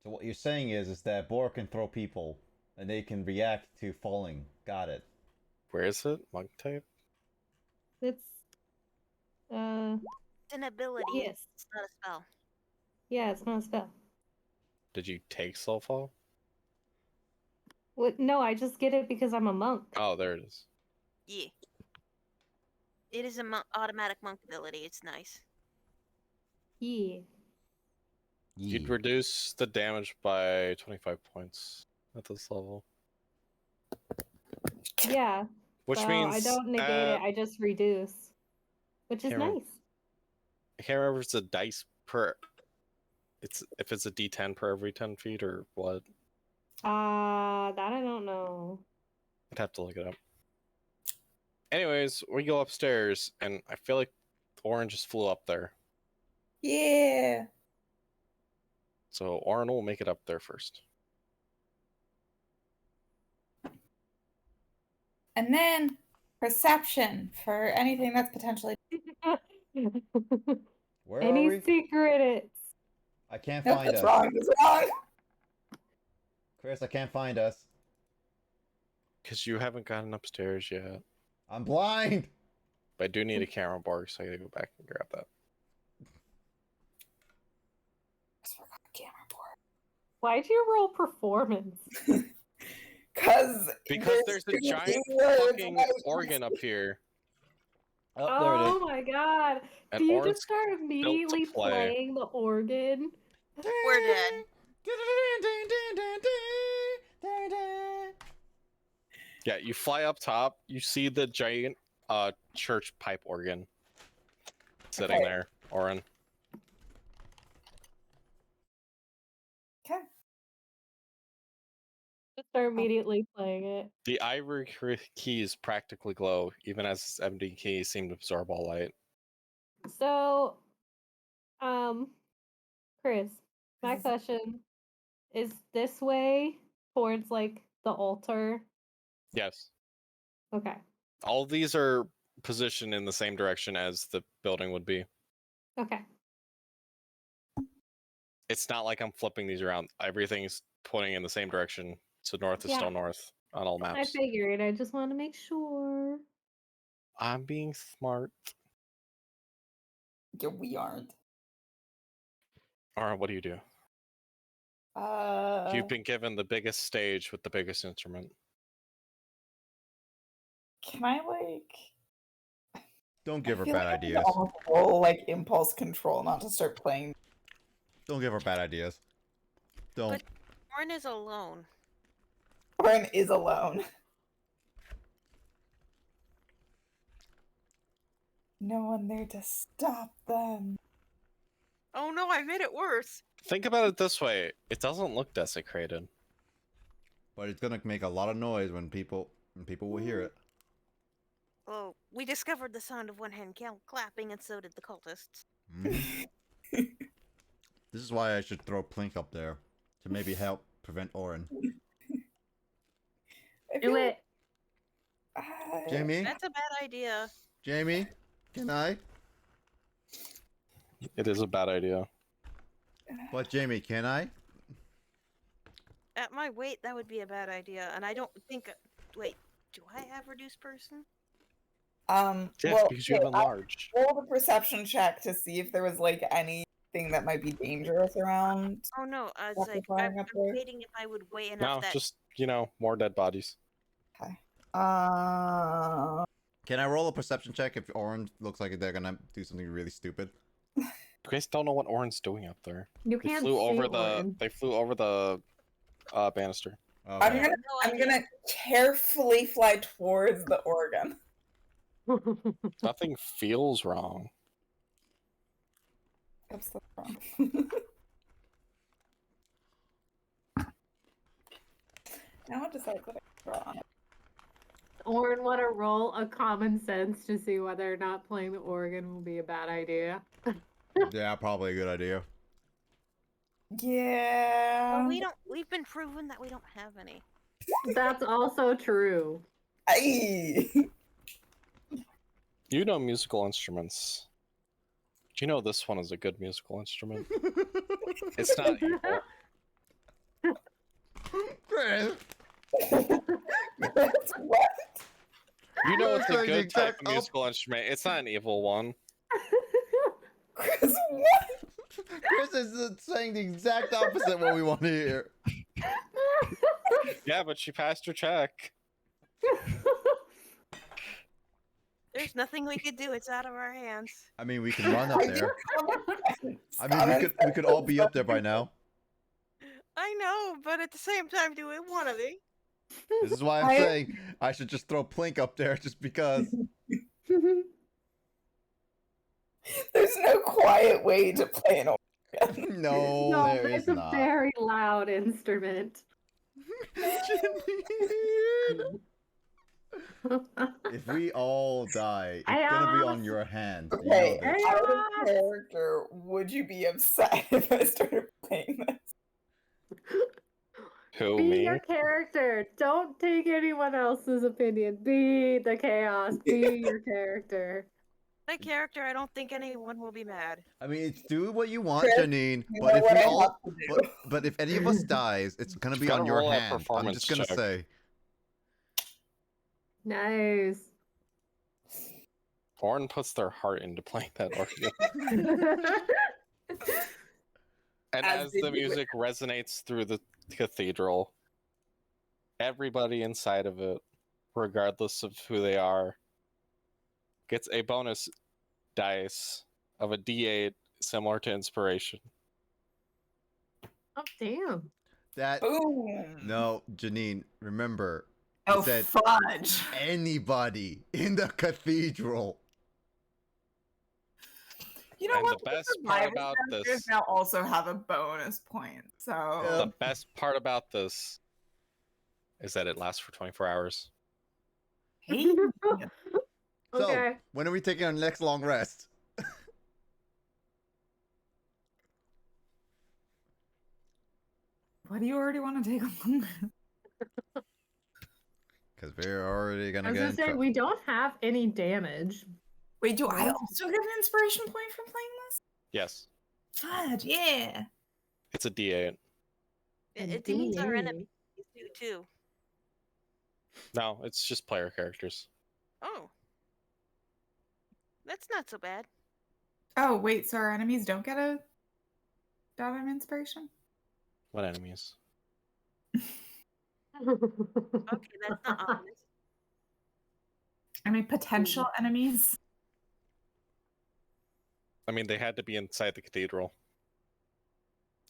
So what you're saying is that Boar can throw people, and they can react to falling. Got it. Where is it? Monk type? It's. It's an ability. Yes. It's not a spell. Yeah, it's not a spell. Did you take slow fall? What? No, I just get it because I'm a monk. Oh, there it is. Yeah. It is an automatic monk ability. It's nice. Yeah. You'd Yeah. reduce the damage by 25 points at this level. Yeah. Which so means I don't negate it, I just reduce. Which is Can't remember- nice. I can't remember if it's a dice per. If it's a D10 per every 10 feet or what. That I don't know. I'd have to look it up. Anyways, we go upstairs, and I feel like Orin just flew up there. Yeah. So Orin will make it up there first. And then perception for anything that's potentially. Where are Any we? secrets? I can't Nope, find that's us. wrong. That's wrong. Chris, I can't find us. Because you haven't gotten upstairs yet. I'm blind. But I do need a camera bar, so I gotta go back and grab that. Why'd you roll performance? Because There's a giant fucking organ up here. Oh, there it is. Oh my god. And Do you Orin's just start immediately play. playing the organ? We're dead. Yeah, you fly up top, you see the giant church pipe organ sitting Okay. there, Orin. Okay. Just start immediately playing it. The ivory keys practically glow, even as its empty keys seem to absorb all light. So, Chris, my question is this way towards like the altar? Yes. Okay. All of these are positioned in the same direction as the building would be. Okay. It's not like I'm flipping these around. Everything's pointing in the same direction. So north is Yeah. still north on all I maps. figured. I just want to make sure. I'm being smart. Yeah, we aren't. Orin, what do you do? You've been given the biggest stage with the biggest instrument. Can I like? Don't give I her feel bad like I need to ideas. almost roll like impulse control, not to start playing. Don't give her bad ideas. Don't. But- Orin is alone. Orin is alone. No one there to stop them. Oh no, I made it worse. Think about it this way. It doesn't look desecrated. But it's gonna make a lot of noise when people will hear it. Oh, we discovered the sound of one hand clapping, and so did the cultists. Mhm. This is why I should throw Plink up there to maybe help prevent Orin. I Do feel it. like- Jamie, That's a bad idea. Jamie, can I? It is a bad idea. But Jamie, can I? At my weight, that would be a bad idea, and I don't think. Wait, do I have reduced person? Yes, well, because you okay, have enlarged. I rolled a perception check to see if there was like anything that might be dangerous around. Oh no, it's After like flying I'm up there? waiting if I would weigh enough No, that. just, more dead bodies. Okay. Can I roll a perception check if Orin looks like they're gonna do something really stupid? You guys don't know what Orin's doing up there. You They can't flew see over Orin. they flew over the banister. Okay. I'm No I'm idea. gonna carefully fly towards the organ. Nothing feels wrong. Oops, that's wrong. Now I decide what I draw on it. Orin want to roll a common sense to see whether or not playing the organ will be a bad idea. Yeah, probably a good idea. Yeah. Well, we've been proven that we don't have any. That's also true. Aye. You know musical instruments. Do you know this one is a good musical instrument? It's not evil. Chris, That's what? You know it's a Sorry, the good type exact of musical instrument. It's not an evil one. Chris, what? Chris is saying the exact opposite what we want to hear. Yeah, but she passed her check. There's nothing we could do. It's out of our hands. I mean, we can run up I do there. comments. I mean, we could all be up there by now. I know, but at the same time, do we want to be? This is why I'm I- saying I should just throw Plink up there just because. There's no quiet way to play an organ. No, no, there it's is a not. very loud instrument. If we all die, it's gonna be on your hands. You Okay, know this. out of character, would you be upset if I started playing this? Who, Be me? your character. Don't take anyone else's opinion. Be the chaos. Be your character. My character, I don't think anyone will be mad. I mean, it's do what you want, Chris, Janine. you But know if what we I all, have to do. but if any of us dies, it's gonna be Gotta on your roll that hand. I'm performance just gonna check. say. Nice. Orin puts their heart into playing that organ. And As as they the do it. music resonates through the cathedral, everybody inside of it, regardless of who they are, gets a bonus dice of a D8 similar to inspiration. Oh, damn. That Boom. no, Janine. Remember, Oh, said- fudge. anybody in the cathedral. You know And what? the best part about this- now also have a bonus point. So The best part about this is that it lasts for 24 hours. hey, So, Okay. when are we taking our next long rest? what do you already want to take along? Because we're already I gonna was get gonna in say trouble. we don't have any damage. Wait, do I What? also get an inspiration point from playing this? Yes, Fudge, yeah. it's a D8. It means our D8. enemies do too. No, it's just player characters. Oh. That's not so bad. Oh, wait, so our enemies don't get a dot of inspiration? What enemies? Okay, that's not ominous. I mean, potential enemies. I mean, they had to be inside the cathedral.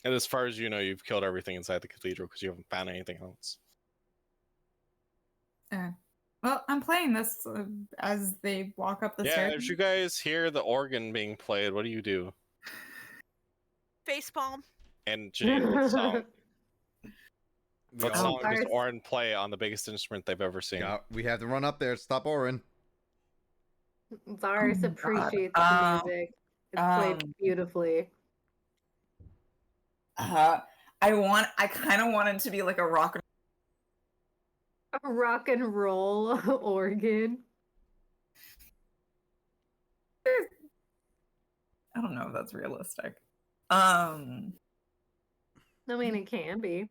And as far as you know, you've killed everything inside the cathedral because you haven't found anything else. Well, I'm playing this as they walk up the Yeah, stairs. as you guys hear the organ being played, what do? Facepalm. And Janine, what song? We What all- song does Ours. Orin play on the biggest instrument they've ever seen? Yeah, we have to run up there. Stop Orin. Varus Oh my God. appreciates the music. It's played beautifully. I kind of want it to be like a rock. A rock and roll organ. I don't know if that's realistic. I mean, it can be.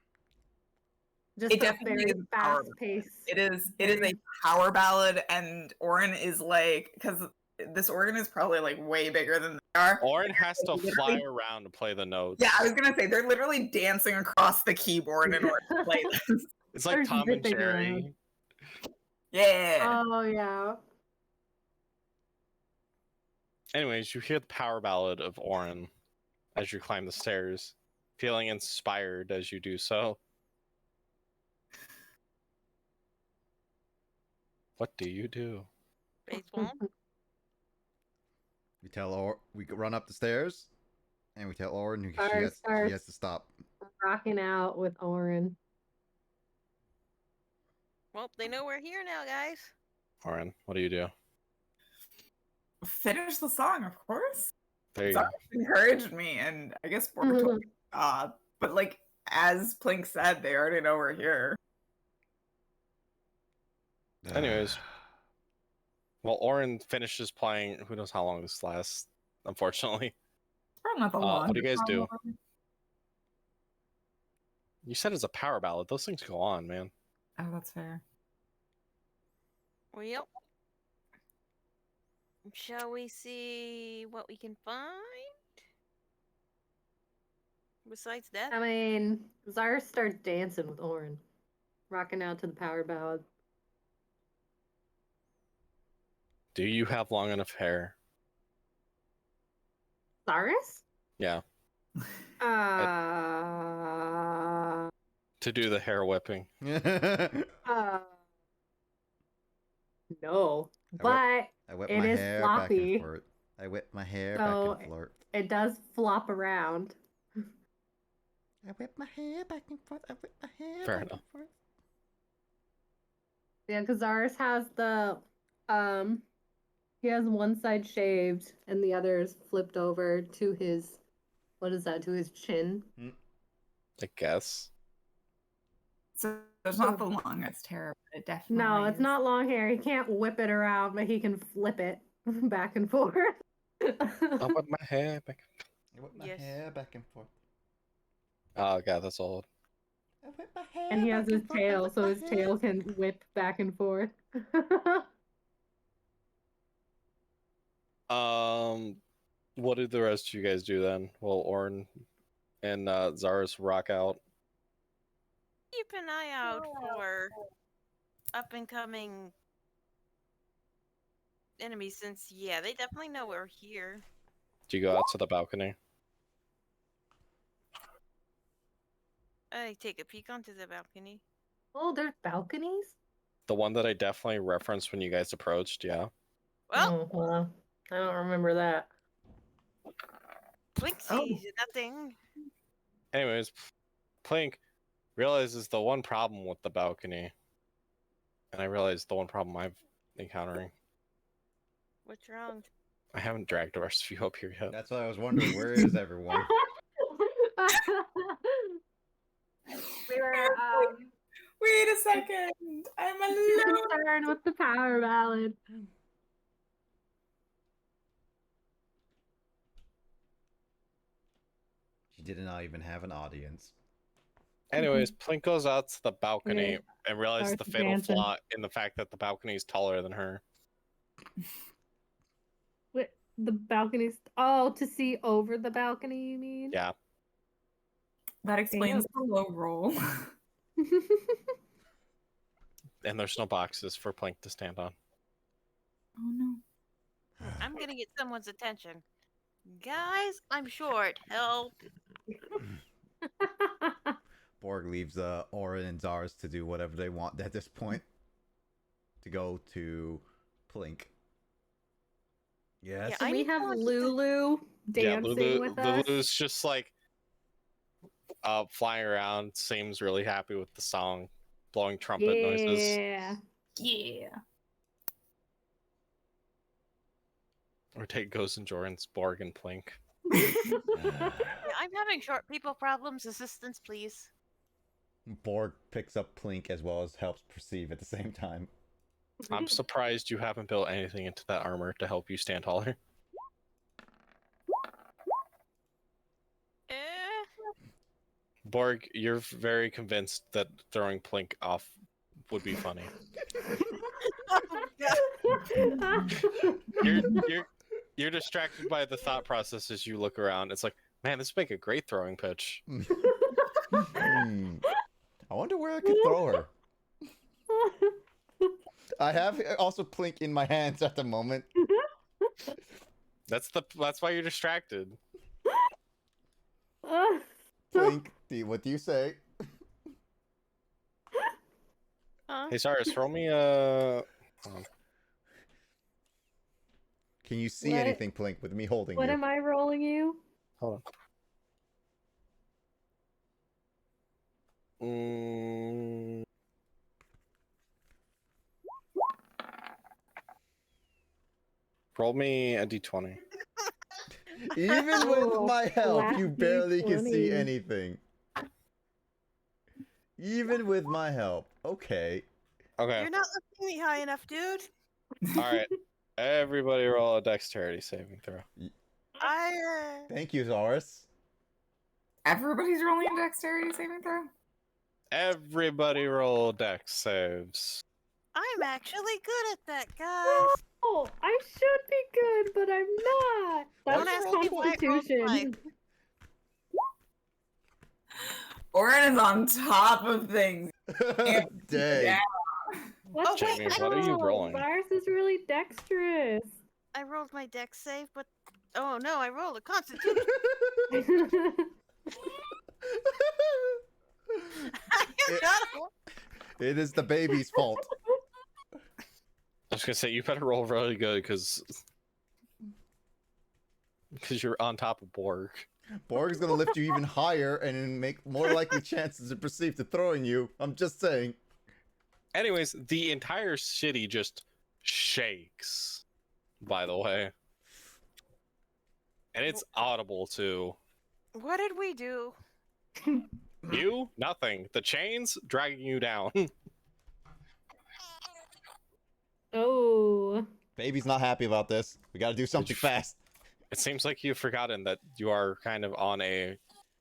Just It a definitely very is power. fast pace. It is a power ballad, and Orin is like, because this organ is probably like way bigger than they are. Orin has to Literally- fly around to play the notes. Yeah, I was gonna say they're literally dancing across the keyboard in order to play this. It's like They're Tom and zipping Jerry. around. Yeah. Oh yeah. Anyways, you hear the power ballad of Orin as you climb the stairs, feeling inspired as you do so. What do you do? Facepalm. We tell Orin, we run up the stairs, and we tell Orin she Ours has starts to stop. Rocking out with Orin. Well, they know we're here now, guys. Orin, what do you do? Finish the song, of course. There you go. Zarek encouraged me, and I guess Border told me, but like as Plink said, they already know we're here. Anyways, well, Orin finishes playing. Who knows how long this lasts? Unfortunately, Probably not the what longest do you guys song do? ever. you said it's a power ballad. Those things go on, man. Oh, that's fair. Well, shall we see what we can find? Besides that? I mean, Zara starts dancing with Orin, rocking out to the power ballad. Do you have long enough hair? Cyrus? Yeah. To do the hair whipping. No, I but whip it my is hair back and floppy. forth. I whip my hair So back and forth. it does flop around. I whip my hair back and forth. I whip my hair Fair back enough. and forth. Yeah, because Zaris has the he has one side shaved and the other is flipped over to his, what is that, to his chin. I guess. So it's not the longest hair, but it definitely No, it's is. not long hair. He can't whip it around, but he can flip it back and forth. I whip my hair back. I whip my Yes. hair back and forth. Oh god, that's old. I whip my hair And he has back his and forth. I tail, whip so my his hair. tail can whip back and forth. What did the rest of you guys do then? Well, Orn and Zaris rock out. Keep an eye out for up and coming enemies, since yeah, they definitely know we're here. Do you go out to the balcony? I take a peek onto the balcony. Oh, there's balconies? The one that I definitely referenced when you guys approached, yeah. Well, Oh, well, I don't remember that. Blink sees nothing. Anyways, Plink realizes the one problem with the balcony. And I realized the one problem I'm encountering. What's wrong? I haven't dragged the rest of you up here yet. That's what I was wondering. Where is everyone? We were Wait a second. I'm alone. concerned with the power ballad. She did not even have an audience. Anyways, Plink goes out to the balcony Yeah. and realizes Starts the fatal dancing. flaw in the fact that the balcony is taller than her. Wait, the balconies. Oh, to see over the balcony, you mean? Yeah. That explains the low roll. And there's no boxes for Plink to stand on. Oh no. I'm gonna get someone's attention. Guys, I'm short. Help. Borg leaves Orin and Zars to do whatever they want at this point. To go to Plink. Yes. Yeah, So I we need have someone to- Lulu dancing with us. Lulu's just like flying around, seems really happy with the song, blowing trumpet noises. Yeah. Yeah. Or take Ghost and Jordan's Borg and Plink. Yeah, I'm having short people problems. Assistance, please. Borg picks up Plink as well as helps perceive at the same time. I'm surprised you haven't built anything into that armor to help you stand taller. Borg, you're very convinced that throwing Plink off would be funny. You're distracted by the thought process as you look around. It's like, man, this would make a great throwing pitch. I wonder where I could throw her. I have also Plink in my hands at the moment. That's why you're distracted. Plink, what do you say? Hey, Cyrus, roll me a. Can you see What? anything, Plink, with me holding What you? am I rolling you? Hold on. Roll me a d20. Even with Oh, my help, flat you barely can see D20. anything. Even with my help. Okay. Okay. You're not lifting me high enough, dude. All right. Everybody roll a dexterity saving throw. Thank you, Zaris. Everybody's rolling a dexterity saving throw? Everybody roll dex saves. I'm actually good at that, guys. Oh, I should be good, but I'm not. Don't That's ask me why I rolled Constitution. like- Orin is on top of things. Dang. What's Jamie, that what are you roll? rolling? Cyrus is really dexterous. I rolled my dex save, but oh no, I rolled a constitution. It is the baby's fault. I was gonna say you better roll really good because you're on top of Borg. Borg's gonna lift you even higher and make more likely chances to proceed to throwing you. I'm just saying. Anyways, the entire city just shakes, by the way. And it's audible too. What did we do? You? Nothing. The chains dragging you down. Oh. Baby's not happy about this. We gotta do something fast. It seems like you've forgotten that you are kind of on a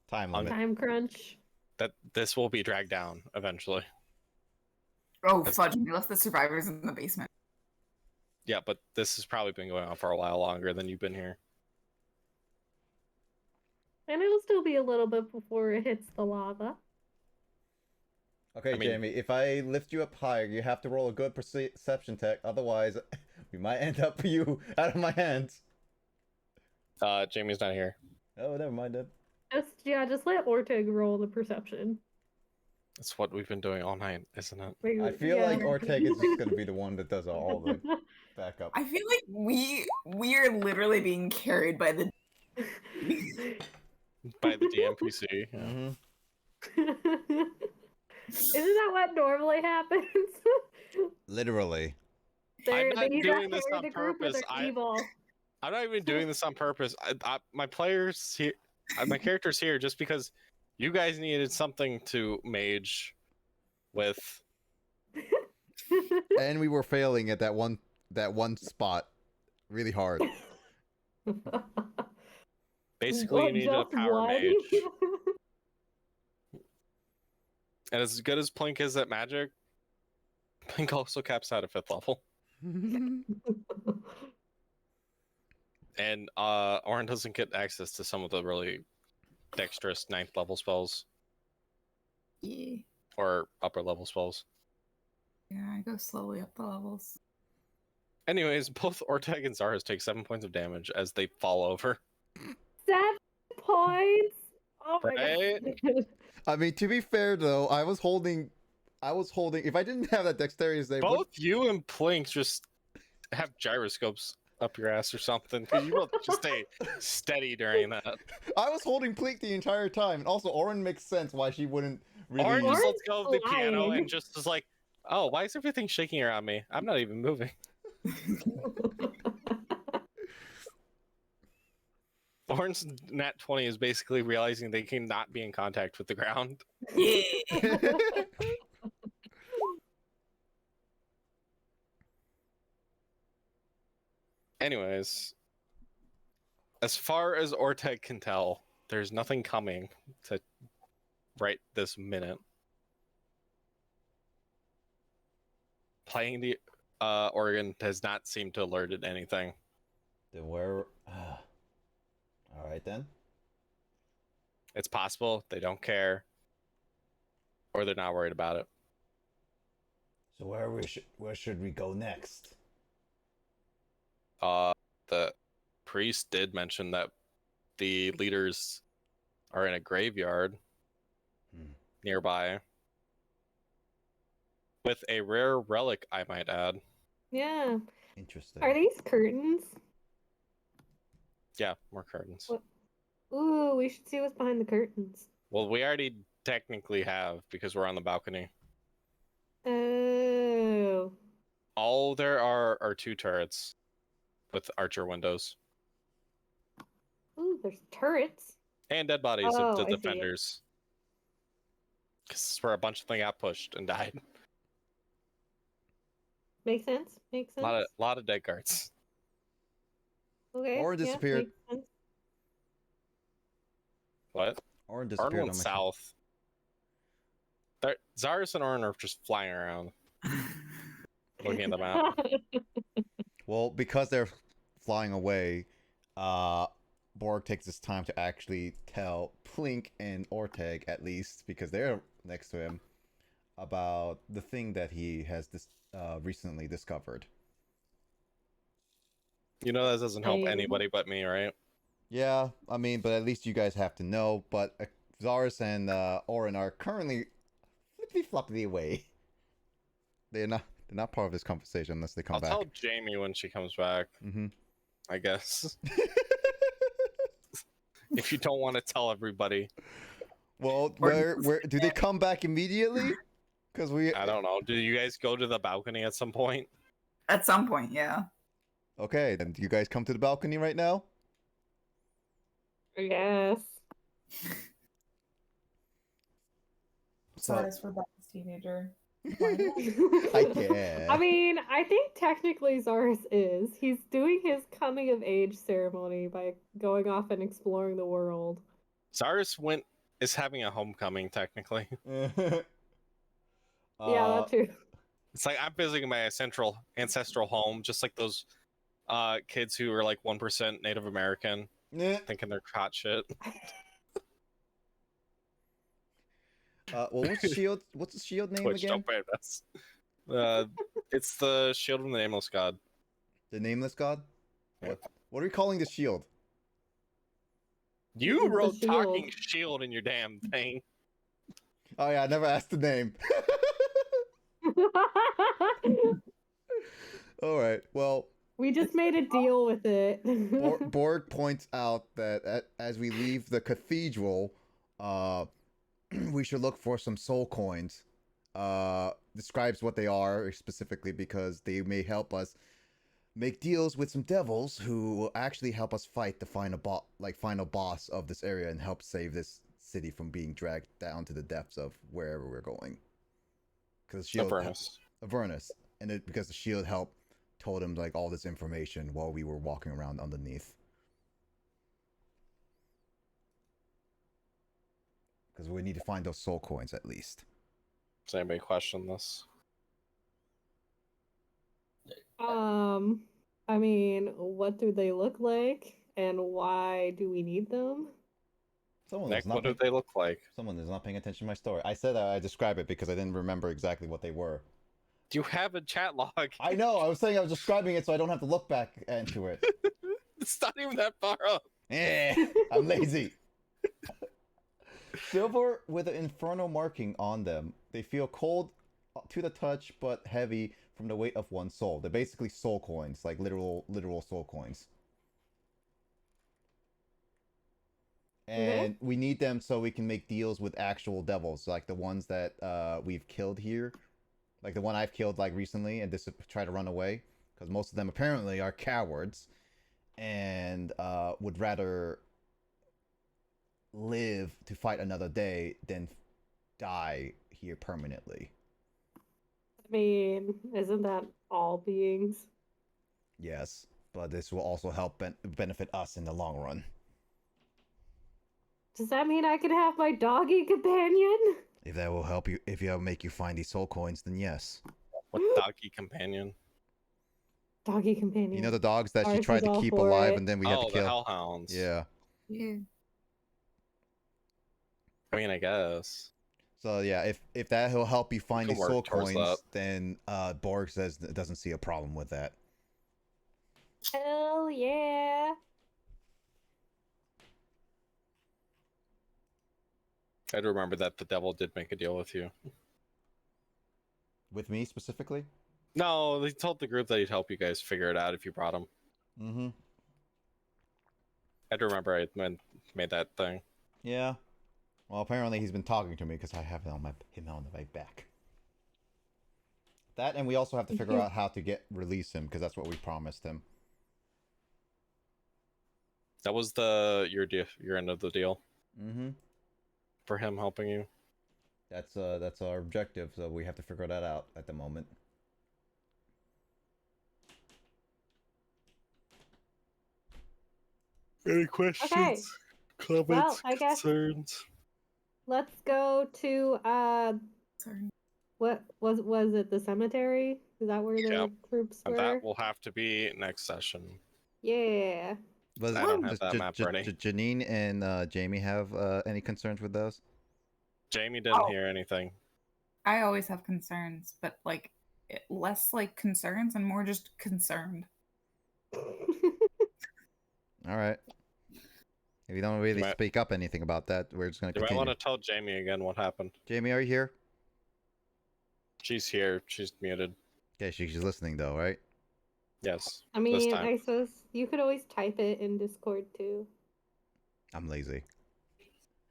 Time limit. Time crunch. that this will be dragged down eventually. Oh, fudge. We left the survivors in the basement. Yeah, but this has probably been going on for a while longer than you've been here. And it'll still be a little bit before it hits the lava. Okay, I mean- Jamie, if I lift you up higher, you have to roll a good perception check. Otherwise, we might end up you out of my hands. Jamie's not here. Oh, never mind then. Just let Orteg roll the perception. That's what we've been doing all night, isn't it? Wait, I feel yeah. like Ortega is just gonna be the one that does all the backup. I feel like we are literally being carried by the. By the DMPC. Yeah. Mm-hmm. Isn't that what normally happens? Literally. I'm not they doing this carry on the group or purpose. they're evil. I'm not even doing this on purpose. My players here, my character's here just because you guys needed something to mage with. And we were failing at that one spot really hard. Basically, you needed a Just power one? mage. And as good as Plink is at magic, Plink also caps out at 5th level. And Orin doesn't get access to some of the really dexterous 9th level spells Yeah. or upper level spells. Yeah, I go slowly up the levels. Anyways, both Orteg and Zaris take 7 points of damage as they fall over. 7 points. Oh my Right? god. I mean, to be fair though, I was holding. If I didn't have that dexterity save, Both you and Plink just have gyroscopes up your ass or something, because you both just stay steady during that. I was holding Pleek the entire time, and also Orin makes sense why she wouldn't really. Orin just Orin's lets go of the piano flying. and just is like, oh, why is everything shaking around me? I'm not even moving. Orin's nat 20 is basically realizing they cannot be in contact with the ground. Yeah. Anyways, as far as Orteg can tell, there's nothing coming to right this minute. Playing the organ has not seemed to alerted anything. Then where? All right then. It's possible they don't care, or they're not worried about it. So where should we go next? The priest did mention that the leaders are in a graveyard nearby with a rare relic, I might add. Yeah. Interesting. Are these curtains? Yeah, more curtains. What? Ooh, we should see what's behind the curtains. Well, we already technically have because we're on the balcony. Oh. All there are 2 turrets with archer windows Ooh, there's turrets. and dead bodies Oh, of I the see. defenders. This is where a bunch of them got pushed and died. Makes sense. Makes A sense. lot of dead guards. Okay. Orin yeah, disappeared. makes sense. What? Orin Orin disappeared went on my south. Zaris and Orin are just flying around, looking at the map. Well, because they're flying away, Borg takes his time to actually tell Plink and Orteg, at least, because they're next to him, about the thing that he has recently discovered. You know that doesn't help Same. anybody but me, right? Yeah, I mean, but at least you guys have to know. But Zaris and Orin are currently flippity-floppity away. They're not part of this conversation unless they come I'll back. tell Jamie when she comes back, Mm-hmm. I guess. If you don't want to tell everybody. Well, Or- where do they come back immediately? Because I don't know. Do you guys go to the balcony at some point? At some point, yeah. Okay, then do you guys come to the balcony right now? Yes. So Sorry for that teenager. I guess. I mean, I think technically Zaris is. He's doing his coming of age ceremony by going off and exploring the world. Zaris is having a homecoming, technically. Yeah, that too. It's like I'm visiting my ancestral home, just like those kids who are like 1% Native American, thinking they're hot shit. Well, what's the shield name Twitch, again? don't pay us. It's the Shield of the Nameless God. The nameless god. Yeah. What are we calling the shield? You It's the wrote shield. talking shield in your damn thing. Oh yeah, I never asked the name. All right. Well, We just made a deal with it. Borg points out that as we leave the cathedral, we should look for some soul coins. Describes what they are specifically because they may help us make deals with some devils who will actually help us fight the final boss of this area and help save this city from being dragged down to the depths of wherever we're going. Because Avernus, and because the shield told him like all this information while we were walking around underneath. Because we need to find those soul coins at least. Does anybody question this? I mean, what do they look like, and why do we need them? Nick, what do they look like? Someone is not paying attention to my story. I said I describe it because I didn't remember exactly what they were. Do you have a chat log? I know. I was saying I was describing it so I don't have to look back into it. It's not even that far up. I'm lazy. Silver with an infernal marking on them. They feel cold to the touch, but heavy from the weight of one soul. They're basically soul coins, like literal soul coins. And we need them so we can make deals with actual devils, like the ones that we've killed here. Like the one I've killed like recently and try to run away. Because most of them apparently are cowards. And would rather live to fight another day than die here permanently. I mean, isn't that all beings? Yes, but this will also help benefit us in the long run. Does that mean I can have my doggy companion? If that will help you, if it'll make you find these soul coins, then yes. What doggy companion? Doggy companion. You know the dogs that she Ours tried is to all keep for alive it. and then we had to the kill? hellhounds. Yeah. Yeah. I mean, I guess. So yeah, if that will help you find can these soul work towards coins, that. then Borg says it doesn't see a problem with that. Hell yeah. I'd remember that the devil did make a deal with you. With me specifically? No, he told the group that he'd help you guys figure it out if you brought him. Mm-hmm. I'd remember I made that thing. Yeah. Well, apparently he's been talking to me because I have him on my back. That, and we also have to figure out how to release him because that's what we promised him. That was your end of the deal. Mm-hmm. For him helping you. That's our objective, so we have to figure that out at the moment. Any questions? Okay. Comments? Well, I guess- Concerns? Let's go to Sorry. what was it, the cemetery? Is that where the Yep. troops And were? that will have to be next session. Yeah. But I don't have that map ready. Janine and Jamie have any concerns with those? Jamie didn't Oh. hear anything. I always have concerns, but like less like concerns and more just concerned. All right. If you don't really might- speak up anything about that, we're just gonna You might continue. want to tell Jamie again what happened. Jamie, are you here? She's here. She's muted. Okay, she's listening though, right? Yes. I this mean, time. I suppose you could always type it in Discord too. I'm lazy.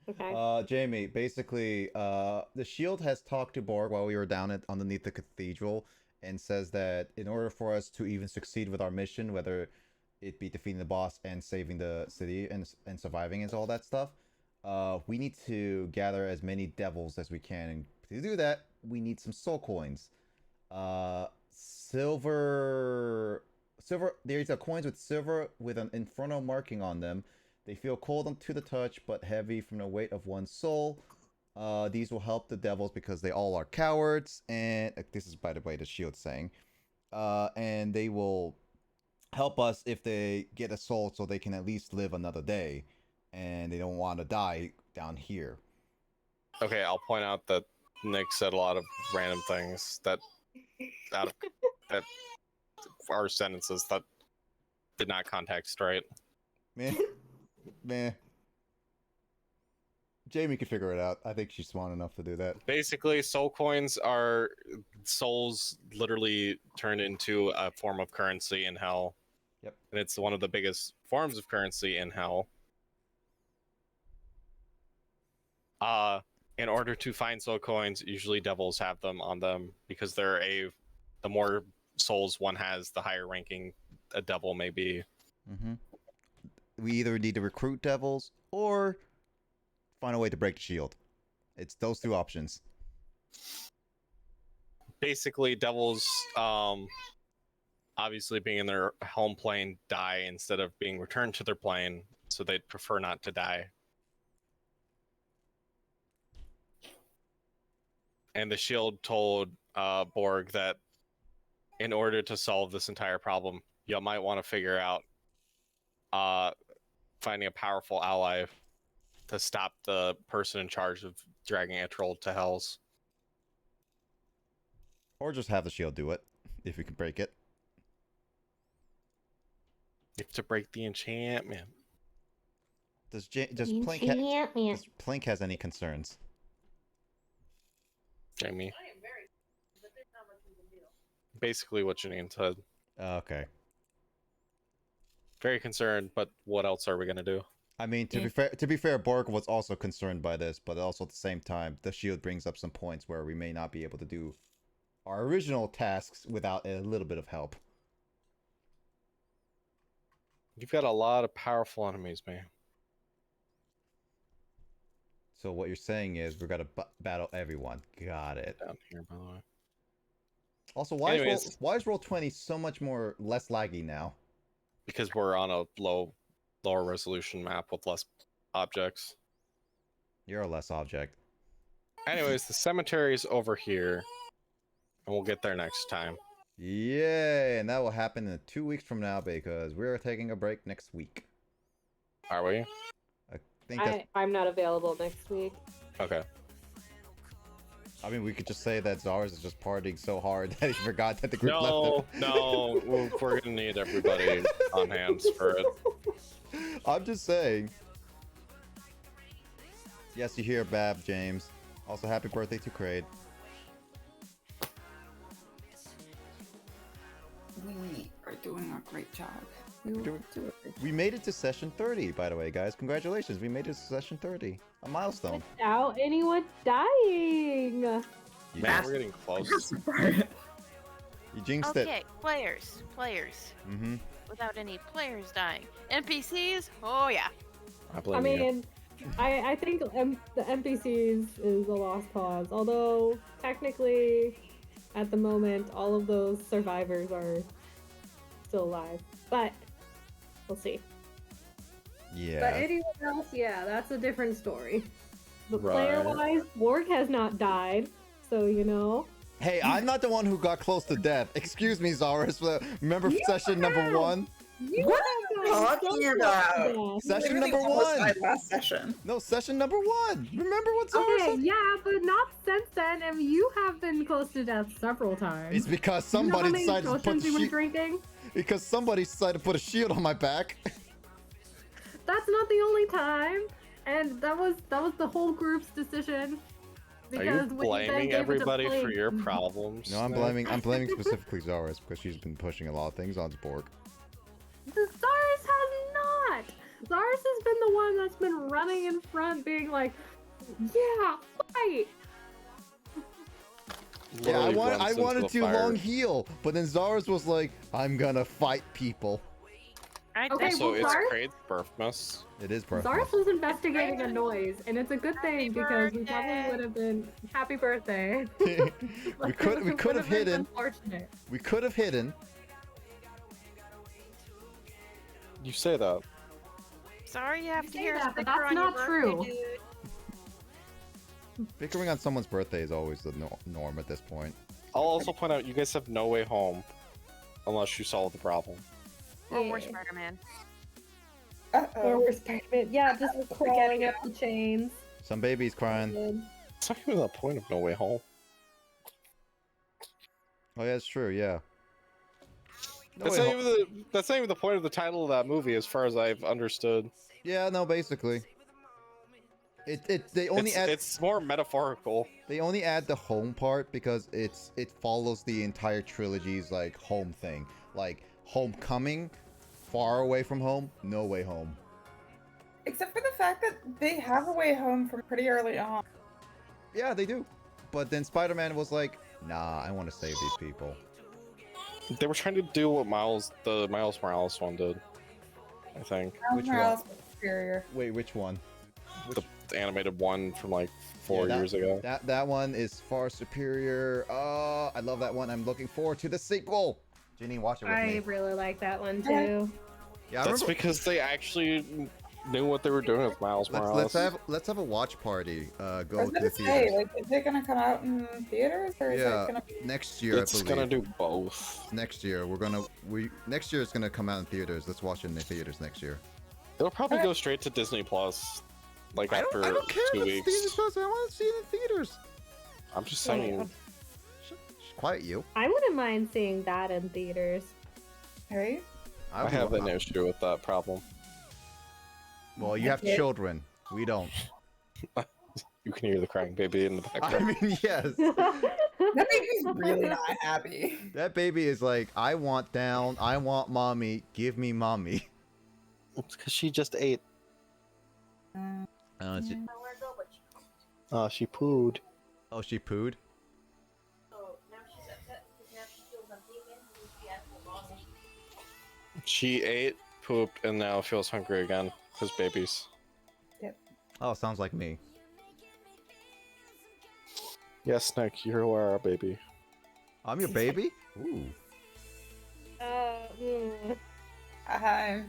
Okay. Jamie, basically, the Shield has talked to Borg while we were down underneath the cathedral, and says that in order for us to even succeed with our mission, whether it be defeating the boss and saving the city and surviving and all that stuff, we need to gather as many devils as we can. And to do that, we need some soul coins. Silver. There's a coins with silver with an infernal marking on them. They feel cold to the touch, but heavy from the weight of one's soul. These will help the devils because they all are cowards, and this is, by the way, the Shield saying. And they will help us if they get a soul, so they can at least live another day, and they don't want to die down here. Okay, I'll point out that Nick said a lot of random things that that are sentences that did not context right. Meh. Jamie can figure it out. I think she's smart enough to do that. Basically, soul coins are souls literally turned into a form of currency in hell. Yep. And it's one of the biggest forms of currency in hell. In order to find soul coins, usually devils have them on them because the more souls one has, the higher ranking a devil may be. Mm-hmm. We either need to recruit devils or find a way to break the shield. It's those two options. Basically, devils, obviously being in their home plane, die instead of being returned to their plane, so they'd prefer not to die. And the shield told Borg that in order to solve this entire problem, you might want to figure out finding a powerful ally to stop the person in charge of dragging a troll to hells. Or just have the shield do it, if we can break it. You have to break the enchantment. Does Plink has any concerns? Jamie. Basically what Janine said. Okay. Very concerned, but what else are we gonna do? I mean, to be fair, Borg was also concerned by this, but also at the same time, the shield brings up some points where we may not be able to do our original tasks without a little bit of help. You've got a lot of powerful enemies, man. So what you're saying is we're gonna battle everyone. Got it. Down here, by the way. Also, why is Roll20 so much less laggy now? Because we're on a lower resolution map with less objects. You're a less object. Anyways, the cemetery's over here, and we'll get there next time. Yay! And that will happen in 2 weeks from now because we're taking a break next week. Are we? I think that's... I'm not available next week. Okay. I mean, we could just say that Zars is just partying so hard that he forgot that the group left him. No, we're gonna need everybody on hands for it. I'm just saying. Yes, you hear Bab, James. Also, happy birthday to Kraid. We are doing a great job. We made it to session 30, by the way, guys. Congratulations, we made it to session 30. A milestone. Without anyone dying. Man, we're getting close. You jinxed it. Okay, players. Mm-hmm. Without any players dying. NPCs? Oh yeah. I mean, I think the NPCs is a lost cause. Although, technically, at the moment, all of those survivors are still alive. But, we'll see. Yeah. But anyone else, yeah, that's a different story. But Right. player-wise, Borg has not died, so you know. Hey, I'm not the one who got close to death. Excuse me, Zaurus. Remember session number 1? What are you talking about? Session Literally number almost 1. died last session. No, session number 1. Remember what Zaurus Okay, said? yeah, but not since then, and you have been close to death several times. It's because You know how somebody many decided to put potions you were the drinking? because somebody decided to put a shield on my back. That's not the only time, and that was the whole group's decision. Are you Because when then blaming gave it to everybody for Blake- your problems? No, I'm blaming specifically Zaris because she's been pushing a lot of things on Spork. Zaris has not. Zaris has been the one that's been running in front, being like, "Yeah, fight." Yeah, I Literally runs into wanted the to fire. long heal, but then Zaris was like, "I'm gonna fight people." I Okay, just- Also, well, it's Zarth- Craig's birthmas. It is perfect. Zaris was investigating a noise, and it's a good Happy thing because we probably birthday. would have been happy birthday. we could Would have been hidden. Unfortunate. We could have hidden. You say that. Sorry you have You to say hear us that, but bicker that's on your not birthday, true. dude. Bickering on someone's birthday is always the norm at this point. I'll also point out you guys have no way home unless you solve the problem. Or we're Yeah. Spider-Man. Or Uh-oh. we're Spider-Man. Yeah, just crawling up the chains. Some baby's crying. It's not even the point of No Way Home. Oh yeah, it's true. Yeah. No That's way not, ho- that's not even the point of the title of that movie, as far as I've understood. Yeah, no, basically. They only It's more metaphorical. they only add the home part because it follows the entire trilogy's like home thing. Like Homecoming, far away from home, no way home. Except for the fact that they have a way home from pretty early on. Yeah, they do. But then Spider-Man was like, nah, I want to save these people. They were trying to do what the Miles Morales one did, I think. Which Morales was superior. Wait, which one? The animated one from like 4 Yeah, years ago. That one is far superior. I love that one. I'm looking forward to the sequel. Ginny, watch it with I me. really like that one too. Yeah, I That's remember. because they actually knew what they were doing with Miles Morales. Let's have a watch party. Go I was to the gonna say, theaters. like, is it gonna come out in theaters or is Yeah, it gonna be? next year. It's I gonna believe. do both. Next year next year it's gonna come out in theaters. Let's watch it in the theaters next year. It'll probably Okay. go straight to Disney Plus, like I after don't care 2 if it's weeks. Disney Plus. I want to see it in theaters. I'm just saying. Quiet you. I wouldn't mind seeing that in theaters. Right? I have an issue with that problem. Well, you have Okay. children. We don't. You can hear the crying baby in the background. I mean, yes. That baby's really not happy. That baby is like, I want down. I want mommy. Give me mommy. It's because she just ate. She, Nowhere to go, but She pooed. oh, she pooed. so now she's upset because now she feels empty again because she had full loss. She ate, pooped, and now feels hungry again. Because babies. Oh, sounds like me. Yes, Nick, you are our baby. I'm your baby. Ooh. mm. I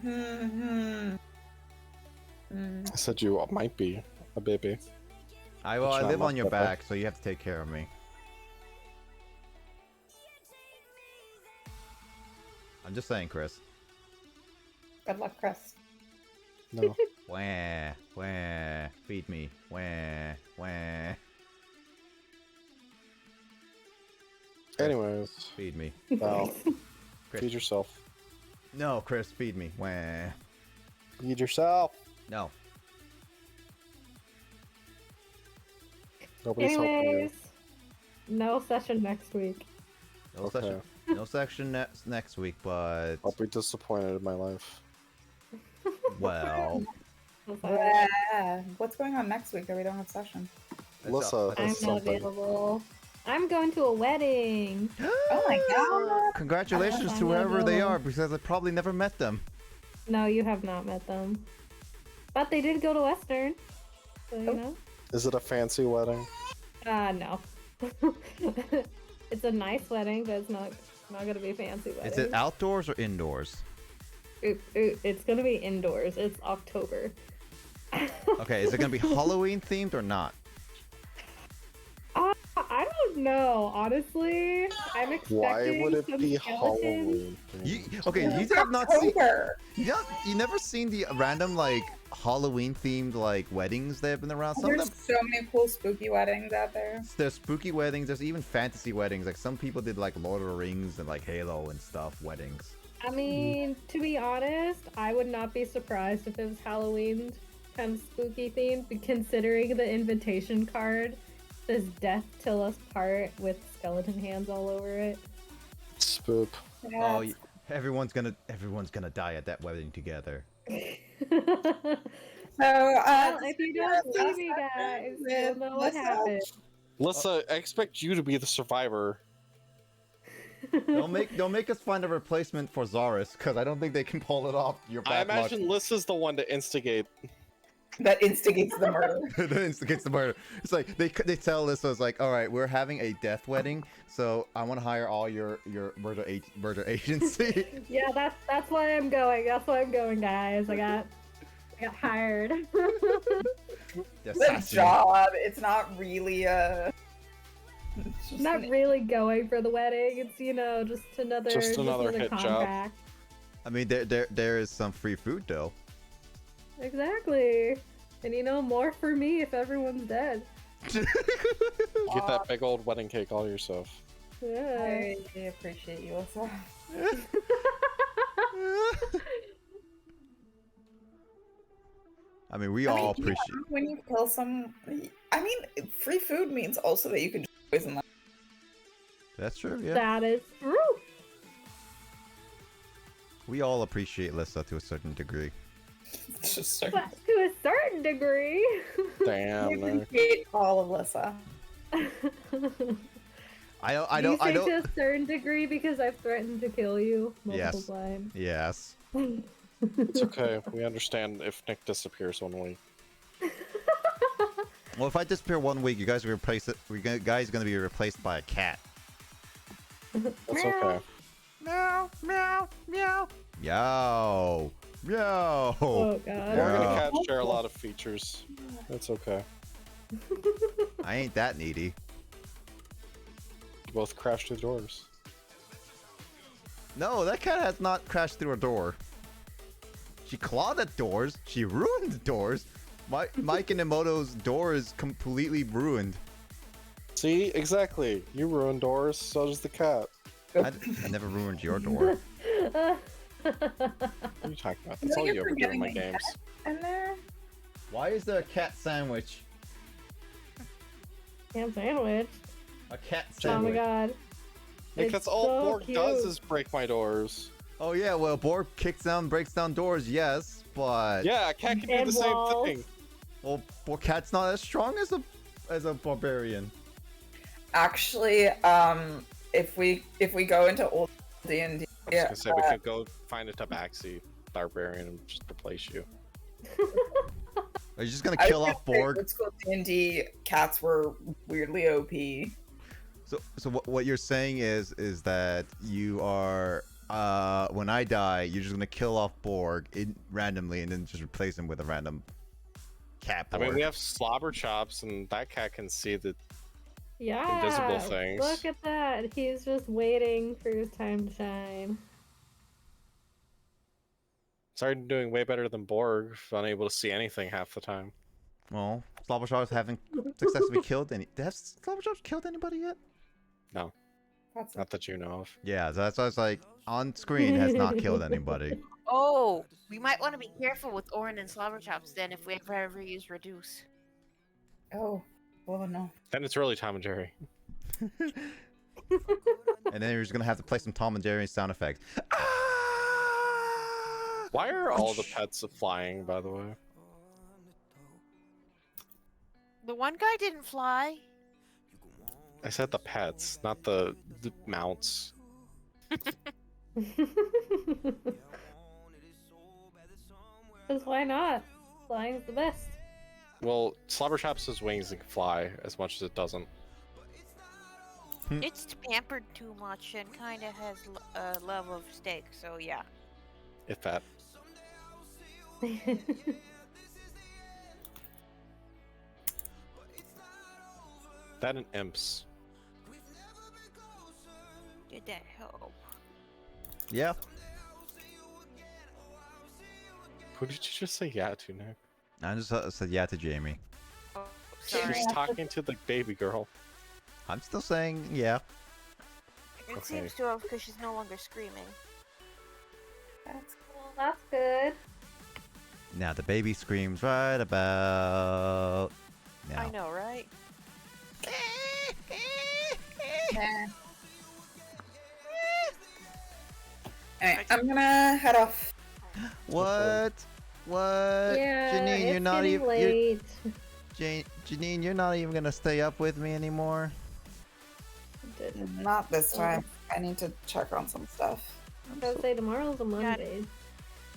I said you might be a baby. I It's not live my on your pepper. back, so you have to take care of me. I'm just saying, Chris. Good luck, Chris. No. Wah, wah. Feed me. Wah, wah. Anyways, Feed me. well, Chris. feed yourself. No, Chris, feed me. Wah. Feed yourself. No. Nobody's helping you. Anyways, no session next week. No Okay. session. No section next week, but I'll be disappointed in my life. well, What's going on next week that we don't have session? Alyssa it's I'm has not something. available. I'm going to a wedding. Oh my god! Congratulations I'm to not whoever they available. are, because I probably never met them. No, you have not met them. But they did go to Western. So, you Oh. know. Is it a fancy wedding? No. It's a nice wedding, but it's not gonna be a fancy wedding. Is it outdoors or indoors? It's gonna be indoors. It's October. Okay, is it gonna be Halloween themed or not? I don't know, honestly. I'm expecting Why would it some be skeletons. Halloween? You themed? okay? You It's have not seen. October. You never seen the random like Halloween themed like weddings that have been around. Some of There's them so many cool spooky weddings out there. there's spooky weddings. There's even fantasy weddings. Like some people did like Lord of the Rings and like Halo and stuff weddings. I mean, to be honest, I would not be surprised if it was Halloween kind of spooky themed, but considering the invitation card says "Death till us part" with skeleton hands all over it. Spoop. Oh, everyone's gonna die at that wedding together. So, Well, if you don't believe me, guys, you'll know what Lissa. happened. Lissa, I expect you to be the survivor. Don't make us find a replacement for Zaris, because I don't think they can pull it off. Your I bad luck. imagine Lissa's the one to instigate. That instigates the murder. That instigates the murder. It's like they tell Lissa, it's like, all right, we're having a death wedding, so I want to hire all your murder agency. Yeah, that's why I'm going. That's why I'm going, guys. I got hired. The The assassin. job. It's not really a. It's just Not an- really going for the wedding. It's just another hit job. contract. I mean, there is some free food though. Exactly. And more for me if everyone's dead. Get that big old wedding cake all yourself. Yeah. I appreciate you, Lissa. I mean, we I mean, all yeah, appreciate. when you kill some. I mean, free food means also that you can just poison them. That's true. Yeah, That is true. we all appreciate Lissa to a certain degree. It's just so. But to a certain degree. Damn. We man. appreciate all of Lissa. I You don't. say to a certain degree because I've threatened to kill you multiple Yes. times. Yes. It's okay. We understand if Nick disappears 1 week. Well, if I disappear 1 week, you guys are guys are gonna be replaced by a cat. That's okay. Meow, meow, meow. Yo, yo. Oh god. We're Yeah. gonna cats share a lot of features. That's okay. I ain't that needy. You both crash through doors. No, that cat has not crashed through a door. She clawed at doors. She ruined the doors. Mike and Emoto's door is completely ruined. See, exactly. You ruin doors, so does the cat. I never ruined your door. What are you talking about? That's all you ever do in my games. In there? Why is there a cat sandwich? Ham sandwich. A cat Oh my sandwich. god. Because It's all so Borg does cute. is break my doors. Oh yeah, well, Borg breaks down doors, yes, but Yeah, a cat can do And the same walls. thing. well, cat's not as strong as a barbarian. Actually, if we go into old D&D, I was gonna say we could go find a Tabaxi barbarian and just replace you. Are you just gonna I was kill gonna off say, Borg? old school D&D cats were weirdly OP. So what you're saying is that you are when I die, you're just gonna kill off Borg randomly and then just replace him with a random cat I Borg. mean, we have slobber chops, and that cat can see the. Yeah. Invisible things. Look at that. He's just waiting for his time to shine. Sorry, doing way better than Borg, unable to see anything half the time. Well, Slobbershops haven't successfully killed any. Have Slobbershops killed anybody yet? No, That's not that you know of. Yeah, so that's why I was like, on screen has not killed anybody. Oh, we might want to be careful with Orin and Slobberchops then if we ever use Reduce. oh, well no. Then it's really Tom and Jerry. And then you're just gonna have to play some Tom and Jerry sound effects. Ah! Why are all the pets flying, by the way? The one guy didn't fly. I said the pets, not the mounts. Because why not? Flying's the best. Well, Slobberchops has wings and can fly as much as it doesn't. It's pampered too much and kind of has a love of steak, so yeah. If that. That and imps. Did that help? Yeah. Who did you just say yeah to, Nick? I just said yeah to Jamie. Oh, sorry. She's talking to the baby girl. I'm still saying yeah. It Okay. seems to have because she's no longer screaming. That's cool. That's good. Now the baby screams right about now. I know, right? Alright, I'm gonna head off. What? What? Yeah, Janine, it's you're not getting even. late. Janine, you're not even gonna stay up with me anymore. Not this time. I need to check on some stuff. I was say tomorrow's a Monday.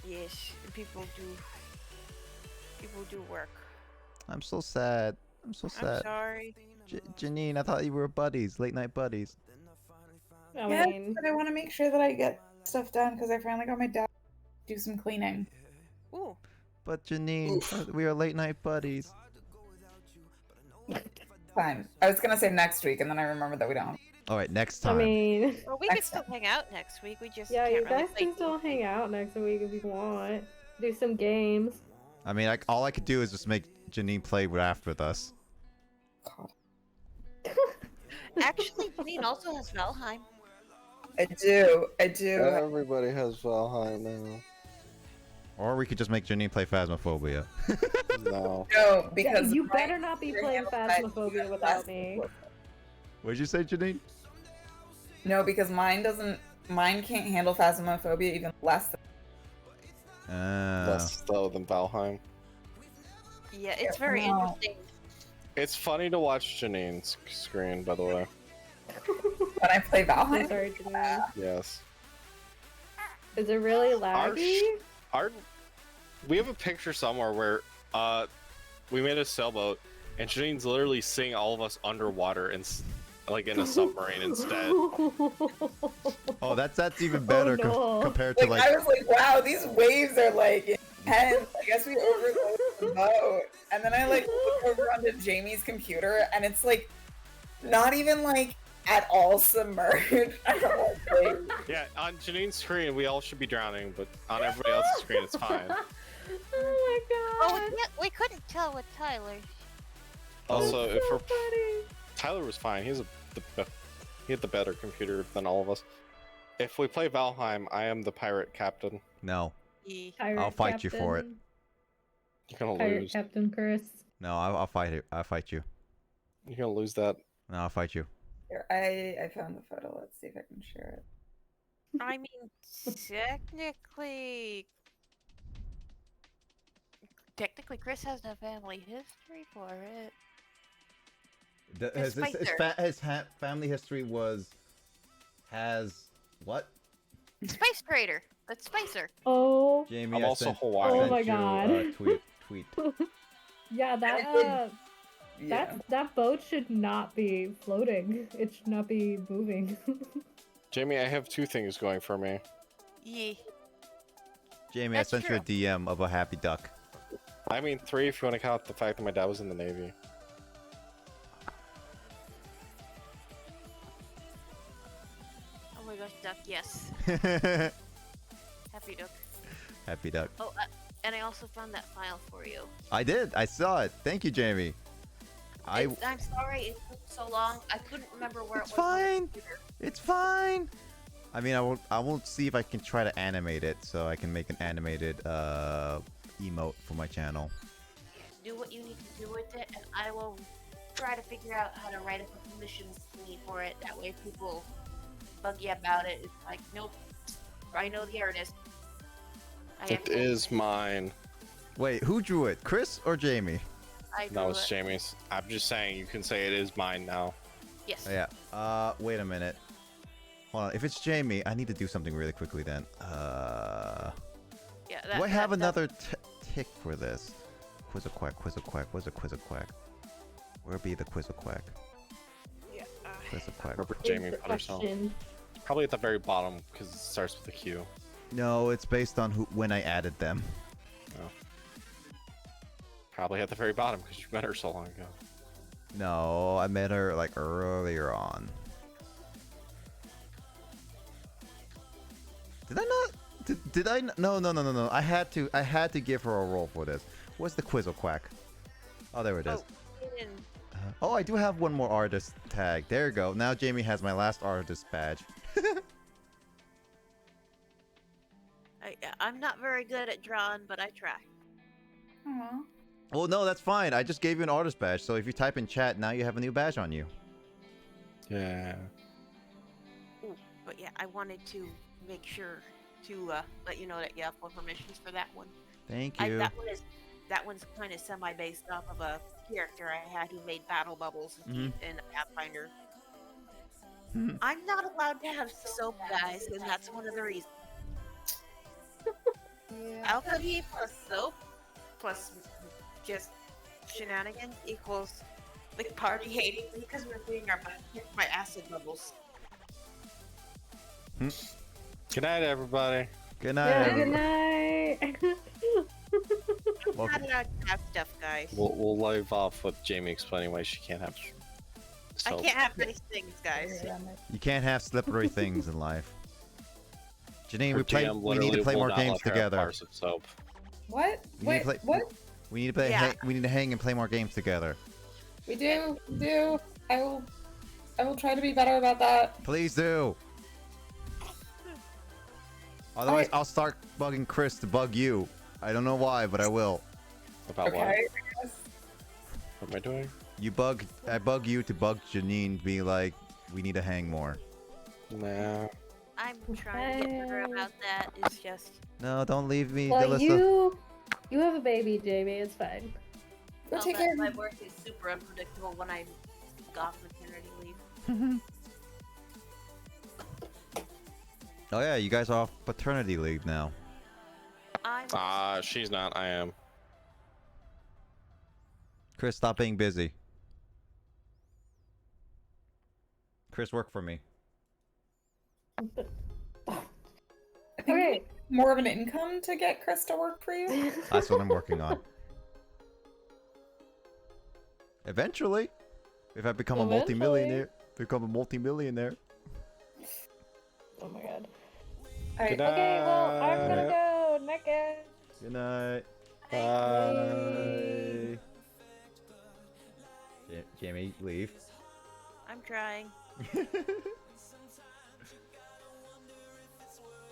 Yes, people do work. I'm so sad. I'm so I'm sad. sorry. Janine, I thought you were buddies, late night buddies. I Yes, mean, but I want to make sure that I get stuff done because I finally got my dad to do some cleaning. Ooh. But Janine, we are late night buddies. Fine. I was gonna say next week, and then I remembered that we don't. All right, next I time. mean, Well, we could Next still time. hang out next week. We just yeah, can't you really guys play can still D&D. hang out next week if you want. Do some games. I mean, all I could do is just make Janine play Raft with us. God. Actually, Janine also has Valheim. I do. I do. Everybody has Valheim now. Or we could just make Janine play Phasmophobia. No. No, because you my- better not be playing Phasmophobia without me. What'd you say, Janine? No, because mine doesn't. Mine can't handle phasmophobia even less than. Less though than Valheim. Yeah, it's very No. interesting. It's funny to watch Janine's screen, by the way. When I play I'm Valheim. sorry, Janine. Yes. Is it really Our laggy? We have a picture somewhere where we made a sailboat and Janine's literally seeing all of us underwater and like in a submarine instead. Oh, that's even better no. compared to Like, like. I was like, wow, these waves are like intense. I guess we overloaded the boat. And then I like look over onto Jamie's computer and it's like not even like at all submerged. I'm like, Yeah, on Janine's screen we all should be drowning, but on everybody else's screen it's fine. Oh my god. We couldn't tell with Tyler. Also, if so we're funny. Tyler was fine. He had the better computer than all of us. If we play Valheim, I am the pirate captain. No, Pirate I'll fight you for it. Captain. You're gonna Pirate lose. Captain Chris. no, I'll fight it. I'll fight you. You're gonna lose that. No, I'll fight you. here, I found the photo. Let's see if I can share it. I mean, technically, Chris has no family history for it. His family history has what? Space Trader. That's Spacer. Oh, Jamie, I'm I also sent- Hawaiian. Oh my sent you, God. tweet. yeah, Yeah. that boat should not be floating. It should not be moving. Jamie, I have two things going for me. Yeah. Jamie, That's I sent you a DM of a happy duck. I mean, three if you want to count the fact that my dad was in the Navy. Oh my gosh, duck. Yes. Happy duck. Happy duck. Oh, and I also found that file for you. I did. I saw it. Thank you, Jamie. I'm sorry it took so long. I couldn't remember where It's it was. on the fine. computer. It's fine. I mean, I won't see if I can try to animate it, so I can make an animated emote for my channel. Do what you need to do with it, and I will try to figure out how to write a couple missions thingy for it. That way, if people bug you about it, it's like, nope, I know the artist. It is mine. Wait, who drew it? Chris or Jamie? I That drew was it. Jamie's. I'm just saying, you can say it is mine now. Yes. Oh, yeah. Wait a minute. Hold on. If it's Jamie, I need to do something really quickly then. Yeah. Do I have another tick for this? Quizzaquack. Where's the Quizzaquack? Where be the Quizzaquack? Yeah. Quizzaquack. Wherever Is Jamie the put herself. question. Probably at the very bottom, because it starts with a Q. No, it's based on when I added them. Probably at the very bottom, because you met her so long ago. No, I met her like earlier on. Did I not? Did I? No. I had to give her a role for this. Where's the Quizzle Quack? Oh, there it is. Oh, in. Oh, I do have one more artist tag. There you go. Now Jamie has my last artist badge. I'm not very good at drawing, but I try. Aw. Oh, no, that's fine. I just gave you an artist badge. So if you type in chat, now you have a new badge on you. Yeah. Ooh, but yeah, I wanted to make sure to let you know that you have full permissions for that one. Thank you. That one's kind of semi-based off of a character I had who made battle bubbles in Pathfinder. I'm not allowed to have soap, guys, and that's one of the reasons. Alchemy plus soap plus just shenanigans equals like party hating because we're getting our butt kicked by acid bubbles. Good night, everybody. Good night. Yeah, good everybody. night. I'm Welcome. not allowed to have stuff, guys. We'll leave off with Jamie explaining why she can't have I soap. can't have nice things, guys. You can't have slippery things in life. Janine, Her GM we need to literally play will more not games let her have together. bars of soap. What? We need Wait, to play- what? We need to play. Yeah. We need to hang and play more games together. We do. We do. I will try to be better about that. Please do. Otherwise, I'll start bugging Chris to bug you. I don't know why, but I will. About Okay. what? I guess. What am I doing? I bug you to bug Janine, be like, we need to hang more. Nah. I'm trying to get better about that. It's just No, don't leave me, Well, Delissa. you have a baby, Jamie. It's fine. Go well, take care of my me. work is super unpredictable when I'm off maternity leave. Oh yeah, you guys are off paternity leave now. I'm She's not. I am. Chris, stop being busy. Chris, work for me. I think Okay. more of an income to get Chris to work for you. That's what I'm working on. Eventually, if I become a multimillionaire, Oh my god. Alright. Good Okay, well, I'm gonna night. go. Night, guys. Good night. Bye. Jamie, leave. I'm trying.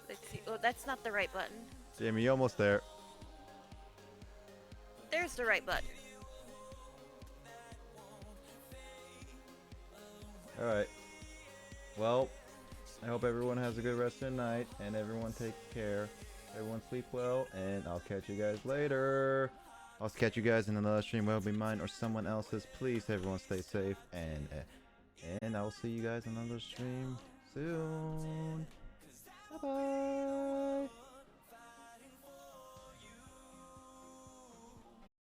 Let's see. Oh, that's not the right button. Jamie, you almost there. There's the right button. Alright. Well, I hope everyone has a good rest of the night, and everyone take care. Everyone sleep well, and I'll catch you guys later. I'll catch you guys in another stream, whether it be mine or someone else's. Please, everyone stay safe, and I will see you guys in another stream soon. Bye-bye.